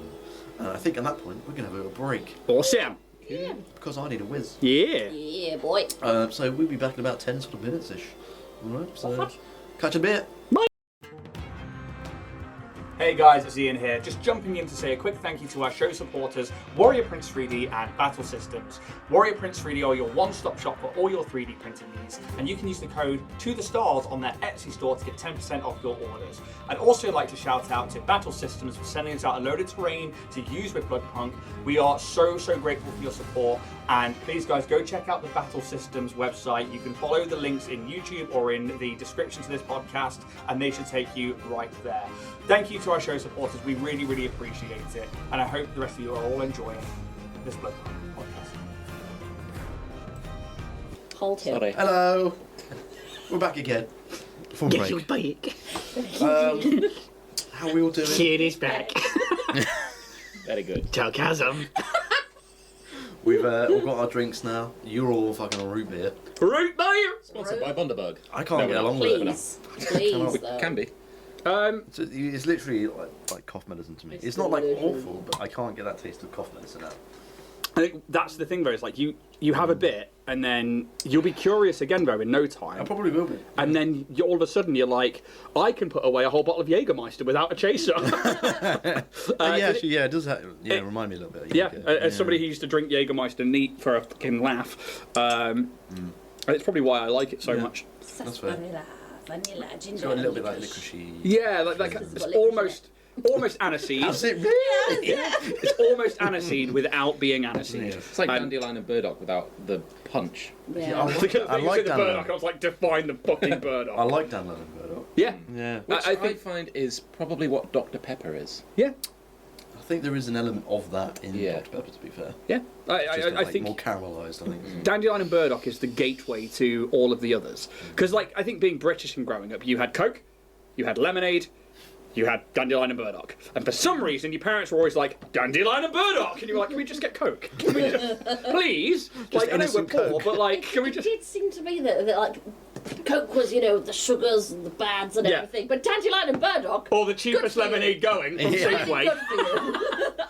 And I think at that point we're going to have a break. Awesome. Yeah. Because I need a whiz. Yeah. Yeah, boy. So we'll be back in about 10 sort of minutes-ish. Alright, so catch a bit. Hey guys, it's Ian here. Just jumping in to say a quick thank you to our show supporters, Warrior Prince 3D and Battle Systems. Warrior Prince 3D are your one-stop shop for all your 3D printing needs, and you can use the code TOTHESTARS on their Etsy store to get 10% off your orders. I'd also like to shout out to Battle Systems for sending us out a load of terrain to use with Bloodpunk. We are so grateful for your support, and please guys, go check out the Battle Systems website. You can follow the links in YouTube or in the description to this podcast, and they should take you right there. Thank you to our show supporters, we really appreciate it, and I hope the rest of you are all enjoying this Bloodpunk podcast. Hold him. Sorry. Hello. We're back again. From Get your break. bike. How are we all doing? Kid is back. Very good. Sarcasm. We've all got our drinks now. You're all fucking on root beer. Root beer! Sponsored by Bundaberg. I can't No, get we're along with it. Please, though. Can be. So it's literally like cough medicine to me. It's not like awful, but I can't get that taste of cough medicine out. I think that's the thing though, it's like you have a bit and then you'll be curious again though in no time. I probably will be. And then all of a sudden you're like, I can put away a whole bottle of Jägermeister without a chaser. It does remind me a little bit. As somebody who used to drink Jägermeister neat for a fucking laugh, and it's probably why I like it so much. That's fair. Vanilla, ginger. It's got a little bit like licoricey. Yeah, like it's almost aniseed. That's it, really? Yeah. It's almost aniseed without being aniseed. Yeah. It's like dandelion and burdock without the punch. Yeah. I like the burdock. I was like, define the fucking burdock. I like dandelion and burdock. Yeah. Yeah. Which I I think- find is probably what Dr. Pepper is. Yeah. I think there is an element of that in Yeah. Dr. Pepper, to be fair. Yeah. I I think more caramelised, I think. dandelion and burdock is the gateway to all of the others. Because, like, I think being British and growing up, you had Coke, you had lemonade, you had dandelion and burdock. And for some reason, your parents were always like, dandelion and burdock! And you were like, can we just get Coke? Can we just, please? Like, I know we're poor, but like, can we just... It did seem to me that like, Coke was, you know, the sugars and the bads and everything, but dandelion and burdock... Or the cheapest lemonade going from Safeway. Good for you.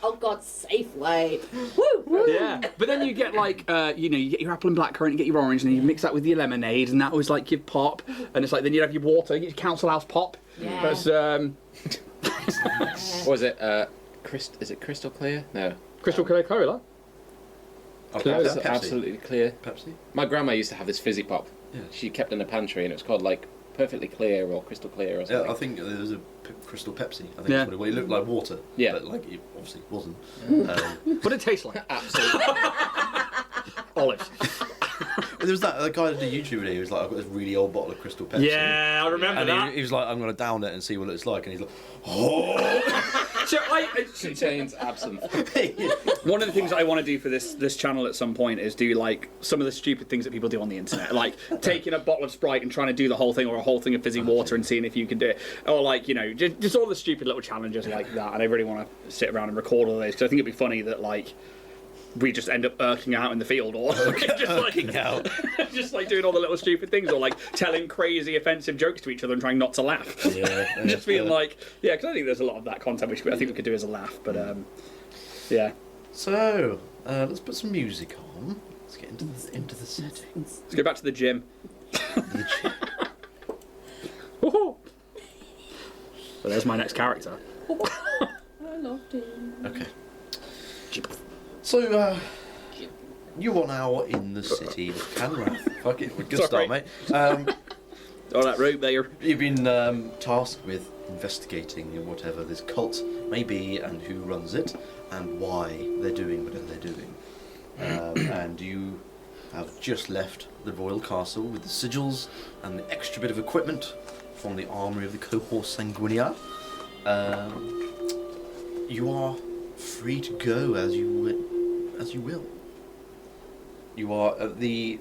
Oh God, Safeway. Woo! Yeah, but then you get like, you know, you get your apple and blackcurrant, you get your orange, and you mix that with your lemonade, and that was like your pop. And it's like, then you have your water, you get your Council House pop. Yeah. That's, What was it? Is it crystal clear? No. Crystal Clear Cola. Oh, Clear, Pepsi. Absolutely clear. Pepsi? My grandma used to have this fizzy pop. Yeah. She kept in a pantry, and it was called like perfectly clear or crystal clear or something. Yeah, I think there was a Crystal Pepsi. I think Yeah. that's what it looked like water. Yeah. But like, it obviously wasn't. What it tastes like? Absolutely. Olives. There was that guy that did a YouTube video. He was like, "I've got this really old bottle of Crystal Pepsi." Yeah, I remember And that. he was like, "I'm going to down it and see what it's like." And he's like, "Oh." So Contains absinthe. one of the things that I want to do for this channel at some point is do like some of the stupid things that people do on the internet, like taking a bottle of Sprite and trying to do the whole thing, or a whole thing of fizzy water and seeing if you can do it, or like, you know, just all the stupid little challenges like that. And I really want to sit around and record all those because I think it'd be funny that like we just end up irking out in the field, or just like doing all the little stupid things, or like telling crazy offensive jokes to each other and trying not to laugh. Yeah. Just being like, yeah, because I think there's a lot of that content which I think we could do as a laugh, but yeah. So let's put some music on. Let's get into the settings. Let's go back to the gym. Woohoo! So there's my next character. I loved it. Okay. So, you are now in the city of Kanrath. Fuck it, good Sorry. start, mate. All that rope there. You've been tasked with investigating whatever this cult may be and who runs it and why they're doing whatever they're doing. And you have just left the royal castle with the sigils and the extra bit of equipment from the armory of the cohort Sanguinia. You are free to go as you will. You are at the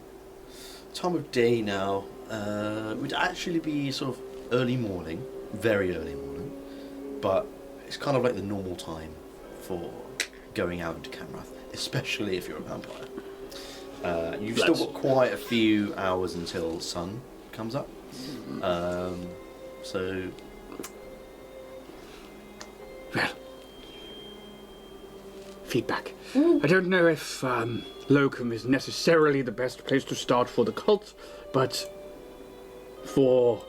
time of day now. Would actually be sort of early morning, very early morning, but it's kind of like the normal time for going out into Kanrath, especially if you're a vampire. You've still got quite a few hours until sun comes up. So. Well, feedback. I don't know if Locum is necessarily the best place to start for the cult, but for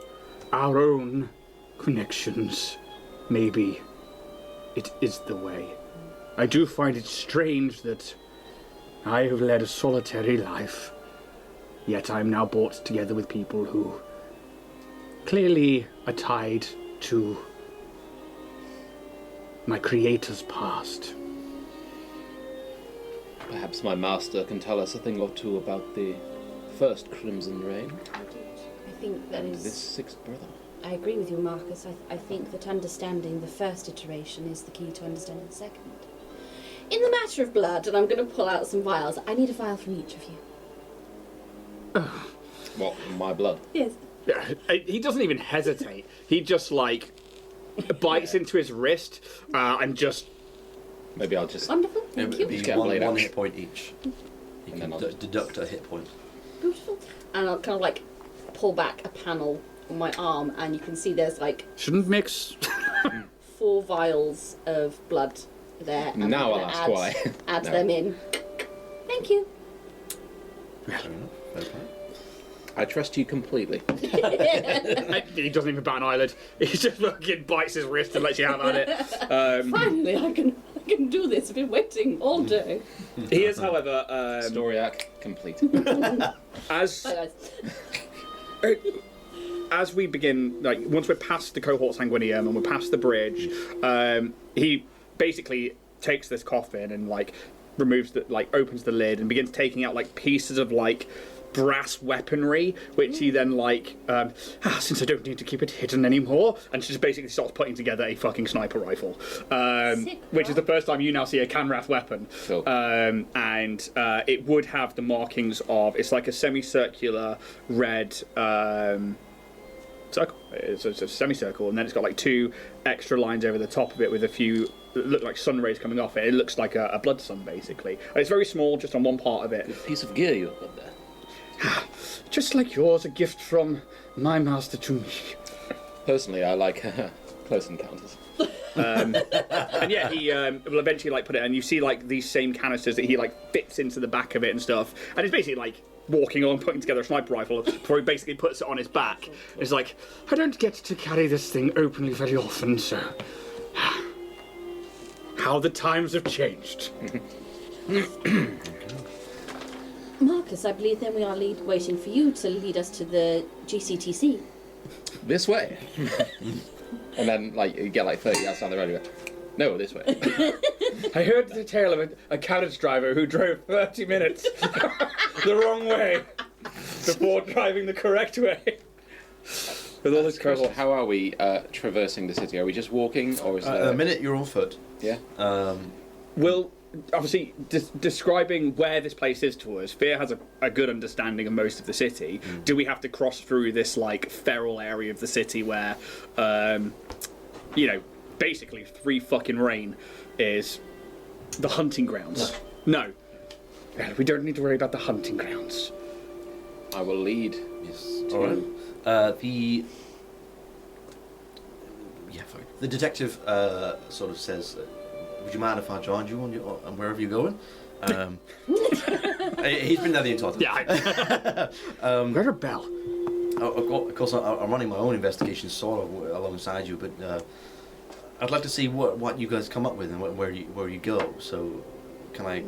our own connections, maybe it is the way. I do find it strange that I have led a solitary life, yet I am now brought together with people who clearly are tied to my creator's past. Perhaps my master can tell us a thing or two about the first Crimson Reign I think that and is. this sixth brother. I agree with you, Marcus. I think that understanding the first iteration is the key to understanding the second. In the matter of blood, and I'm going to pull out some vials, I need a vial from each of you. What, my blood? Yes. Yeah, he doesn't even hesitate. He just like bites into his wrist and just. Maybe I'll just... Wonderful, It thank would you. be Get a blade one out. hit point each. You And can then I'll just- deduct a hit point. Beautiful. And I'll kind of like pull back a panel on my arm, and you can see there's like Shouldn't mix. 4 vials of blood there. And Now I'm I'll gonna ask why. Add No. them in. Thank you. Fair enough. Fair play. I trust you completely. He doesn't even bat an eyelid. He just fucking bites his wrist and lets you have at it. Finally, I can do this. I've been waiting all day. He is, however, Story arc complete. as Bye, guys. as we begin, like once we're past the cohort Sanguinium and we're past the bridge, he basically takes this coffin and like removes the opens the lid and begins taking out like pieces of like brass weaponry, which he then like since I don't need to keep it hidden anymore, and she just basically starts putting together a fucking sniper rifle, which is the first time you now see a Kanrath weapon. Cool. And it would have the markings of, it's like a semicircular red circle. It's a semicircle, and then it's got like 2 extra lines over the top of it with a few that look like sun rays coming off it. It looks like a blood sun, basically. And it's very small, just on one part of it. Good piece of gear you've got there. Just like yours, a gift from my master to me. Personally, I like close encounters. And yeah, he will eventually like put it, and you see like these same canisters that he like fits into the back of it and stuff. And it's basically like walking along, putting together a sniper rifle before he basically puts it on his back. It's like, I don't get to carry this thing openly very often, so how the times have changed. Marcus, I believe then we are waiting for you to lead us to the GCTC. This way. And then, like, you get like 30 yards down the road, you go, no, this way. I heard the tale of a carriage driver who drove 30 minutes the wrong way before driving the correct way. With all this First, crystal. how are we traversing the city? Are we just walking, or is At there... the minute you're on foot. Yeah? Will, obviously, describing where this place is to us, Fear has a good understanding of most of the city. Do we have to cross through this, like, feral area of the city where, you know, basically 3 fucking rain is the hunting grounds? No. Well, we don't need to worry about the hunting grounds. I will lead. Yes. All right. The detective sort of says, "Would you mind if I joined you on wherever you're going?" He's been there the entire time. Yeah. Get a bell. Of course, I'm running my own investigation sort of alongside you, but I'd like to see what you guys come up with and where you go. So, can I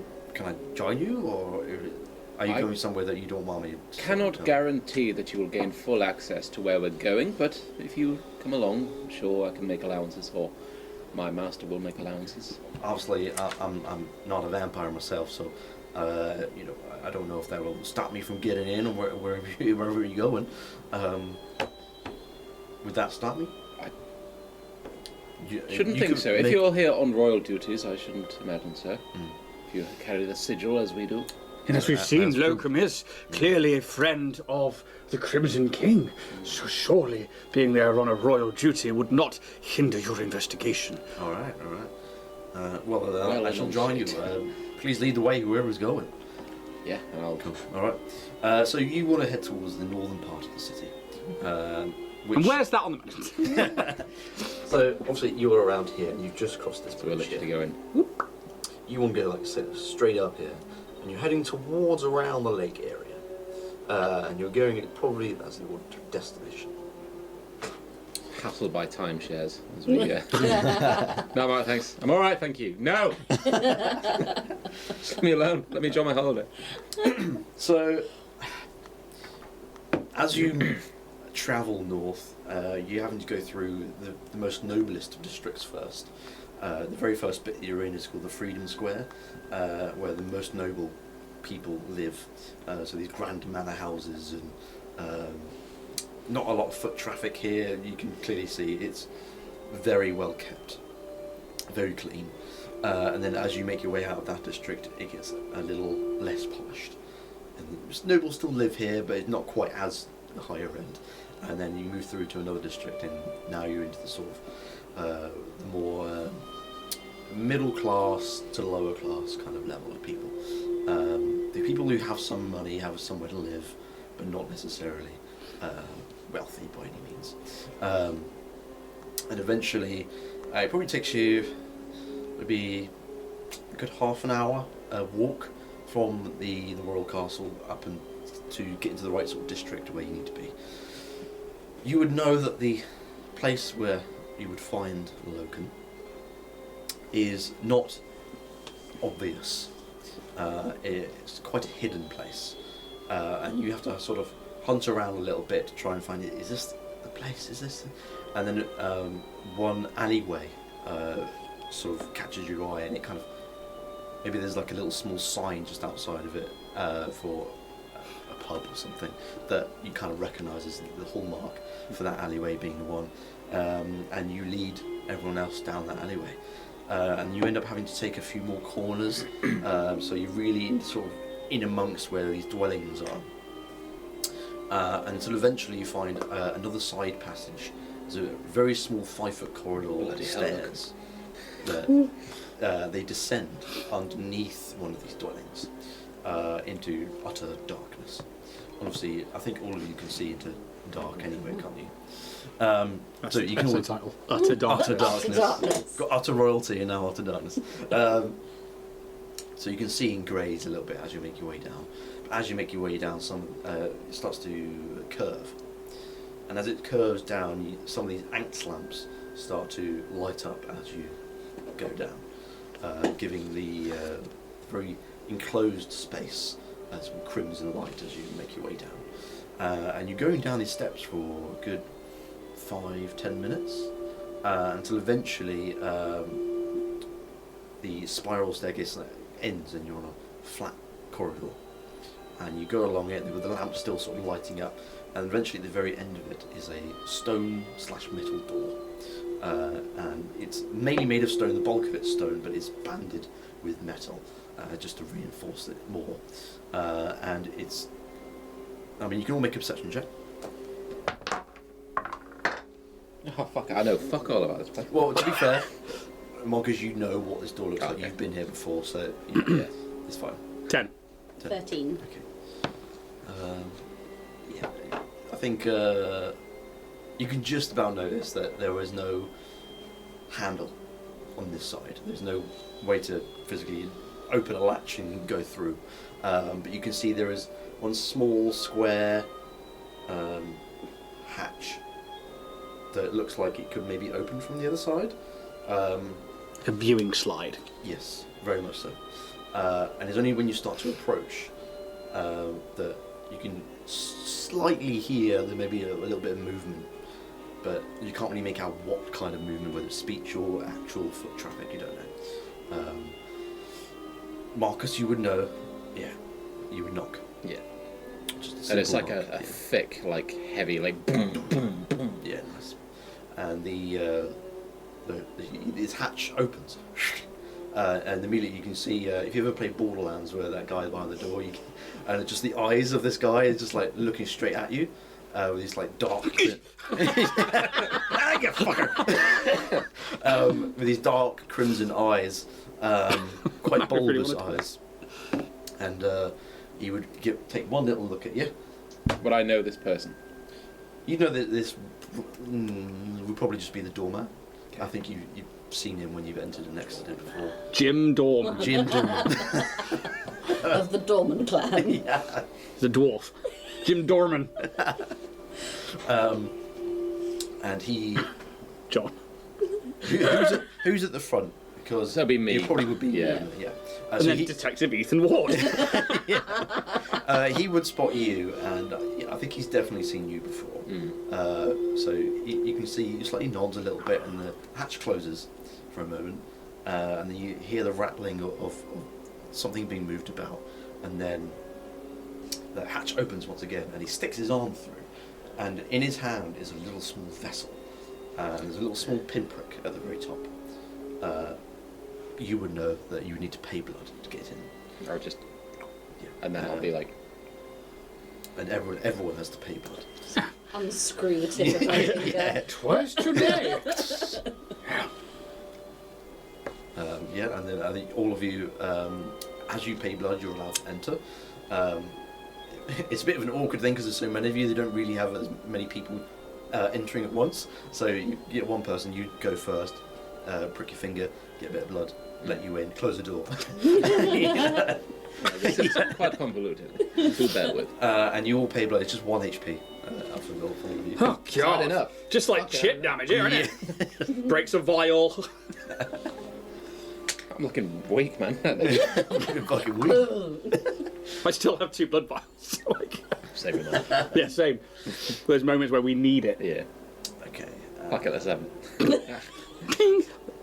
join you, or are you going somewhere that you don't want me to? Cannot guarantee that you will gain full access to where we're going, but if you come along, I'm sure I can make allowances, or my master will make allowances. Obviously, I'm not a vampire myself, so you know, I don't know if that will stop me from getting in or wherever you're going. Would that stop me? Shouldn't think so. If you're here on royal duties, I shouldn't imagine so. If you carry the sigil as we do. And as we've seen, Locum is clearly a friend of the Crimson King, so surely being there on a royal duty would not hinder your investigation. All right. Well, I shall join you. Please lead the way, whoever's going. Yeah, and I'll Cool. All right. So you want to head towards the northern part of the city. Which... And where's that on the map? So obviously you are around here, and you've just crossed this So we'll bridge let you here. go in. You want to go like straight up here, and you're heading towards around the lake area, and you're going probably as your destination. Hassled by timeshares. As we, no, Mark, thanks. I'm all right, thank you. No. Just leave me alone. Let me enjoy my holiday. So, as you travel north, you're having to go through the most noblest of districts first. The very first bit you're in is called the Freedom Square, where the most noble people live. So these grand manor houses, and not a lot of foot traffic here. You can clearly see it's very well kept, very clean. And then as you make your way out of that district, it gets a little less polished. And the nobles still live here, but it's not quite as the higher end. And then you move through to another district, and now you're into the sort of more middle class to lower class kind of level of people. The people who have some money have somewhere to live, but not necessarily wealthy by any means. And eventually, it probably takes you maybe a good half an hour walk from the royal castle up and to get into the right sort of district where you need to be. You would know that the place where you would find Loken is not obvious. It's quite a hidden place, and you have to sort of hunt around a little bit to try and find it. Is this the place? Is this? And then one alleyway sort of catches your eye, and it kind of maybe there's like a little small sign just outside of it for a pub or something that you kind of recognise as the hallmark for that alleyway being the one, and you lead everyone else down that alleyway. And you end up having to take a few more corners, so you're really sort of in amongst where these dwellings are. and until eventually you find another side passage. There's a very small 5-foot corridor Bloody of hell, stairs that they descend underneath one of these dwellings into utter darkness. Obviously, I think all of you can see into dark anyway, can't you? So you can always title. Utter darkness. Utter darkness. Utter darkness. Got utter royalty and now utter darkness. So you can see in greys a little bit as you make your way down. But as you make your way down, it starts to curve. And as it curves down, some of these ants lamps start to light up as you go down, giving the very enclosed space some crimson light as you make your way down. And you're going down these steps for a good 5-10 minutes until eventually the spiral staircase ends and you're on a flat corridor. And you go along it with the lamp still sort of lighting up, and eventually at the very end of it is a stone/metal door. And it's mainly made of stone, the bulk of it's stone, but it's banded with metal just to reinforce it more. And it's, I mean, you can all make a perception check. Oh, fuck it. I know fuck all about this place. Well, to be fair, Marcus, you know what this door looks like. Okay. You've been here before, so yeah, it's fine. 10. 13. Okay. Yeah, I think you can just about notice that there is no handle on this side. There's no way to physically open a latch and go through. But you can see there is one small square hatch that looks like it could maybe open from the other side. A viewing slide. Yes, very much so. And it's only when you start to approach that you can slightly hear there may be a little bit of movement, but you can't really make out what kind of movement, whether it's speech or actual foot traffic, you don't know. Marcus, you would know. Yeah, you would knock. Yeah. Just And it's simple like knock, a yeah. thick, like heavy, like boom, boom, boom. Yeah, nice. And this hatch opens. And immediately you can see, if you ever played Borderlands, where that guy behind the door, and just the eyes of this guy is just like looking straight at you with these like dark, you fucker, with these dark crimson eyes, quite bulbous eyes, and he would take one little look at you. Would I know this person? You know that this would probably just be the doorman. I think you've seen him when you've entered an Exodus before. Jim Dorman. Jim Dorman. Of the Dorman clan. Yeah. The dwarf. Jim Dorman. And he... John. Who's at the front? Because That'd be me. You probably would be. Yeah. Yeah. And So then he, Detective Ethan Ward. he would spot you, and I think he's definitely seen you before. So you can see he slightly nods a little bit, and the hatch closes for a moment, and then you hear the rattling of something being moved about, and then the hatch opens once again, and he sticks his arm through, and in his hand is a little small vessel, and there's a little small pinprick at the very top. You would know that you would need to pay blood to get in. Or just, Yeah. and then I'll be like, And everyone has to pay blood. Unscrew the tip of my finger. Yeah. Twice today. Yeah, and then I think all of you, as you pay blood, you're allowed to enter. It's a bit of an awkward thing because there's so many of you. They don't really have as many people entering at once. So you get one person, you go first, prick your finger, get a bit of blood, let you in, close the door. this is quite convoluted. Do bear with. And you all pay blood. It's just 1 HP for all of you. Oh, Hard God. enough. Just like Okay. chip damage here, isn't it? Breaks a vial. I'm looking weak, man. Fucking weird. I still have 2 blood vials. Like, Saving that. yeah, same. There's moments where we need it. Yeah. Okay. Fuck it, let's have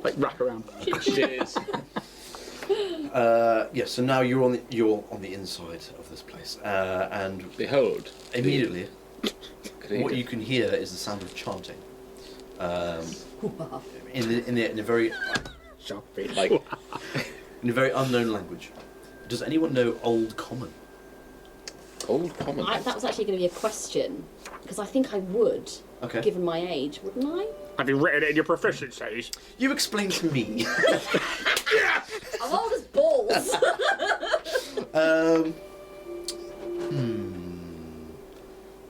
Like, wrap around. Cheers. Yeah. So now you're on the inside of this place, and Behold. immediately Creative. what you can hear is the sound of chanting. In a very Like, unknown language. Does anyone know Old Common? Old common. That was actually going to be a question, because I think I would, Okay. given my age, wouldn't I? Have you written it in your proficiencies? You explain to me. I'm old as balls.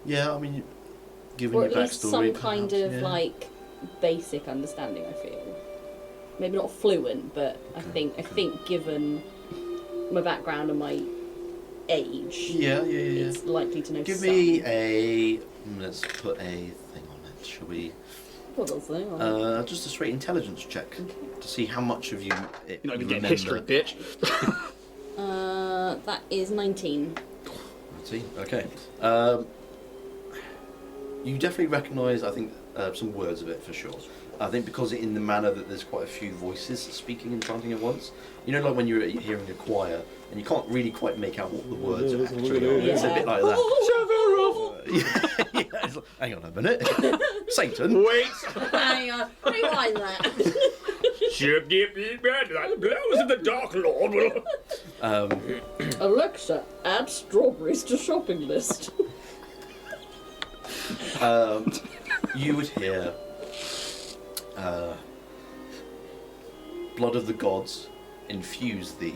Yeah, I mean, given Or your at least backstory, some kind perhaps, of yeah. like basic understanding. I feel maybe not fluent, but I think given my background and my age, Yeah. it's likely to know. Give some. me a. Let's put a thing on it. Shall we? What else thing? Like, Just a straight intelligence check to see how much of you. You're not even you getting remember. history, bitch. that is 19. Let's see. Okay. You definitely recognise, I think, some words of it for sure. I think because in the manner that there's quite a few voices speaking and chanting at once. You know, like when you're hearing a choir and you can't really quite make out what the words are actually are. It's a bit like that. Yeah, it's like, hang on a minute. Satan. Wait! Hang on, rewind that. The blows of the Dark Lord will... Alexa, add strawberries to shopping list. You would hear blood of the gods infuse thee,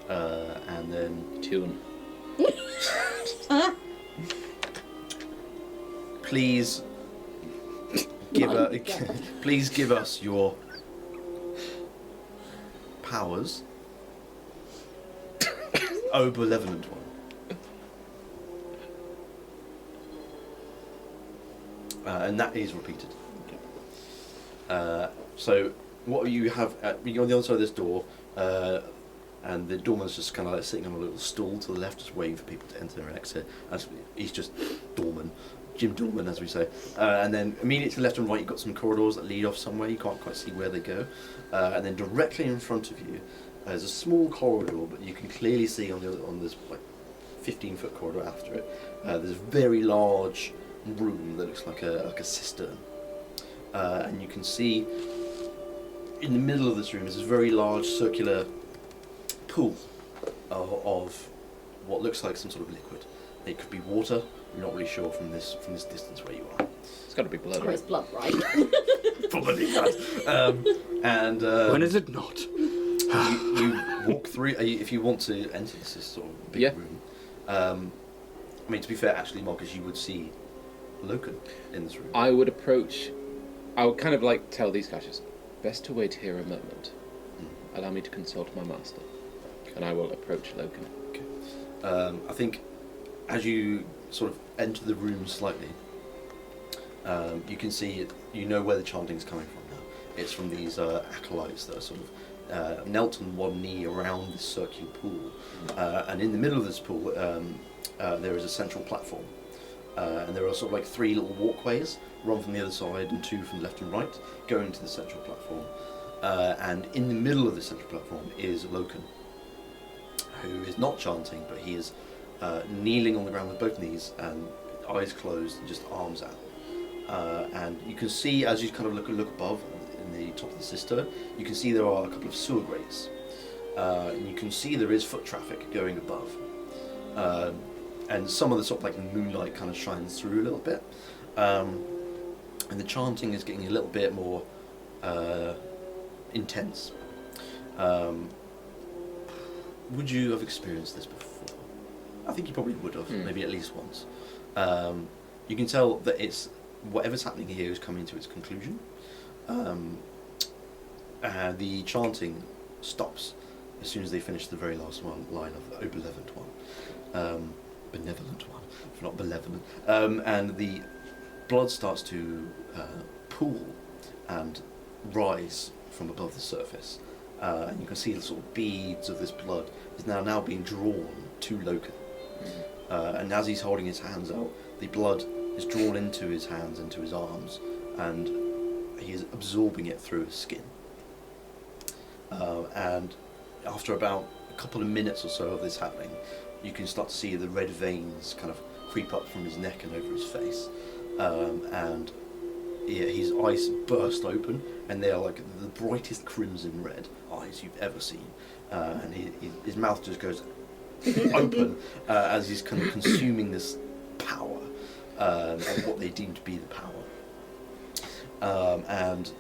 and then Tune. please please give us your powers, O benevolent one. And that is repeated. So what you have, you're on the other side of this door, and the doorman's just kind of like sitting on a little stool to the left, just waiting for people to enter and exit. He's just doorman, Jim Doorman, as we say. And then immediately to the left and right, you've got some corridors that lead off somewhere. You can't quite see where they go. And then directly in front of you, there's a small corridor, but you can clearly see on this like 15-foot corridor after it. There's a very large room that looks like a cistern, and you can see in the middle of this room is this very large circular pool of what looks like some sort of liquid. It could be water. You're not really sure from this distance where you are. It's got to be blood, Oh, right? it's blood, right? Probably does. And When is it not? you walk through. If you want to enter this sort of big Yeah. room, I mean, to be fair, actually, Marcus, you would see Loken in this room. I would kind of like tell these guys, just, best to wait here a moment. Allow me to consult my master. And I will approach Loken. I think as you sort of enter the room slightly, you can see, you know where the chanting is coming from now. It's from these acolytes that are sort of knelt on one knee around this circular pool. And in the middle of this pool, there is a central platform. And there are sort of like 3 little walkways, one from the other side and 2 from left and right, going to the central platform. And in the middle of the central platform is Loken, who is not chanting, but he is kneeling on the ground with both knees and eyes closed and just arms out. And you can see, as you kind of look above in the top of the cistern, you can see there are a couple of sewer grates. And you can see there is foot traffic going above. And some of the sort of like moonlight kind of shines through a little bit. And the chanting is getting a little bit more intense. Would you have experienced this before? I think you probably would have, maybe at least once. You can tell that it's whatever's happening here is coming to its conclusion. The chanting stops as soon as they finish the very last line of the benevolent one. Benevolent one, if not malevolent. And the blood starts to pool and rise from above the surface. And you can see the sort of beads of this blood is now being drawn to Loken. And as he's holding his hands out, the blood is drawn into his hands, into his arms, and he is absorbing it through his skin. And after about a couple of minutes or so of this happening, you can start to see the red veins kind of creep up from his neck and over his face. And his eyes burst open, and they are like the brightest crimson red eyes you've ever seen. And his mouth just goes open as he's kind of consuming this power of what they deem to be the power. And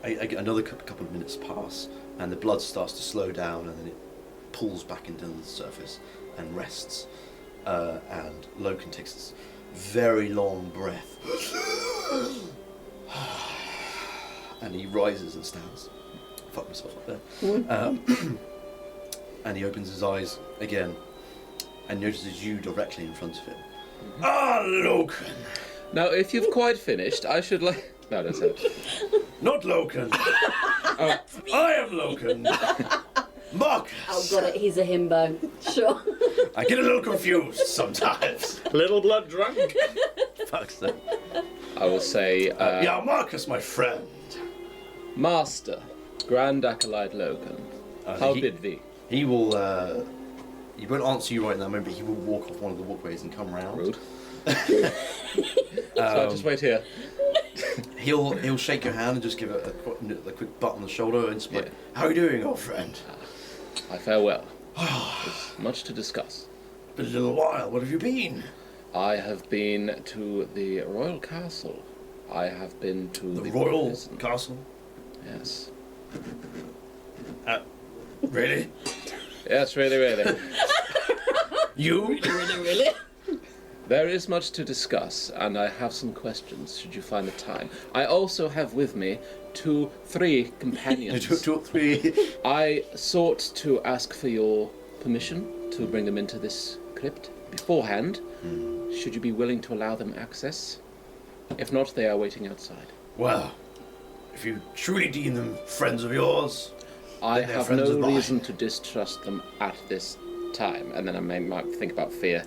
another couple of minutes pass, and the blood starts to slow down, and then it pulls back into the surface and rests. And Loken takes this very long breath. And he rises and stands. Fuck myself up there. And he opens his eyes again and notices you directly in front of him. Ah, Loken! Now, if you've quite finished, I should like... No, that's it. Not Loken! I am Loken! Marcus! Oh, got it. He's a himbo. Sure. I get a little confused sometimes. Little blood drunk. Fuck's sake. I will say... Yeah, Marcus, my friend. Master, Grand Acolyte Loken, how bid thee? He will, he won't answer you right now, but he will walk off one of the walkways and come round. Rude. So I'll just wait here. He'll shake your hand and just give it a quick butt on the shoulder and just be like, how are you doing, old friend? I fare well. There's much to discuss. Been a little while. What have you been? I have been to the Royal Castle. I have been to The Royal prison. Castle? Yes. Really? Yes, really. You? Really? There is much to discuss, and I have some questions, should you find the time. I also have with me three companions. Two, three. I sought to ask for your permission to bring them into this crypt beforehand. Should you be willing to allow them access? If not, they are waiting outside. Well, if you truly deem them friends of yours, I then they're have friends no of mine. reason to distrust them at this time. And then I might think about fear.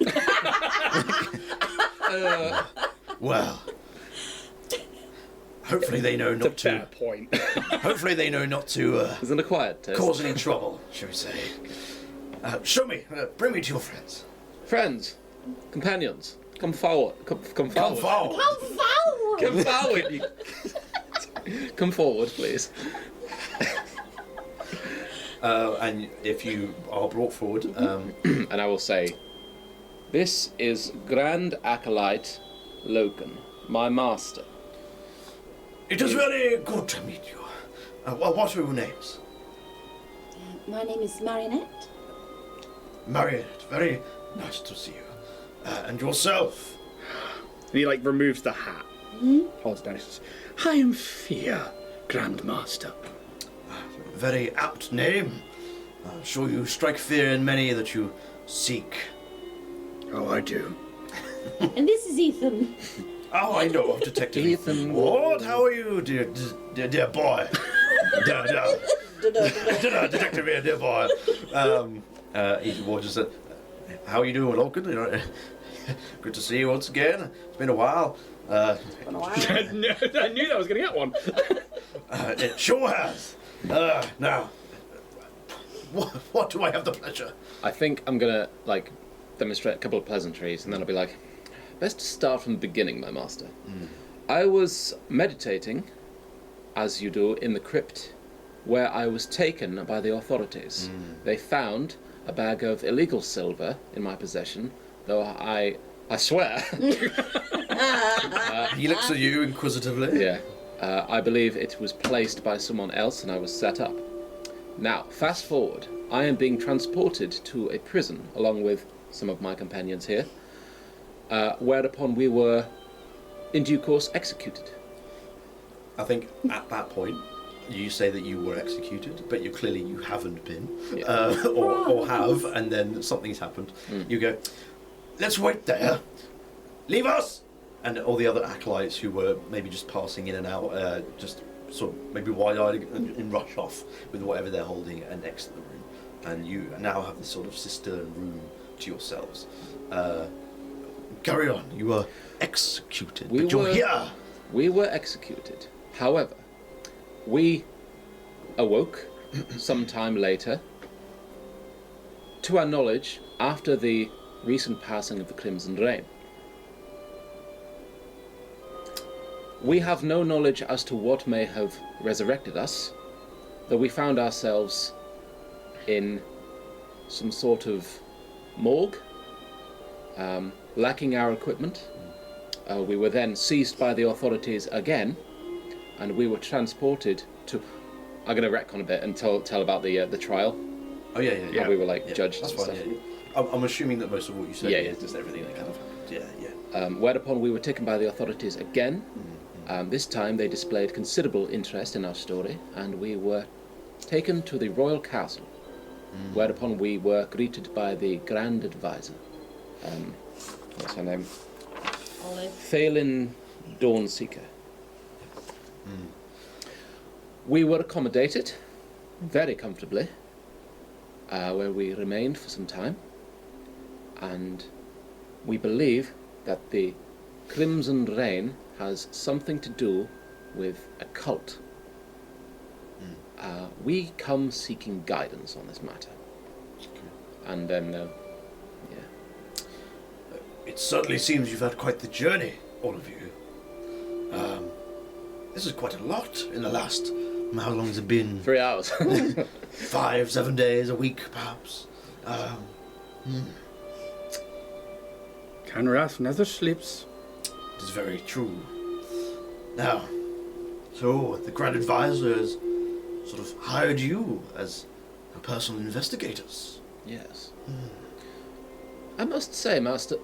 Well, hopefully they know not That's a fair to. point. Hopefully they know not to It's an acquired taste. cause any trouble, shall we say? Show me. Bring me to your friends. Friends, companions, come forward. Come forward. Come forward. Come forward. Come forward, please. And if you are brought forward, And I will say, this is Grand Acolyte Loken, my master. it is very good to meet you. What are your names? My name is Marionette. Marionette, very nice to see you. And yourself? And he removes the hat. Holds it down. He says, I am Fear, Grandmaster. Very apt name. I'm sure you strike fear in many that you seek. Oh, I do. And this is Ethan. Oh, I know of Detective Ethan. What? How are you, dear boy? Detective here, dear boy. Ethan Ward just said, how are you doing, Loken? You know, good to see you once again. It's been a while. I knew that I was going to get one. It sure has. Now, what do I have the pleasure? I think I'm gonna demonstrate a couple of pleasantries, and then I'll be like, best to start from the beginning, my master. I was meditating, as you do, in the crypt, where I was taken by the authorities. They found a bag of illegal silver in my possession, though I swear. He looks at you inquisitively. Yeah. I believe it was placed by someone else and I was set up. Now, fast forward. I am being transported to a prison along with some of my companions here, whereupon we were, in due course, executed. I think at that point, you say that you were executed, but you haven't been, or have, and then something's happened. You go, let's wait there. Leave us! And all the other acolytes who were maybe just passing in and out, just sort of maybe wide-eyed and rush off with whatever they're holding and exit the room. And you now have this sort of cistern room to yourselves. Carry on. You were executed, but you're here. We were executed. However, we awoke some time later. To our knowledge, after the recent passing of the Crimson Rain. We have no knowledge as to what may have resurrected us, though we found ourselves in some sort of morgue, lacking our equipment. We were then seized by the authorities again, and we were transported to... I'm going to retcon a bit and tell about the trial. Oh, yeah. How we were, like, judged That's and fine, stuff. yeah. I'm assuming that most of what you said Yeah, is yeah. just everything that kind of happened. Yeah. Whereupon we were taken by the authorities again. This time they displayed considerable interest in our story, and we were taken to the royal castle, whereupon we were greeted by the Grand Advisor. What's her name? Olive. Thalin Dawnseeker. We were accommodated very comfortably, where we remained for some time, and we believe that the Crimson Rain has something to do with a cult. We come seeking guidance on this matter. And then, It certainly seems you've had quite the journey, all of you. This is quite a lot in the last, how long has it been? 3 hours. 5, 7 days, a week, perhaps. Kanrath never sleeps. It is very true. Now, so the Grand Advisor has sort of hired you as her personal investigators. Yes. I must say, Master,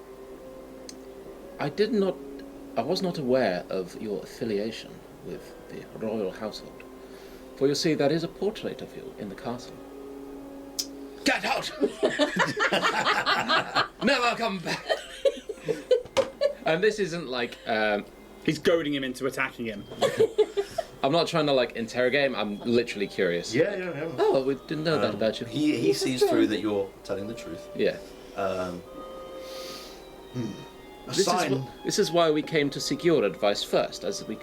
I was not aware of your affiliation with the royal household. For you see, there is a portrait of you in the castle. Get out! Never come back! And this isn't like... He's goading him into attacking him. I'm not trying to, like, interrogate him. I'm literally curious. Yeah. Oh, we didn't know that about you. He sees through that you're telling the truth. Yeah. A sign. This is why we came to seek your advice first, as we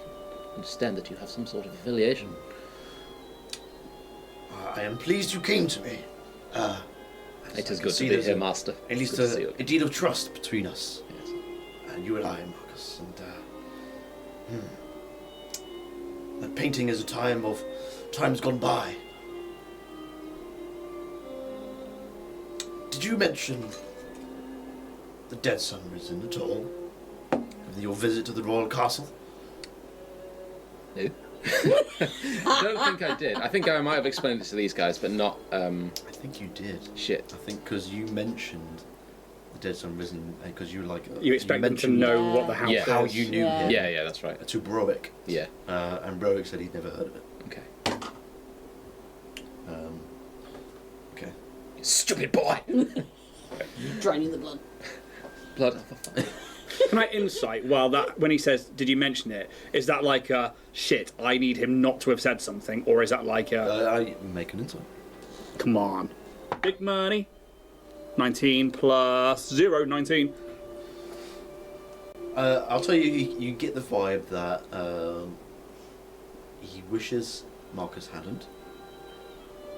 understand that you have some sort of affiliation. I am pleased you came to me. It is I good see to be there's here, Master. At least Good to see you. a deed of trust between us. Yes. You and I, Marcus. And that painting is a time of times gone by. Did you mention the dead sun risen at all? Of your visit to the royal castle? No. I don't think I did. I think I might have explained it to these guys, but not I think you did. shit. I think because you mentioned the dead sun risen, because you were like... You expect them to mentioned know what the house Yeah. is. how you knew Yeah. him Yeah, that's right. to Broick. Yeah. And Broick said he'd never heard of it. Okay. Okay. Stupid boy! Draining the blood. Blood. Can I insight when he says, did you mention it? Is that like a, shit, I need him not to have said something? Or is that like a, I make an insight. come on. Big money. 19 plus 0, 19. I'll tell you, you get the vibe that he wishes Marcus hadn't,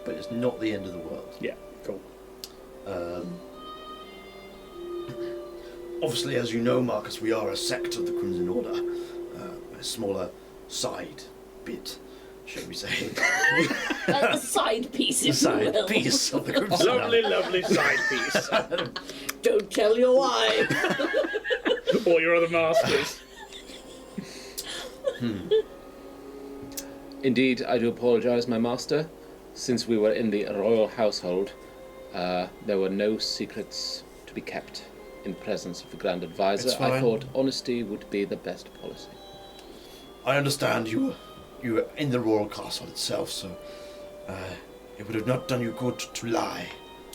but it's not the end of the world. Yeah, cool. Obviously, as you know, Marcus, we are a sect of the Crimson Order. A smaller side bit, shall we say. A side piece, if you will. Side piece of the Crimson Lovely, Order. lovely side piece. Don't tell your wife. Or your other masters. Indeed, I do apologise, my master. Since we were in the royal household, there were no secrets to be kept in presence of the Grand Advisor. It's fine. I thought honesty would be the best policy. I understand you were in the royal castle itself, so it would have not done you good to lie.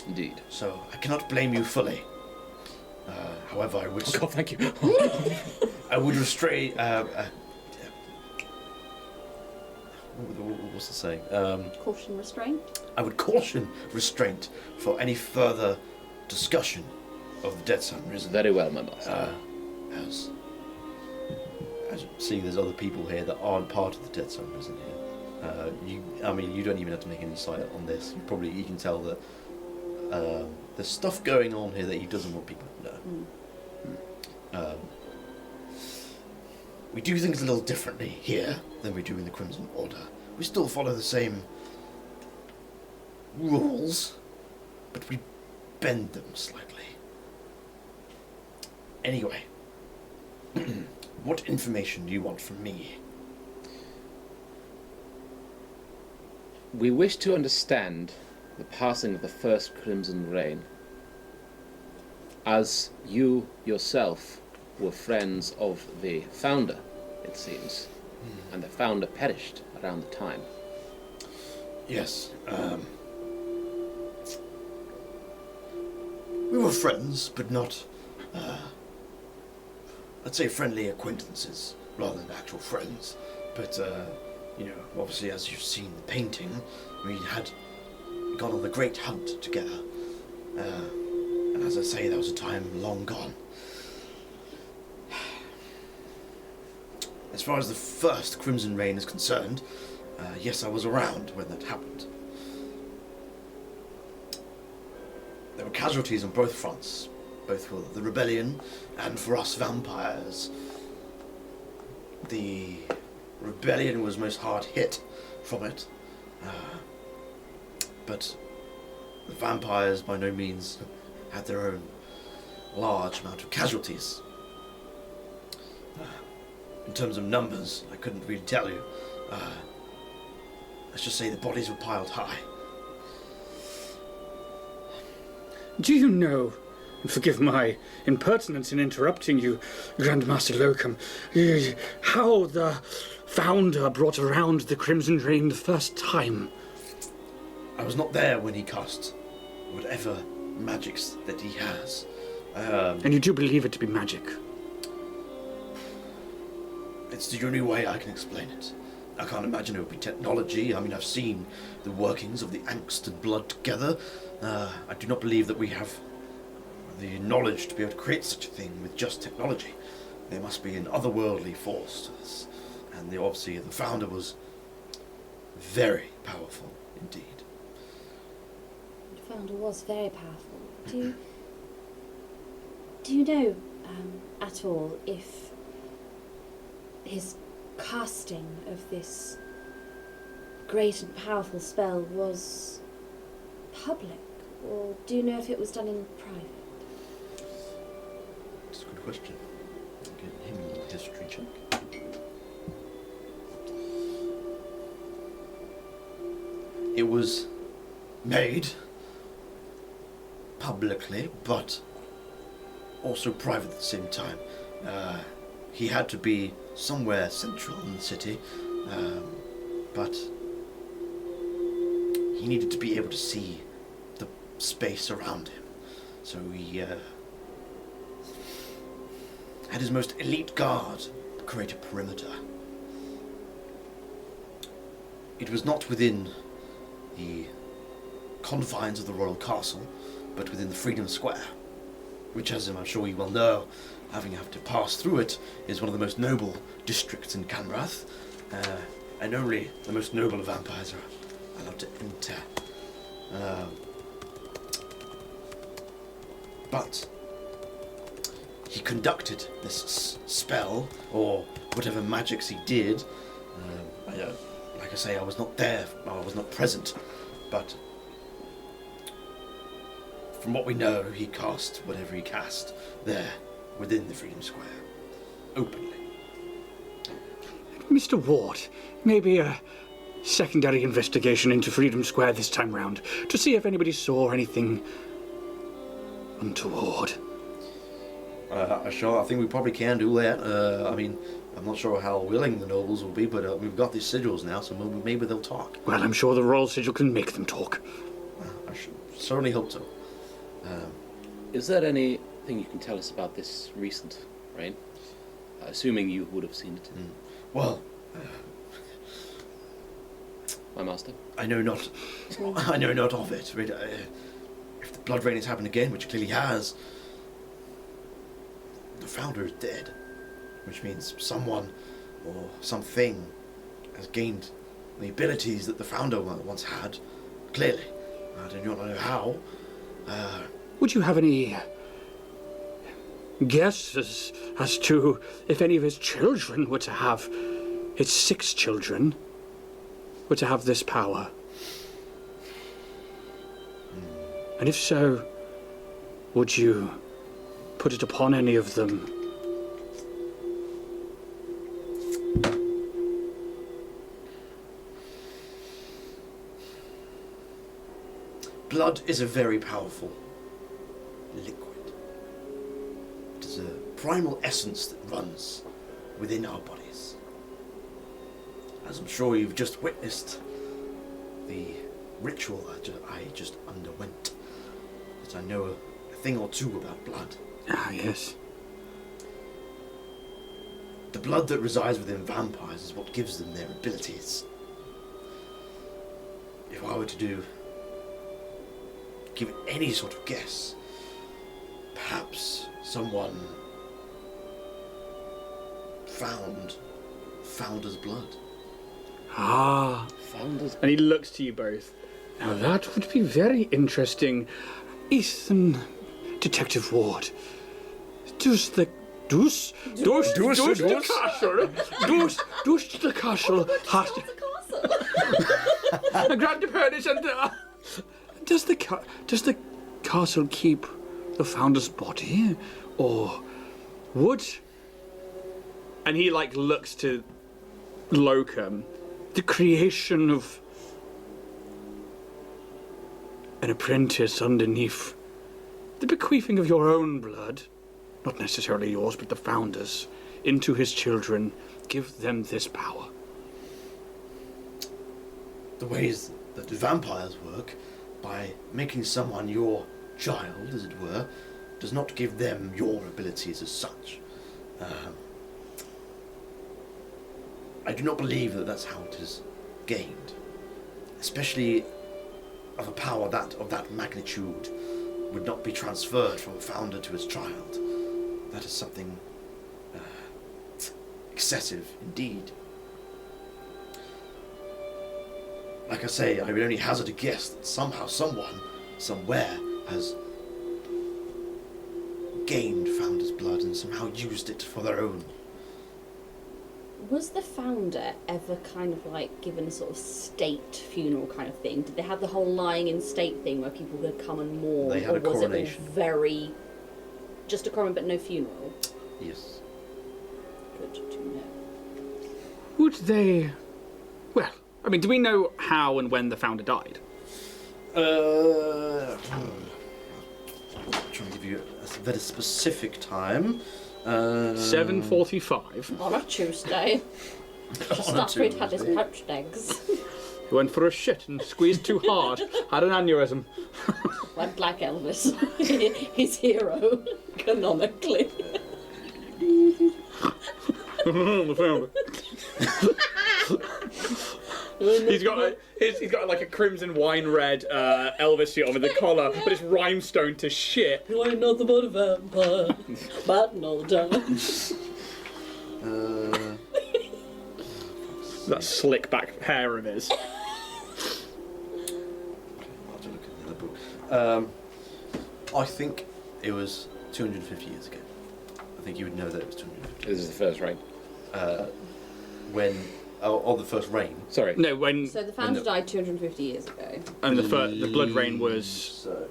Indeed. So I cannot blame you fully. However, I would. Oh God, thank you. I would restrain. What's the saying? Caution restraint. I would caution restraint for any further discussion of the dead sun risen. Very well, my master. As Seeing there's other people here that aren't part of the dead sun risen here. You don't even have to make an insight on this. You can tell that there's stuff going on here that he doesn't want people to know. we do things a little differently here than we do in the Crimson Order. We still follow the same rules, but we bend them slightly. Anyway, what information do you want from me? We wish to understand the passing of the first Crimson Reign, as you yourself were friends of the founder, it seems, and the founder perished around the time. Yes, we were friends, but not, let's say friendly acquaintances, rather than actual friends. But, you know, obviously as you've seen the painting, we had gone on the great hunt together. And as I say, that was a time long gone. As far as the first Crimson Reign is concerned, yes, I was around when that happened. There were casualties on both fronts, both for the rebellion and for us vampires. The rebellion was most hard hit from it, but the vampires by no means had their own large amount of casualties. In terms of numbers, I couldn't really tell you. Let's just say the bodies were piled high. Do you know, and forgive my impertinence in interrupting you, Grandmaster Locum, how the founder brought around the Crimson Reign the first time? I was not there when he cast whatever magics that he has. And you do believe it to be magic? It's the only way I can explain it. I can't imagine it would be technology. I mean, I've seen the workings of the angst and blood together. I do not believe that we have the knowledge to be able to create such a thing with just technology. There must be an otherworldly force to this. And obviously the founder was very powerful indeed. The founder was very powerful. Do you know at all if his casting of this great and powerful spell was public, or do you know if it was done in private? That's a good question. Give him a little history check. It was made publicly, but also private at the same time. He had to be somewhere central in the city, but he needed to be able to see the space around him. So he had his most elite guard create a perimeter. It was not within the confines of the royal castle, but within the Freedom Square, which, as I'm sure you well know, having to pass through it, is one of the most noble districts in Kanrath, and only the most noble of vampires are allowed to enter. But he conducted this spell, or whatever magics he did. Like I say, I was not there, I was not present, but from what we know, he cast whatever he cast there within the Freedom Square, openly. Mr. Ward, maybe a secondary investigation into Freedom Square this time round, to see if anybody saw anything untoward. Sure, I think we probably can do that. I mean, I'm not sure how willing the nobles will be, but we've got these sigils now, so maybe they'll talk. Well, I'm sure the Royal Sigil can make them talk. I certainly hope so. Is there anything you can tell us about this recent reign? Assuming you would have seen it. Well, My master? I know not of it. But, if the blood rain has happened again, which it clearly has, the founder is dead, which means someone or something has gained the abilities that the founder once had. Clearly, I do not know how. Would you have any guesses as to if any of his children were to have, his 6 children, were to have this power? And if so, would you put it upon any of them? Blood is a very powerful liquid. It is a primal essence that runs within our bodies. As I'm sure you've just witnessed, the ritual that I just underwent, that I know a thing or two about blood. Ah, yes. The blood that resides within vampires is what gives them their abilities. If I were to give it any sort of guess, perhaps someone found Founder's blood. Ah. Founders. And he looks to you both. Now that would be very interesting. Ethan, Detective Ward, does the castle has to... I grabbed the furniture and does the castle keep the Founder's body, or would? And he like looks to Locum, the creation of an apprentice underneath the bequeathing of your own blood, not necessarily yours, but the Founder's, into his children, give them this power. The ways that the vampires work, by making someone your child, as it were, does not give them your abilities as such. I do not believe that that's how it is gained, especially of a power that of that magnitude would not be transferred from a founder to his child. That is something excessive indeed. Like I say, I would only hazard a guess that somehow someone, somewhere, has gained Founder's blood and somehow used it for their own. Was the Founder ever kind of like given a sort of state funeral kind of thing? Did they have the whole lying in state thing where people could come and mourn? They had or a was coronation. it all very... just a coronation but no funeral? Yes. Good to know. Would they... Well, I mean, do we know how and when the Founder died? I'm trying to give you a very specific time. 7:45. On a Tuesday. Just On a after he'd had his Tuesday. poached eggs. He went for a shit and squeezed too hard. Had an aneurysm. Went like Elvis. His hero, canonically. The Founder. He's got like a crimson wine red Elvis suit on with the collar, but it's rhinestone to shit. You ain't nothing but a vampire, biting all the time. That slick back hair of his. I'll have to look at the other book. I think it was 250 years ago. I think you would know that it was 250. This is the first reign. When on the first reign. Sorry. No, when So the Founder died 250 years ago. and the blood rain was So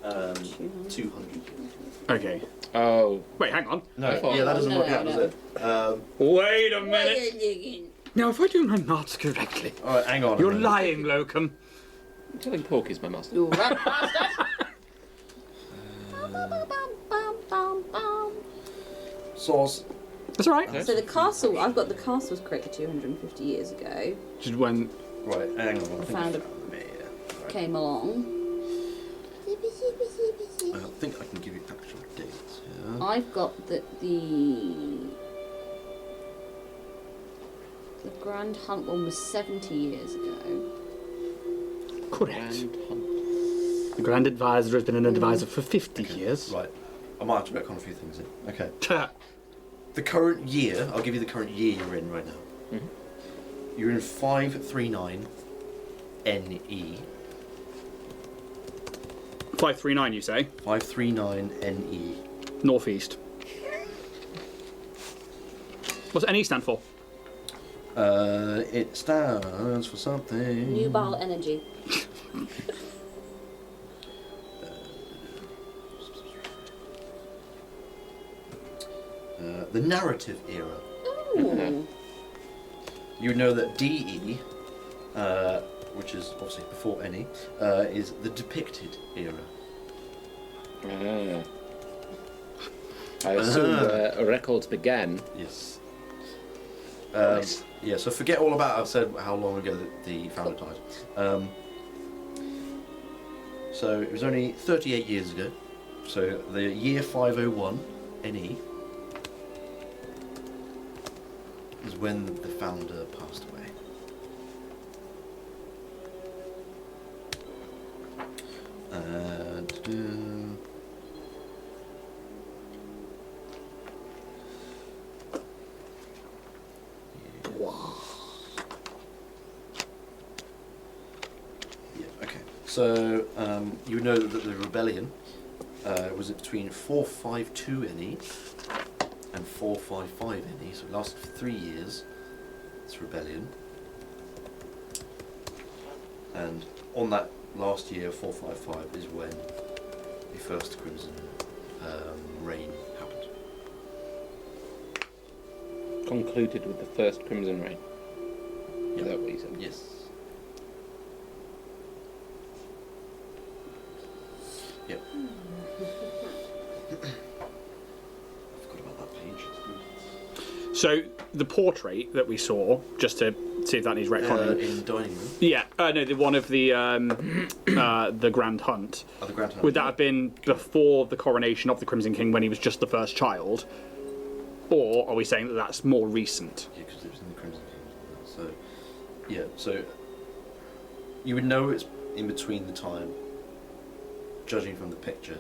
200 years. okay. Oh, Wait, hang on. No, I thought- yeah, that doesn't No, work no, out, no. does it? Wait a minute. Now, if I do my maths correctly, All right, hang on. a you're minute. lying, Locum. I'm telling Porky's my master. You rat bastard! Source. That's all right. So the castle, I've got the castle was created 250 years ago. Just when Right, hang on. I think Found you a- found me, yeah. Right. Came along. I think I can give you actual dates here. I've got the Grand Hunt one was 70 years ago. correct. And hunt. The Grand Advisor has been an advisor for 50 years. Right, I might have to retcon a few things in. Okay. Ta- The current year, I'll give you the current year you're in right now. Mhm. You're in 539 NE. 539, you say? 539 NE. Northeast. What's NE stand for? It stands for something. Nubile energy. the narrative era. Ooh. You know that DE, which is obviously before NE, is the depicted era. I assume where records began. Yes. Nice. Yeah, so forget all about I've said how long ago the founder died. So it was only 38 years ago. So the year 501 NE is when the founder passed away. Yeah, okay. So you know that the rebellion was between 452 NE and 455 NE, so it lasted for 3 years, this rebellion. And on that last year, 455, is when the first Crimson Reign happened. Concluded with the first Crimson Reign. Is that what you said? Yes. Yep. I forgot about that page. So the portrait that we saw, just to see if that needs retconning. In the dining room. Yeah, no, the one of the Grand Hunt. Oh, the Grand Hunt. Would that have been before the coronation of the Crimson King when he was just the first child? Or are we saying that that's more recent? Yeah, because it was in the Crimson King. So, yeah, so you would know it's in between the time, judging from the picture,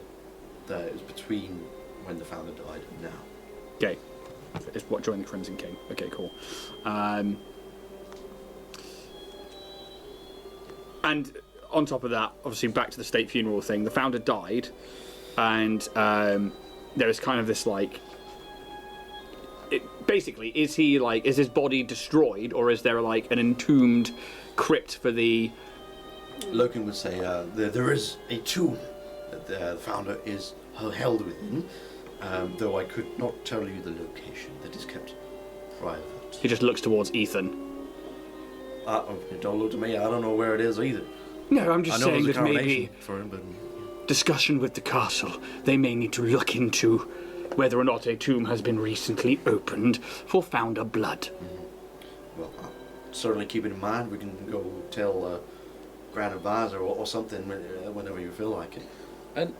that it was between when the founder died and now. Okay. It's what during the Crimson King. Okay, cool. And on top of that, obviously back to the state funeral thing, the founder died, and there is kind of this like, basically, is his body destroyed, or is there like an entombed crypt for the... Loken would say there is a tomb that the founder is held within, though I could not tell you the location. That is kept private. He just looks towards Ethan. Don't look to me. I don't know where it is either. No, I'm just I know saying there's a that maybe coronation for him, but discussion with the castle, they may need to look into whether or not a tomb has been recently opened for founder blood. well, certainly keep it in mind. We can go tell Grand Advisor or something whenever you feel like it. And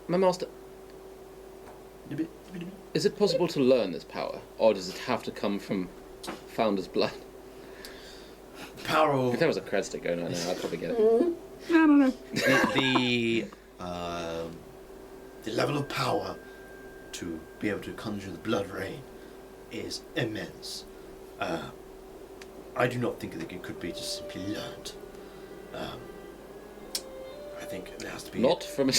my master, is it possible to learn this power, or does it have to come from Founder's blood? Power If there was a cred stick going on now, I'd probably get it. I don't know. the level of power to be able to conjure the blood rain is immense. I do not think that it could be just simply learned. I think there has to be Not from a...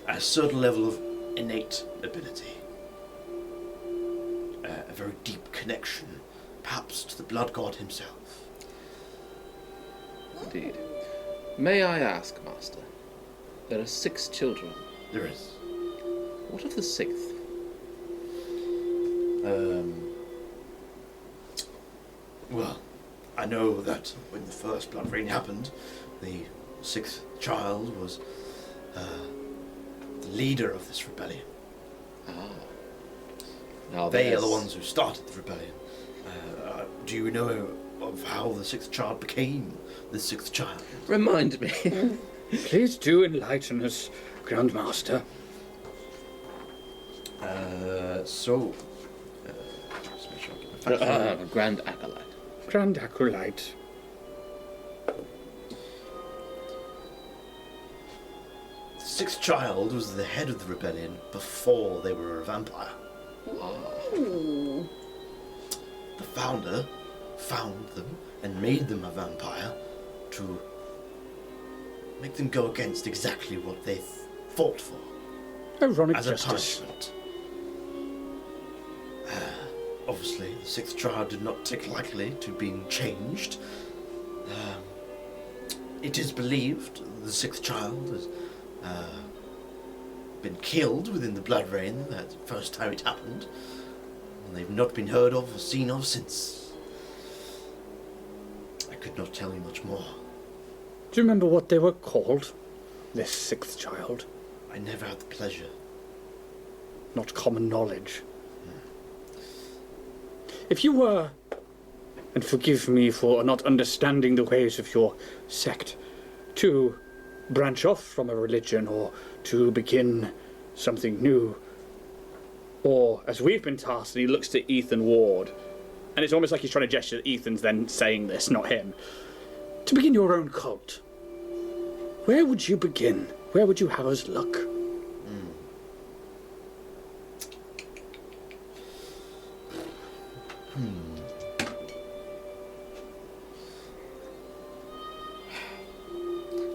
a certain level of innate ability, a very deep connection, perhaps to the blood god himself. Indeed. May I ask, Master? There are 6 children. There is. What of the 6th? Well, I know that when the first blood rain happened, the 6th child was the leader of this rebellion. Now They are there's- the ones who started the rebellion. Do you know of how the 6th child became the 6th child? Remind me. Please do enlighten us, Grandmaster. Just make sure I get my facts right. Grand Acolyte. Grand Acolyte. The 6th child was the head of the rebellion before they were a vampire. Ooh. The founder found them and made them a vampire to make them go against exactly what they fought for Ironic as a justice. punishment. Obviously, the 6th child did not take likely to being changed. It is believed the 6th child has been killed within the blood rain that first time it happened. and they've not been heard of or seen of since. I could not tell you much more. Do you remember what they were called? This sixth child? I never had the pleasure. Not common knowledge. If you were, and forgive me for not understanding the ways of your sect, to branch off from a religion or to begin something new, or as we've been tasked, and he looks to Ethan Ward, and it's almost like he's trying to gesture that Ethan's then saying this, not him, to begin your own cult, where would you begin? Where would you have us look?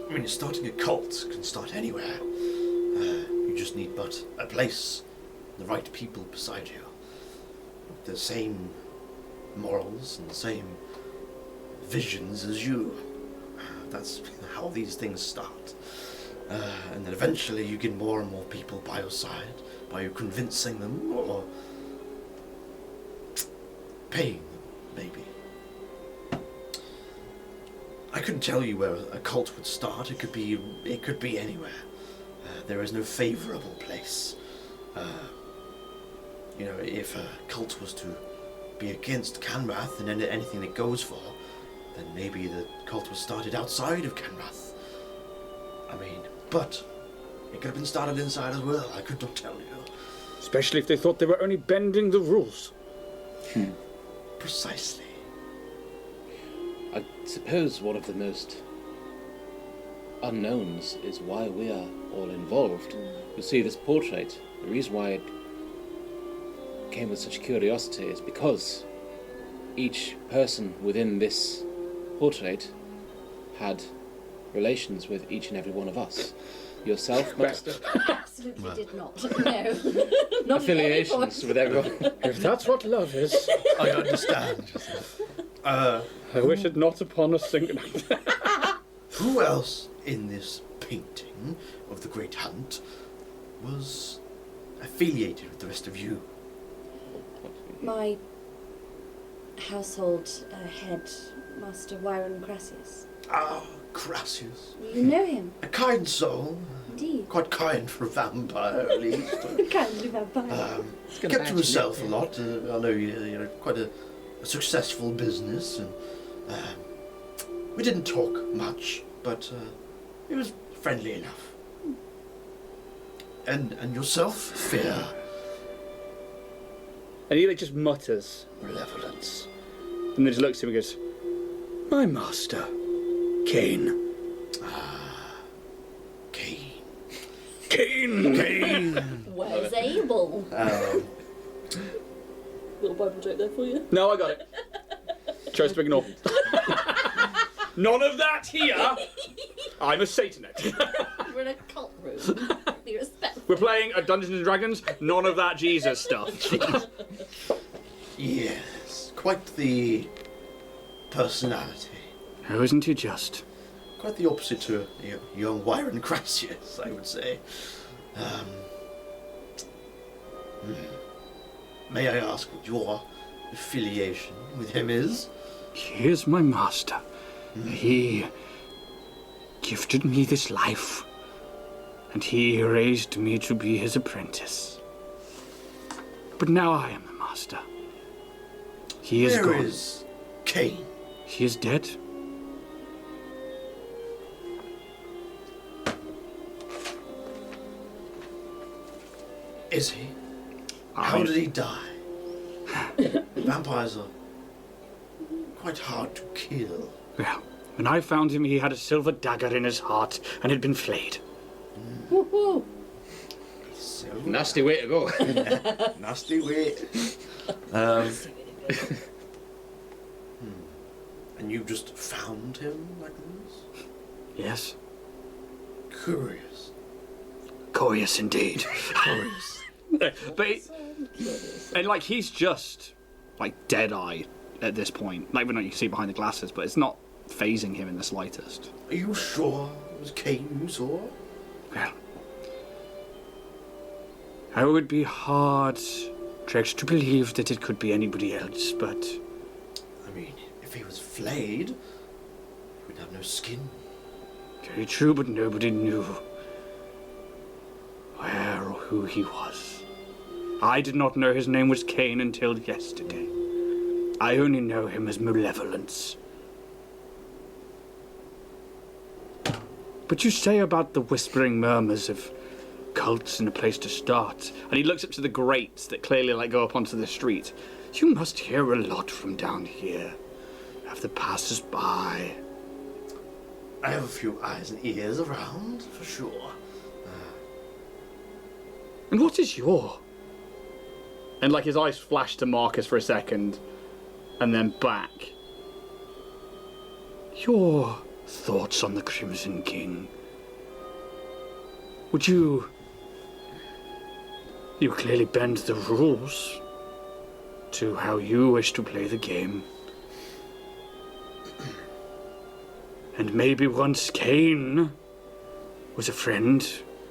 I mean, starting a cult can start anywhere. You just need but a place, the right people beside you, with the same morals and the same visions as you. That's how these things start. And then eventually you get more and more people by your side, by you convincing them or paying them, maybe. I couldn't tell you where a cult would start. It could be anywhere. There is no favourable place. You know, if a cult was to be against Kanrath and anything it goes for, then maybe the cult was started outside of Kanrath. I mean, but it could have been started inside as well. I could not tell you. Especially if they thought they were only bending the rules. Precisely. I suppose one of the most unknowns is why we are all involved. You see, this portrait, the reason why it came with such curiosity is because each person within this portrait had relations with each and every one of us. Yourself, Master? Absolutely did not. No. Not Affiliations with everyone. If that's what love is, I understand. I wish it not upon a single... Who else in this painting of the Great Hunt was affiliated with the rest of you? My household head, Master Wyron Crassius. Ah, Crassius. You know him, A kind soul. indeed. Quite kind for a vampire, at least. Kindly vampire. gonna Kept to match himself it, a lot. I know you know, quite a successful business, and we didn't talk much, but he was friendly enough. And yourself, Fear? And he like just mutters, malevolence. And then just looks at him and goes, my master, Cain. Cain. Cain! Cain. Where's Abel? Little Bible joke there for you. No, I got it. Chose to ignore. None of that here! I'm a Satanist. We're in a cult room. Be respectful. We're playing a Dungeons and Dragons, none of that Jesus stuff. Yes, quite the personality. Oh, isn't he just? Quite the opposite to young Wyron Crassius, I would say. May I ask what your affiliation with him is? He is my master. He gifted me this life, and he raised me to be his apprentice. But now I am the master. He is Where gone. is Cain? He is dead. Is he? How did he die? Vampires are quite hard to kill. Well, when I found him, he had a silver dagger in his heart and had been flayed. Woohoo! So Nasty way to go. nasty way. And you just found him like this? Yes, Curious. curious indeed. Curious. But and like he's just like dead-eyed at this point. Like, we know you can see behind the glasses, but it's not phasing him in the slightest. Are you sure it was Cain you saw? Well, it would be hard subject to believe that it could be anybody else, but I mean, if he was flayed, he would have no skin. very true, but nobody knew where or who he was. I did not know his name was Cain until yesterday. I only know him as Malevolence. But you say about the whispering murmurs of cults and a place to start, and he looks up to the grates that clearly go up onto the street. You must hear a lot from down here, of the passers-by. I have a few eyes and ears around, for sure. And what is your? And his eyes flash to Marcus for a second, and then back. Your thoughts on the Crimson King? Would you clearly bend the rules to how you wish to play the game. And maybe once Cain was a friend,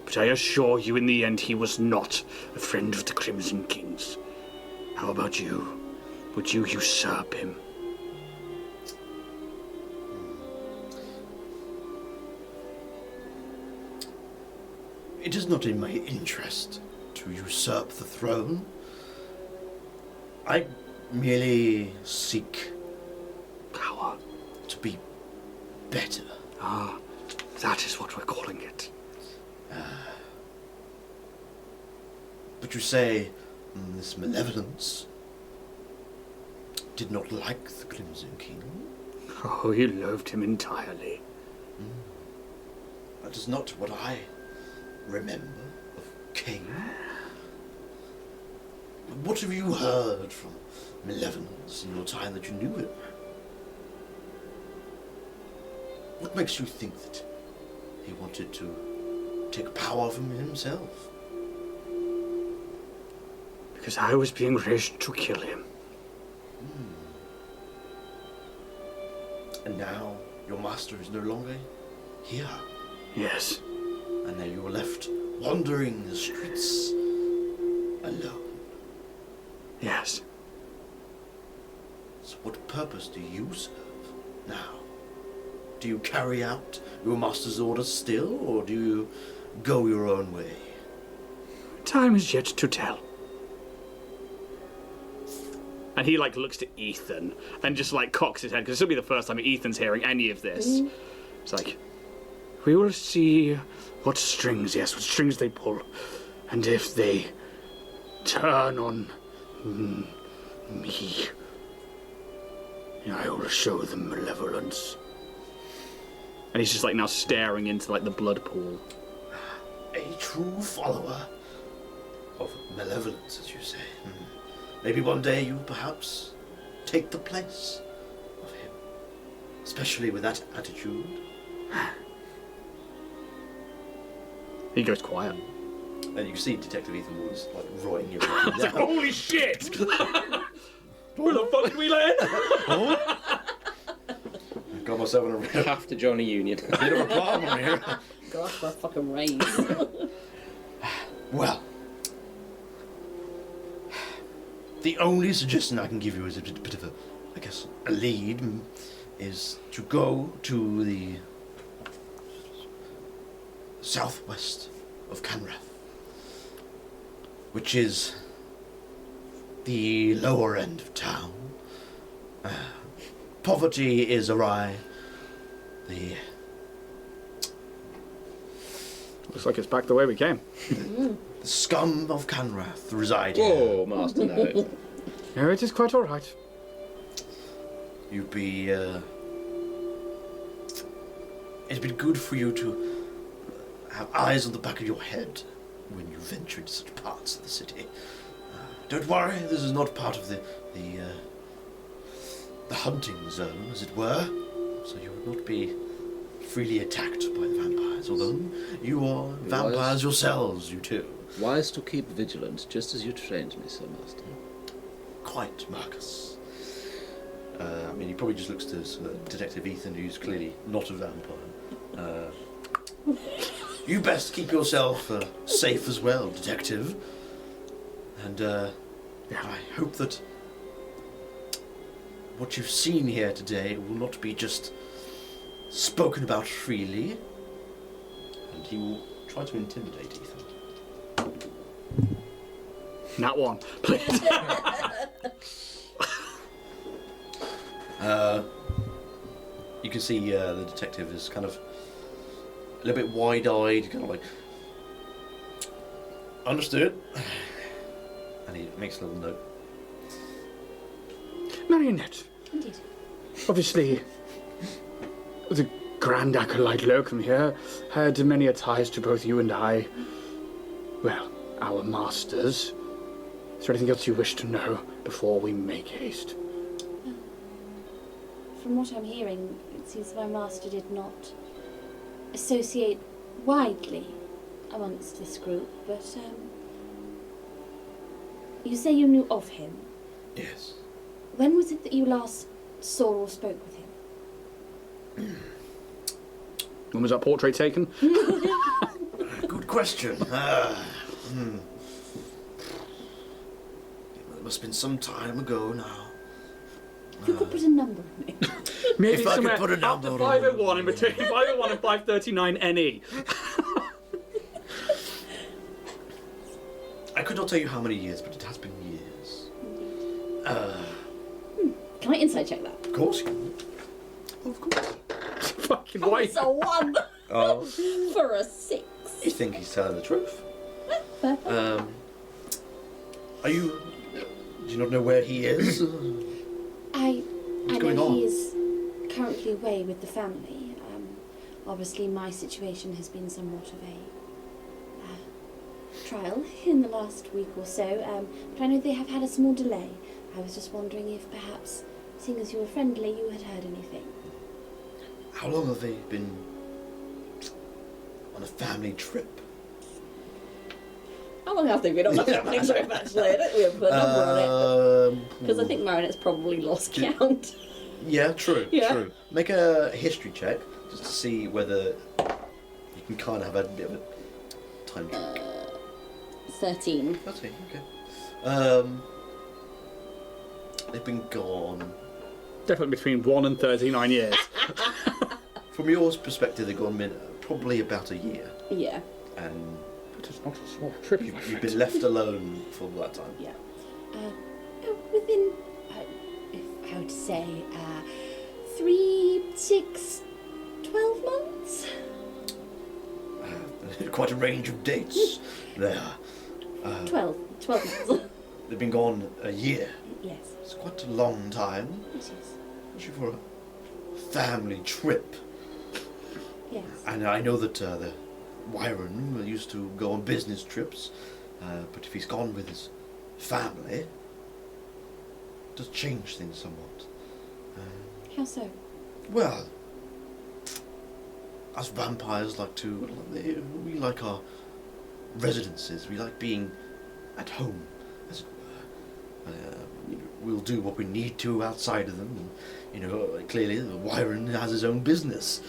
but I assure you in the end he was not a friend of the Crimson King's. How about you? Would you usurp him? It is not in my interest to usurp the throne. I merely seek Power. to be better. Ah, that is what we're calling it. But you say this Malevolence did not like the Crimson King? Oh, you loathed him entirely. That is not what I remember of Cain. What have you heard from Malevolence in your time that you knew him? What makes you think that he wanted to take power from himself? Because I was being raised to kill him. And now your master is no longer here. Yes. And now you are left wandering the streets alone. Yes. So what purpose do you serve now? Do you carry out your master's orders still, or do you go your own way? Time is yet to tell. And he looks to Ethan and just cocks his head, because this will be the first time Ethan's hearing any of this. It's we will see what strings they pull, and if they turn on me, I will show them Malevolence. And he's just now staring into the blood pool. A true follower of Malevolence, as you say. Maybe one day you perhaps take the place of him, especially with that attitude. He goes quiet. And you see Detective Ethan Woods roaring you. Holy shit! Who the fuck did we let in? Got myself in a real Have to join a union. bit of a problem here. Go off for a fucking raise. Well, the only suggestion I can give you is a bit of a lead, is to go to the southwest of Kanrath, which is the lower end of town. Poverty is awry. The Looks like it's back the way we came. scum of Kanrath reside here. Whoa, Master, no. No, it is quite all right. You'd be, it'd be good for you to have eyes on the back of your head when you venture into such parts of the city. Don't worry, this is not part of the hunting zone, as it were, so you would not be freely attacked by the vampires, although you are vampires yourselves, you too. Wise to keep vigilant, just as you trained me, Sir Master. Quite, Marcus. He probably just looks to Detective Ethan, who's clearly not a vampire. You best keep yourself safe as well, Detective. And Yeah. I hope that what you've seen here today will not be just spoken about freely. And he will try to intimidate Ethan. That one, please. You can see the detective is kind of a little bit wide-eyed, kind of like, understood. And he makes a little note. Marionette, Indeed. obviously, the Grand Acolyte Locum here had many a ties to both you and I. Well, our masters. Is there anything else you wish to know before we make haste? From what I'm hearing, it seems my master did not associate widely amongst this group, but you say you knew of him. Yes. When was it that you last saw or spoke with him? When was that portrait taken? Good question. It must have been some time ago now. If you could put a number on it. Maybe If I could somewhere put a up to number on 501 in between 501 and 539 NE. I could not tell you how many years, but it has been years. Can I insight check that? Of course. Of course. Fucking white. It's a 1 Oh, for a 6. you think he's telling the truth? Are you... Do you not know where he is? I going know on? he is currently away with the family. Obviously, my situation has been somewhat of a trial in the last week or so, but I know they have had a small delay. I was just wondering if perhaps, seeing as you were friendly, you had heard anything. How long have they been on a family trip? How long have they been on the family trip, actually? I don't think we have put a number on it. Because I think Marinette's probably lost count. Yeah, true, Yeah. true. Make a history check just to see whether you can kind of have a bit of a time check. 13. That's it, okay. They've been gone. Definitely between 1 and 39 years. From your perspective, they've gone probably about a year. Yeah. And It is not a small trip, my you've friend. been left alone for that time. Yeah. Within, if I would say, 3, 6, 12 months? Quite a range of dates there. 12 months. They've been gone a year. Yes, It's quite a long time, it is. especially for a family trip. Yes. And I know that the Wyron used to go on business trips, but if he's gone with his family, it does change things somewhat. How so? Well, us vampires we like our residences. We like being at home, as it were. We'll do what we need to outside of them. And, clearly the Wyron has his own business,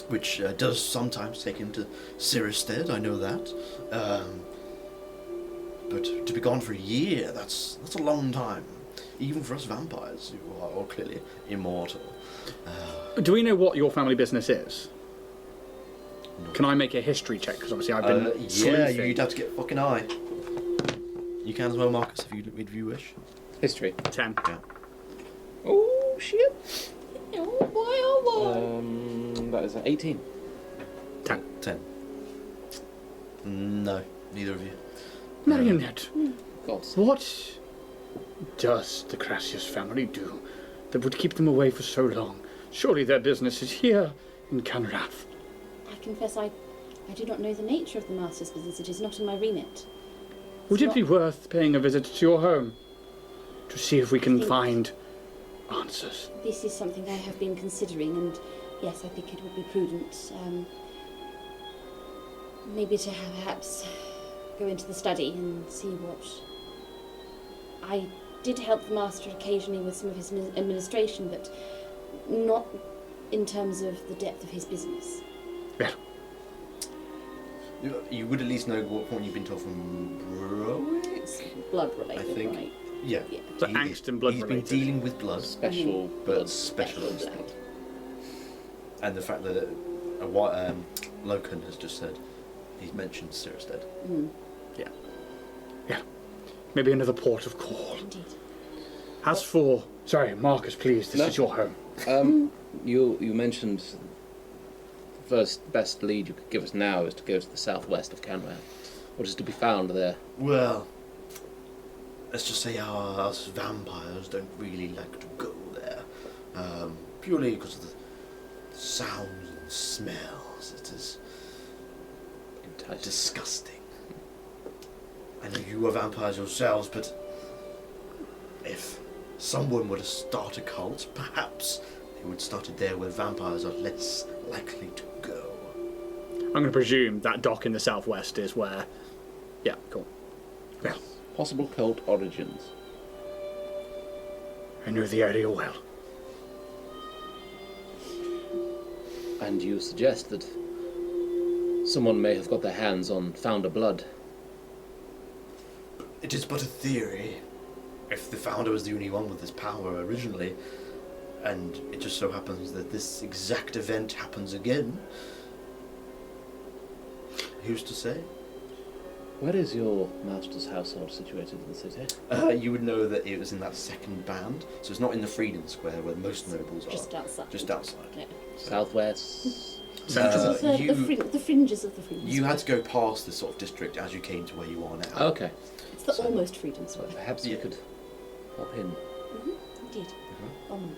which does sometimes take him to Cyherested. I know that. But to be gone for a year, that's a long time. Even for us vampires, who are all clearly immortal. Do we know what your family business is? No. Can I make a history check? Because obviously I've been Yeah, sleuthing. you'd have to get a fucking eye. You can as well, Marcus, if you wish. History. 10. Yeah. Oh shit. Oh boy, oh boy. That is an 18. 10. 10. No, neither of you. Marionette, Gods. what does the Gracious family do that would keep them away for so long? Surely their business is here in Kanrath. I confess I do not know the nature of the master's business. It is not in my remit. Would it be worth paying a visit to your home to see if we can think- find answers? This is something I have been considering, and yes, I think it would be prudent. Maybe to perhaps go into the study and see what. I did help the master occasionally with some of his administration, but not in terms of the depth of his business. Well, You would at least know what point you've been told from Browick? it's blood related, I think- right? Yeah. Yeah. So angst and blood He's related. been dealing with blood, Special but blood. specialist. Blood. And the fact that Loken has just said he's mentioned Cyherested. Mm. Yeah. Maybe another port of call. Indeed. As for... Sorry, Marcus, please, this No. is your home. You mentioned the first best lead you could give us now is to go to the southwest of Kanrath. What is to be found there? Well, let's just say us vampires don't really like to go there. Purely because of the sounds and smells. It is Enticing. disgusting. I know you are vampires yourselves, but if someone were to start a cult, perhaps they would start it there where vampires are less likely to go. I'm going to presume that dock in the southwest is where... Yeah, cool. Yeah, Possible cult origins. I know the area well. And you suggest that someone may have got their hands on Founder Blood. It is but a theory. If the founder was the only one with this power originally, and it just so happens that this exact event happens again, who's to say? Where is your master's household situated in the city? You would know that it was in that second band, so it's not in the Freedom Square where most nobles are. Just outside. Just outside. Yeah. Southwest? Uh, The fringes of the freedom. You had to go past this sort of district as you came to where you are now. Okay. It's the so- almost freedom square. Perhaps you Yeah. could hop in. Indeed. Or not.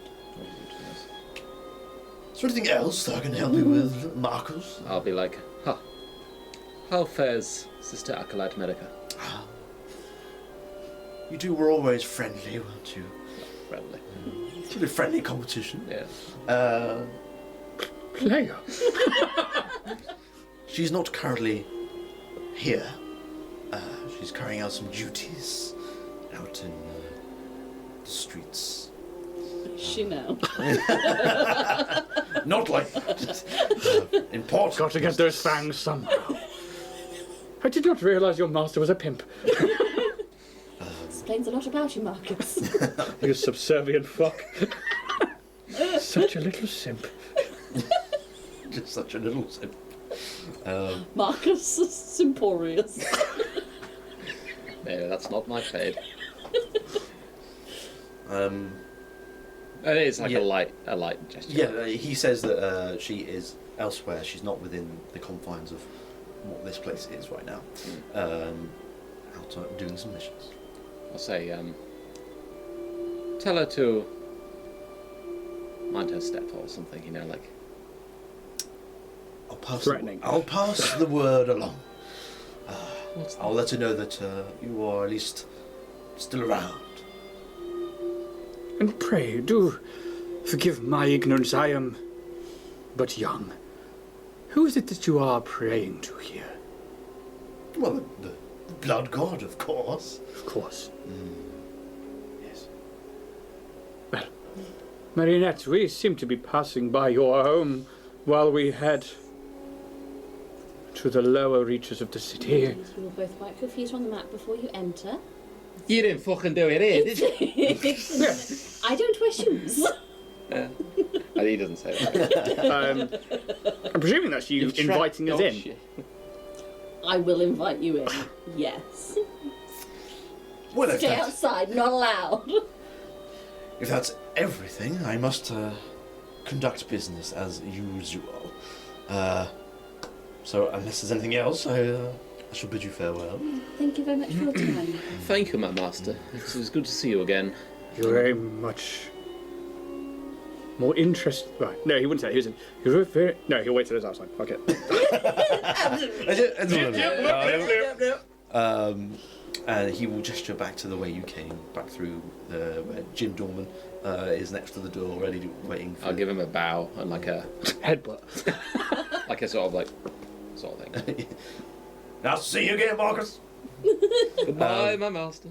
Is there anything else that I can help you with, Marcus? I'll be like, huh. How fares Sister Acolyte Medica? You two were always friendly, weren't you? Friendly. It's a friendly competition. Yeah. Player. She's not currently here. She's carrying out some duties out in the streets. She now. Not like important. Got to get those fangs somehow. I did not realise your master was a pimp. Explains a lot about you, Marcus. You subservient fuck. Such a little simp. Just such a little simp. Marcus Simporius. No, that's not my fade. Um, It is like Yeah. a light gesture. yeah, he says that she is elsewhere. She's not within the confines of what this place is right now. Out doing some missions. I'll say, tell her to mind her step or something, you know, like. Threatening. I'll pass the word along. What's I'll let her know that you are at least still around. And pray, do forgive my ignorance. I am but young. Who is it that you are praying to here? Well, the blood god, of course. Of course. Yes. Well, Marinette, we seem to be passing by your home while we head to the lower reaches of the city. You will both wipe your feet on the mat before you enter. You didn't fucking do it here, did you? I don't wear shoes. Yeah. He doesn't say that. I'm presuming that's you You've inviting us tracked in. your shit. I will invite you in. Yes. Well, if Stay that's, outside, not allowed. if that's everything, I must conduct business as usual. So, unless there's anything else, I shall bid you farewell. Thank you very much for your time. Thank you, my master. It was good to see you again. You're very much more interested. Right? No, he wouldn't say. He was. You're very. No, he'll wait till it's outside. Okay. And he will gesture back to the way you came, back through where Jim Dorman is next to the door, ready to waiting for. I'll give him a bow and like a Headbutt. sort of thing. Now see you again, Marcus. Goodbye, my master.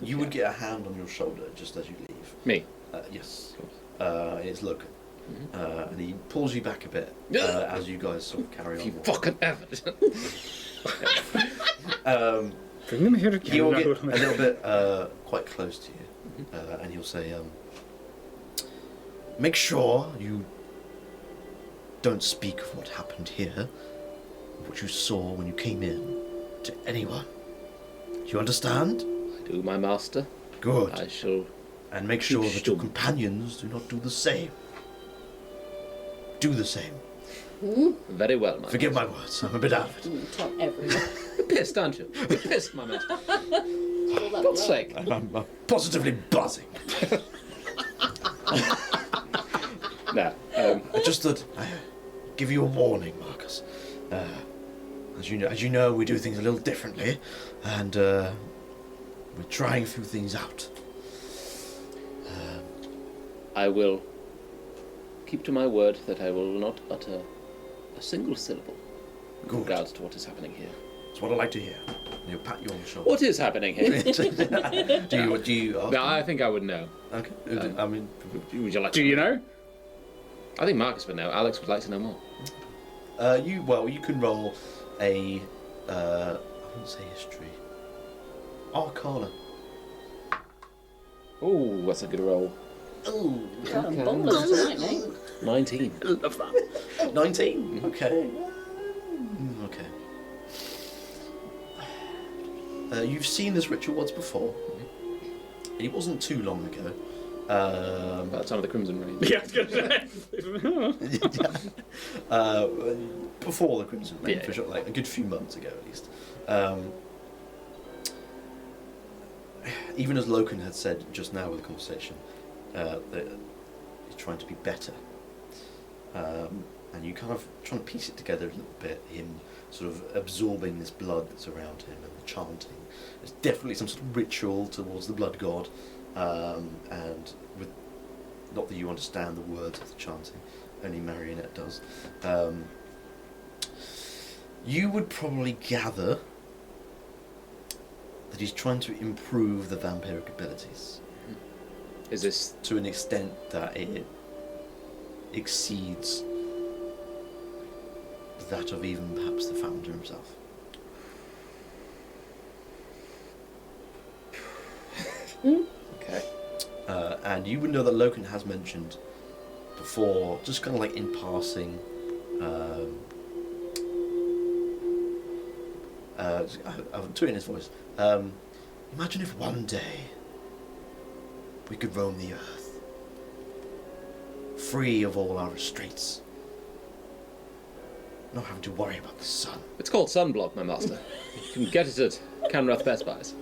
You would get a hand on your shoulder just as you leave. Me. Yes. It's Logan. And he pulls you back a bit as you guys sort of carry If you on. fucking ever. Bring them here again. He'll get a little bit quite close to you, and he'll say, make sure you don't speak of what happened here, what you saw when you came in, to anyone. Do you understand? I do, my master. Good. I shall. And make sure that your stum. companions do not do the same. Do the same. Very well, my Forgive master. my words, I'm a bit out of it. Tell everyone. You're pissed, aren't you? You're pissed, my master. All that God's love. sake. I'm positively buzzing. No. Just that I give you a warning, Marcus. As you know, we do things a little differently, and we're trying a few things out. I will keep to my word that I will not utter a single syllable in Good. regards to what is happening here. That's what I like to hear. And he'll pat you on the shoulder. What is happening here? Do you ask No, him? I think I would know. Okay. I mean, Would you like Do to you know? I think Marcus would know. Alex would like to know more. you can roll a I wouldn't say history. Arcana. Oh, that's a good roll. Oh, God, I'm bowling tonight, mate. 19. Love that. 19. Okay. Okay. You've seen this ritual once before. It wasn't too long ago. About time of the Crimson Reign. Yeah, I was going to say. Before the Crimson Reign, Yeah, for sure, like a good few months ago at least. Even as Loken had said just now with the conversation, that he's trying to be better. And you kind of trying to piece it together a little bit, him sort of absorbing this blood that's around him and the chanting. There's definitely some sort of ritual towards the blood god, and with, not that you understand the words of the chanting, only Marionette does. You would probably gather that he's trying to improve the vampiric abilities Is this... to an extent that it exceeds that of even perhaps the founder himself. Okay. And you would know that Loken has mentioned before, just kind of like in passing, I'll do it in his voice. Imagine if one day we could roam the earth, free of all our restraints, not having to worry about the sun. It's called sunblock, my master. You can get it at Kanrath Best Buys.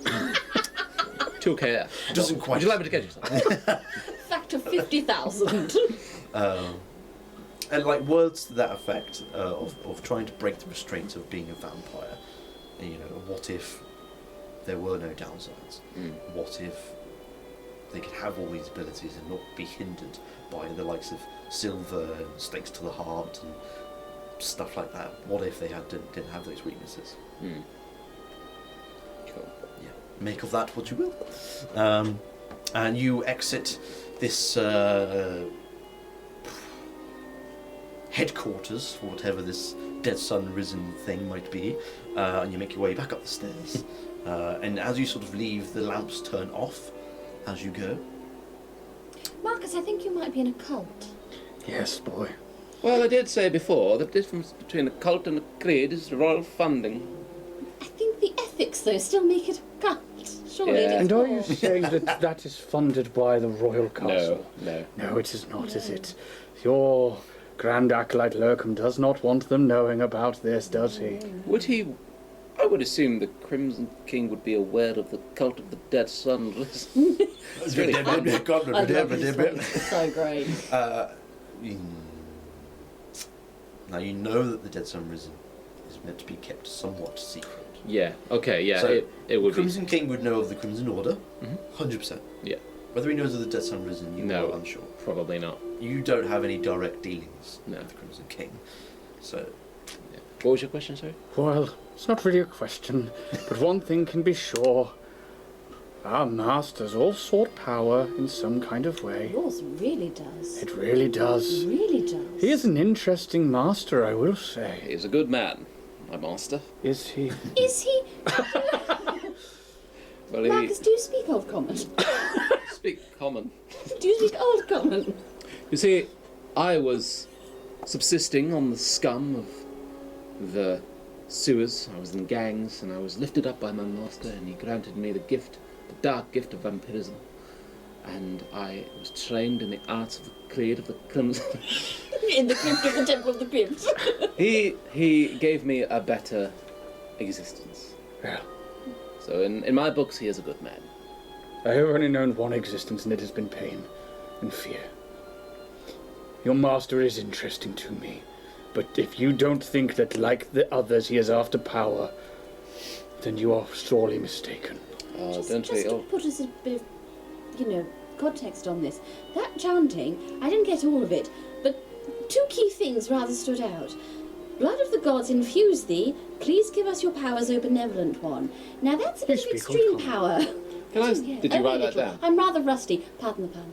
2KF. Doesn't quite. Would you like me to get you something? Factor 50,000. And like words to that effect of trying to break the restraints of being a vampire. And, you know, what if there were no downsides? What if they could have all these abilities and not be hindered by the likes of silver and stakes to the heart and stuff like that? What if they didn't have those weaknesses? Cool. Yeah, make of that what you will. And you exit this headquarters for whatever this dead sun risen thing might be, and you make your way back up the stairs. And as you sort of leave, the lamps turn off as you go. Marcus, I think you might be in a cult. Yes, boy. Well, I did say before, the difference between a cult and a creed is royal funding. I think the ethics, though, still make it a cult. Surely Yeah. it is And are you more. saying that that is funded by the royal castle? No. No, it is not, is it? Your Grand Acolyte Lurkham does not want them knowing about this, does he? Would he... I would assume the Crimson King would be aware of the cult of the dead sun. It's really fun. I love this one. It's so great. Now you know that the dead sun risen is meant to be kept somewhat secret. Yeah, okay, yeah, So, it would Crimson King would know of the Crimson Order, Mhm. 100%. Yeah. Whether he knows of the dead sun risen, you No. are unsure. be. Probably not. You don't have any direct dealings No. with the Crimson King, so Yeah. What was your question, sorry? Well, it's not really a question, but one thing can be sure. Our masters all sought power in some kind of way. Yours really does. It really does. Really does. He is an interesting master, I will say. He's a good man. my master. Is he? Is he? Well, Marcus, do you speak Old Common? speak common. Do you speak Old Common? You see, I was subsisting on the scum of the sewers. I was in gangs, and I was lifted up by my master, and he granted me the gift, the dark gift of vampirism. And I was trained in the arts of the creed of the crimson. In the crypt of the Temple of the Crypt. He gave me a better existence. Yeah. So in my books, he is a good man. I have only known one existence, and it has been pain and fear. Your master is interesting to me, but if you don't think that, like the others, he is after power, then you are sorely mistaken. Just Don't we to all? put us a bit of, context on this. That chanting, I didn't get all of it, but two key things rather stood out. Blood of the gods infuse thee. Please give us your powers, O benevolent one. Now that's a bit of speak extreme Old power. Did you write that down? I'm rather rusty. Pardon the pun.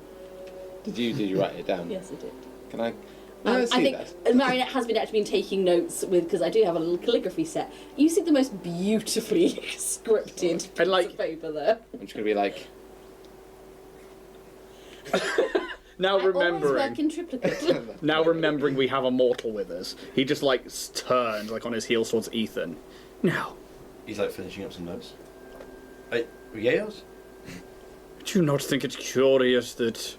Did you write it down? Yes, I did. Can I? I see I think that. Marionette has actually been taking notes because I do have a little calligraphy set. You see the most beautifully scripted piece of paper there. I'm just gonna be like, Now I always remembering, work in triplicate. now remembering we have a mortal with us, he just turned on his heels towards Ethan. Now, He's finishing up some notes. Yes? do you not think it's curious that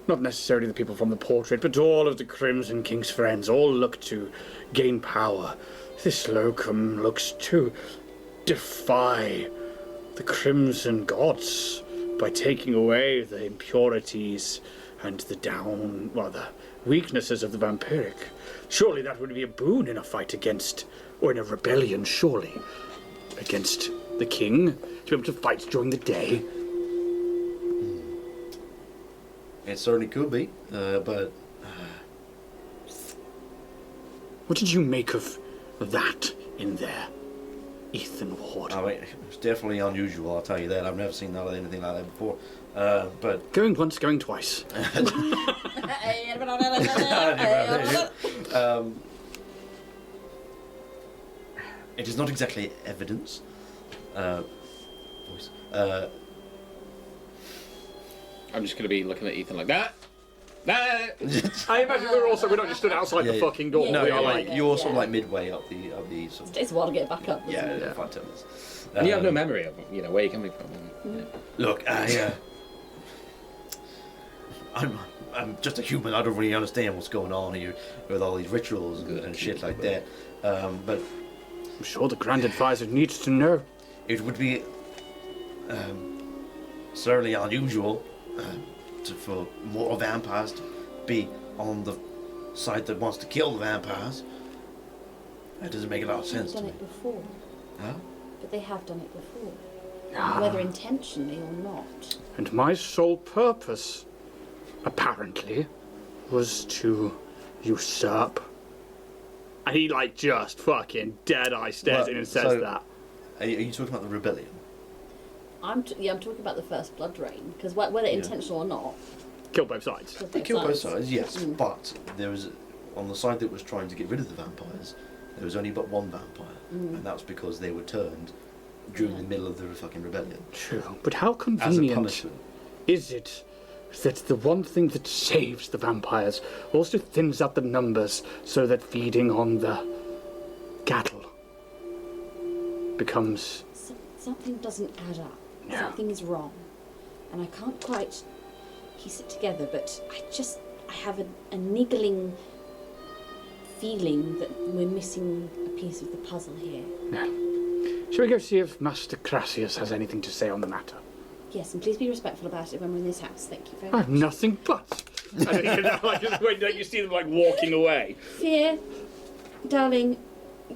not necessarily the people from the portrait, but all of the Crimson King's friends all look to gain power? This locum looks to defy the Crimson Gods by taking away the impurities and the weaknesses of the vampiric. Surely that would be a boon in a fight against, or in a rebellion, surely, against the king, to be able to fight during the day. It certainly could be, but What did you make of that in there, Ethan Ward? I mean, it's definitely unusual, I'll tell you that. I've never seen anything like that before. But Going once, going twice. it is not exactly evidence. I'm just gonna be looking at Ethan like that. That. I imagine we're not just stood outside the fucking door. No, we you're are you're sort of midway up the sort of, It's a while to get back up. yeah, Isn't it? 5 10 minutes. And you have no memory of where you're coming from. Yeah. Look, I'm just a human. I don't really understand what's going on here with all these rituals and shit like that. But I'm sure the Grand Advisor needs to know. it would be certainly unusual for more vampires to be on the side that wants to kill the vampires. That doesn't make a lot of sense They've to done me. it before. Huh? But they have done it before. Ah. Whether intentionally or not. And my sole purpose, apparently, was to usurp. And he just fucking dead-eye stares in and says that. Are you talking about the rebellion? I'm talking about the first blood rain because whether intentional or not, Kill both sides. They killed both sides, yes, but there was, on the side that was trying to get rid of the vampires, there was only but one vampire, and that was because they were turned during the middle of the fucking rebellion. True, but how As a convenient punishment. is it that the one thing that saves the vampires also thins out the numbers so that feeding on the cattle becomes... something doesn't add up. No. Something is wrong, and I can't quite piece it together. But I have a niggling feeling that we're missing a piece of the puzzle here. Shall we go see if Master Crassius has anything to say on the matter? Yes, and please be respectful about it when we're in this house. Thank you very I have much. nothing but. And just when you see them walking away. Fear, darling,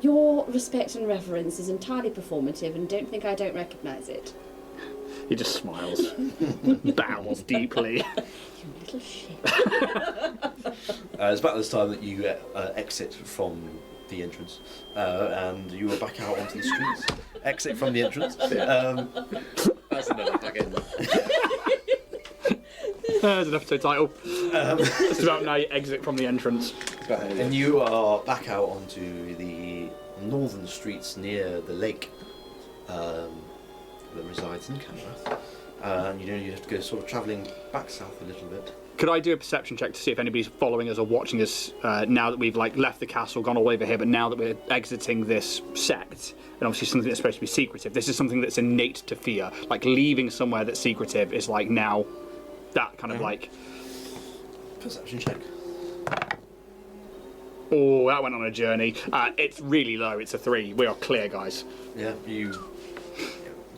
your respect and reverence is entirely performative, and don't think I don't recognise it. He just smiles, bows deeply. You little shit. It's about this time that you exit from the entrance, and you are back out onto the streets. Exit from the entrance. That's another fucking. There's an episode title. It's about now you exit from the entrance. And you are back out onto the northern streets near the lake that resides in Kanrath. And you have to go sort of travelling back south a little bit. Could I do a perception check to see if anybody's following us or watching us now that we've like left the castle, gone all over here, but now that we're exiting this sect, and obviously something that's supposed to be secretive, this is something that's innate to fear. Like leaving somewhere that's secretive is like now that kind of like... Perception check. Oh, that went on a journey. It's really low, it's a 3. We are clear, guys. Yeah, you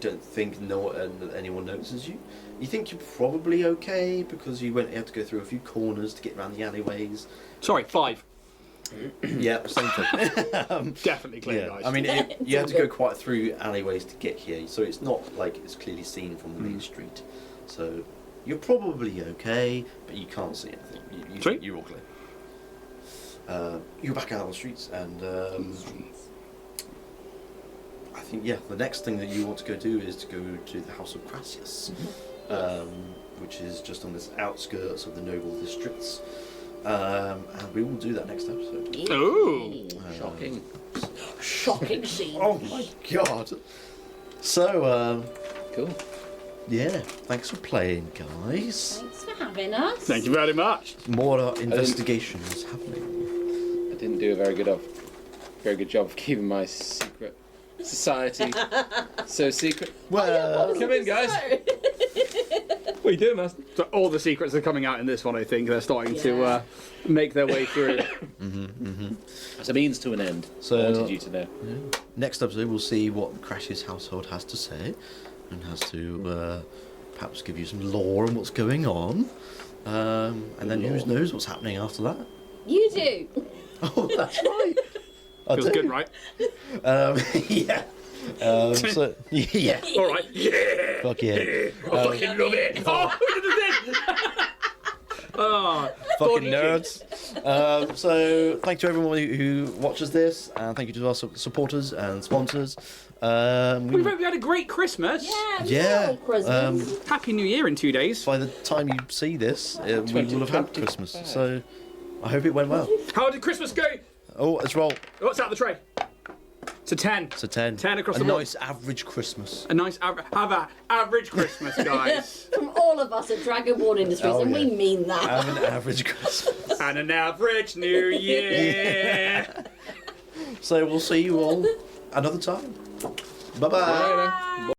don't think anyone notices you. You think you're probably okay because you had to go through a few corners to get around the alleyways. Sorry, 5. Yeah, same thing. Definitely clear, Yeah, guys. I mean, you have to go quite through alleyways to get here, so it's not like it's clearly seen from the main street. So you're probably okay, but you can't see anything. Sweet. You're all clear. You're back out on the streets, and I think the next thing that you want to go do is to go to the House of Gracius, which is just on this outskirts of the noble districts. And we will do that next episode. Ooh. Shocking. Shocking scene. Oh my god. So, Cool. yeah, thanks for playing, guys. Thanks for having us. Thank you very much. More investigations happening. I didn't do a very good job of keeping my secret society so secret. Well, Come in, guys. What are you doing, Master? So all the secrets are coming out in this one, I think. They're starting to make their way through. It's a means to an end. So- I wanted you to know. next episode we'll see what Crash's household has to say, and has to perhaps give you some lore on what's going on. And then who knows what's happening after that. You do. Oh, that's right. I Feels do. good, right? Yeah. So yeah. All right. Yeah. Fuck yeah. I fucking love it. Oh, look at this. Oh, Fucking nerds. So thank you to everyone who watches this, and thank you to our supporters and sponsors. we had a great Christmas. Yeah. Christmas. Happy New Year in 2 days. By the time you see this, we will have had Christmas. So I hope it went well. How did Christmas go? Oh, let's roll. What's out the tray? It's a 10. It's a 10. 10 across a the board. nice average Christmas. A nice have a average Christmas, guys. From all of us at Dragonborn Industries, Oh, and we yeah. mean that. Have an average Christmas. And an average New Year. So we'll see you all another time. Bye-bye. Bye.